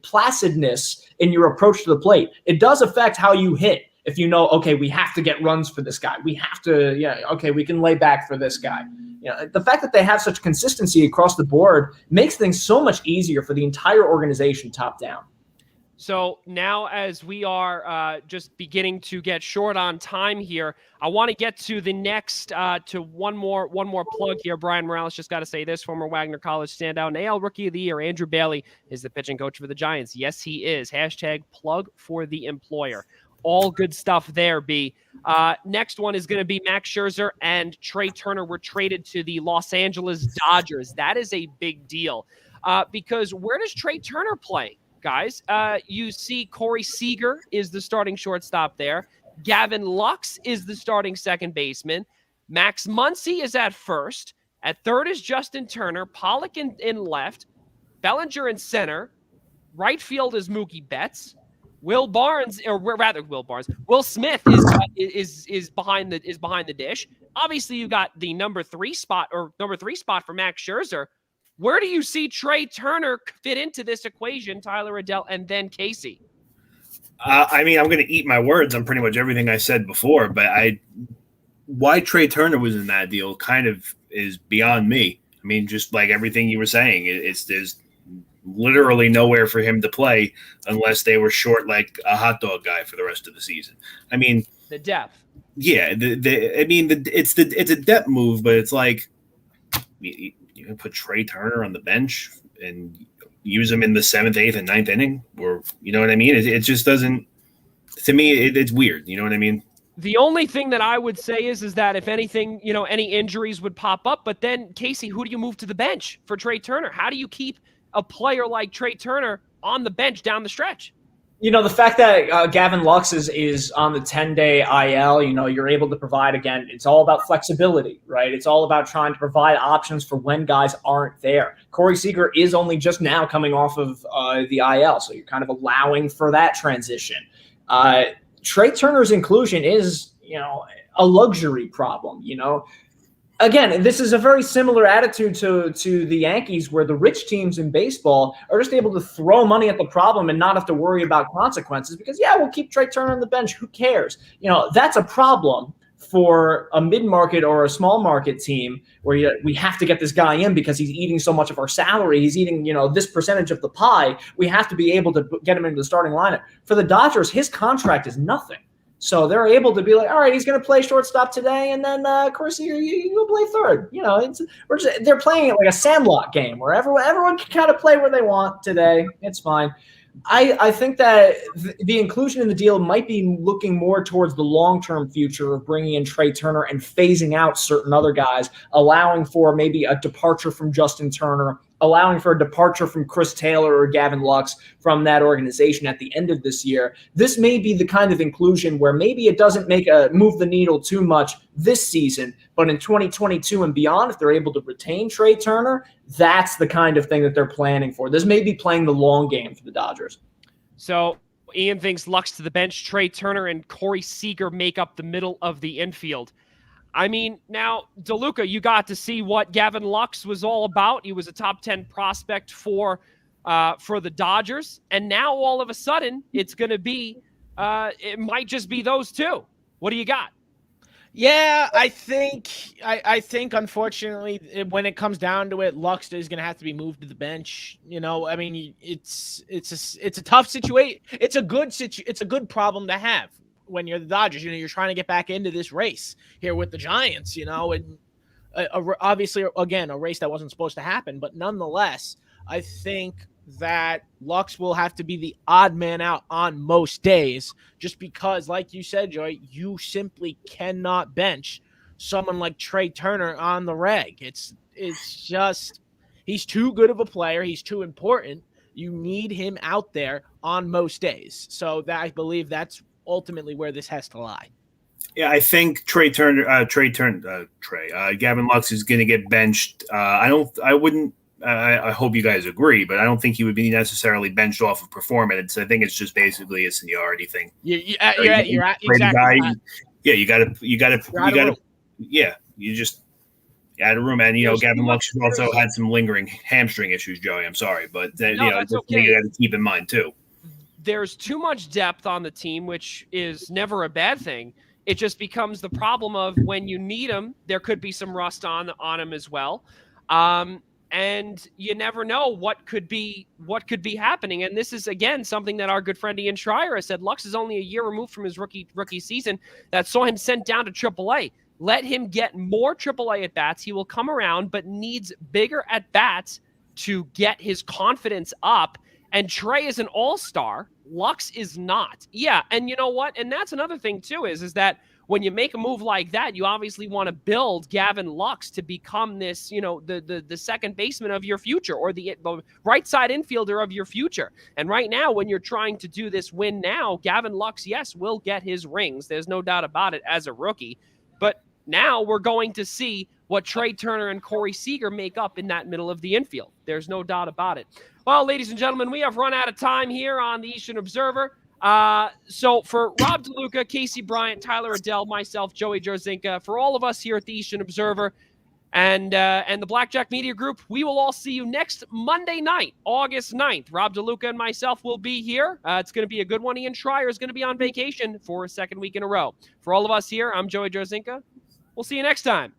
placidness in your approach to the plate. It does affect how you hit. If okay, we have to get runs for this guy. We have to, okay, we can lay back for this guy. The fact that they have such consistency across the board makes things so much easier for the entire organization top down. So now as we are just beginning to get short on time here, I want to get to the next, to one more plug here. Brian Morales, just got to say this, former Wagner College standout and AL Rookie of the Year, Andrew Bailey is the pitching coach for the Giants. Yes, he is. Hashtag plug for the employer. All good stuff there, B. Next one is going to be Max Scherzer and Trey Turner were traded to the Los Angeles Dodgers. That is a big deal because where does Trey Turner play, guys? You see Corey Seager is the starting shortstop there. Gavin Lux is the starting second baseman. Max Muncy is at first. At third is Justin Turner. Pollock in left. Bellinger in center. Right field is Mookie Betts. Will Smith is behind the dish. Obviously, you got the number 3 spot for Max Scherzer. Where do you see Trey Turner fit into this equation, Tyler Riddell, and then Casey? I'm going to eat my words on pretty much everything I said before, but why Trey Turner was in that deal kind of is beyond me. I mean, just like everything you were saying, there's literally nowhere for him to play unless they were short like a hot dog guy for the rest of the season. I mean, the depth. Yeah, it's a depth move, but it's like you can put Trey Turner on the bench and use him in the 7th, 8th, and 9th inning, or you know what I mean? It just doesn't. To me, it's weird. You know what I mean? The only thing that I would say is that if anything, any injuries would pop up. But then, Casey, who do you move to the bench for Trey Turner? How do you keep a player like Trey Turner on the bench down the stretch? The fact that Gavin Lux is on the 10-day IL, you're able to provide, again, it's all about flexibility, right? It's all about trying to provide options for when guys aren't there. Corey Seager is only just now coming off of the IL, so you're kind of allowing for that transition. Trey Turner's inclusion is, a luxury problem, Again, this is a very similar attitude to the Yankees, where the rich teams in baseball are just able to throw money at the problem and not have to worry about consequences because, we'll keep Trey Turner on the bench. Who cares? That's a problem for a mid-market or a small market team where we have to get this guy in because he's eating so much of our salary. He's eating, this percentage of the pie. We have to be able to get him into the starting lineup. For the Dodgers, his contract is nothing. So they're able to be like, all right, he's going to play shortstop today, and then, of course, you go play third. They're playing it like a Sandlot game where everyone can kind of play where they want today. It's fine. I think that the inclusion in the deal might be looking more towards the long-term future of bringing in Trey Turner and phasing out certain other guys, allowing for maybe a departure from Justin Turner, allowing for a departure from Chris Taylor or Gavin Lux from that organization at the end of this year. This may be the kind of inclusion where maybe it doesn't move the needle too much this season, but in 2022 and beyond, if they're able to retain Trey Turner, that's the kind of thing that they're planning for. This may be playing the long game for the Dodgers. So Ian thinks Lux to the bench, Trey Turner and Corey Seager make up the middle of the infield. I mean, now, DeLuca, you got to see what Gavin Lux was all about. He was a top 10 prospect for the Dodgers. And now, all of a sudden, it's going to be it might just be those two. What do you got? Yeah, I think unfortunately, when it comes down to it, Lux is going to have to be moved to the bench. I mean, it's a tough situation. It's a good problem to have when you're the Dodgers. You're trying to get back into this race here with the Giants, and obviously, again, a race that wasn't supposed to happen. But nonetheless, I think that Lux will have to be the odd man out on most days, just because, like you said, Joey, you simply cannot bench someone like Trey Turner on the reg. It's just, he's too good of a player. He's too important. You need him out there on most days. So that, I believe that's ultimately where this has to lie. Yeah, I think Gavin Lux is going to get benched. I hope you guys agree, but I don't think he would be necessarily benched off of performance. I think it's just basically a seniority thing. You're exactly. Yeah, you got to. Yeah, you just out of room, and Gavin Lux also had some lingering hamstring issues. Joey, I'm sorry, but that's something you got to keep in mind too. There's too much depth on the team, which is never a bad thing. It just becomes the problem of when you need him, there could be some rust on him as well. And you never know what could be happening. And this is, again, something that our good friend Ian Schraier has said. Lux is only a year removed from his rookie season that saw him sent down to AAA. Let him get more AAA at-bats. He will come around, but needs bigger at-bats to get his confidence up. And Trey is an all-star. Lux is not. Yeah, and you know what? And that's another thing, too, is that when you make a move like that, you obviously want to build Gavin Lux to become this, the second baseman of your future, or the right side infielder of your future. And right now, when you're trying to do this win now, Gavin Lux, yes, will get his rings. There's no doubt about it as a rookie. But now we're going to see what Trey Turner and Corey Seager make up in that middle of the infield. There's no doubt about it. Well, ladies and gentlemen, we have run out of time here on the Eastern Observer. So for Rob DeLuca, Casey Bryant, Tyler Adele, myself, Joey Jarzynka, for all of us here at the Eastern Observer and the Blackjack Media Group, we will all see you next Monday night, August 9th. Rob DeLuca and myself will be here. It's going to be a good one. Ian Schraier is going to be on vacation for a second week in a row. For all of us here, I'm Joey Jarzynka. We'll see you next time.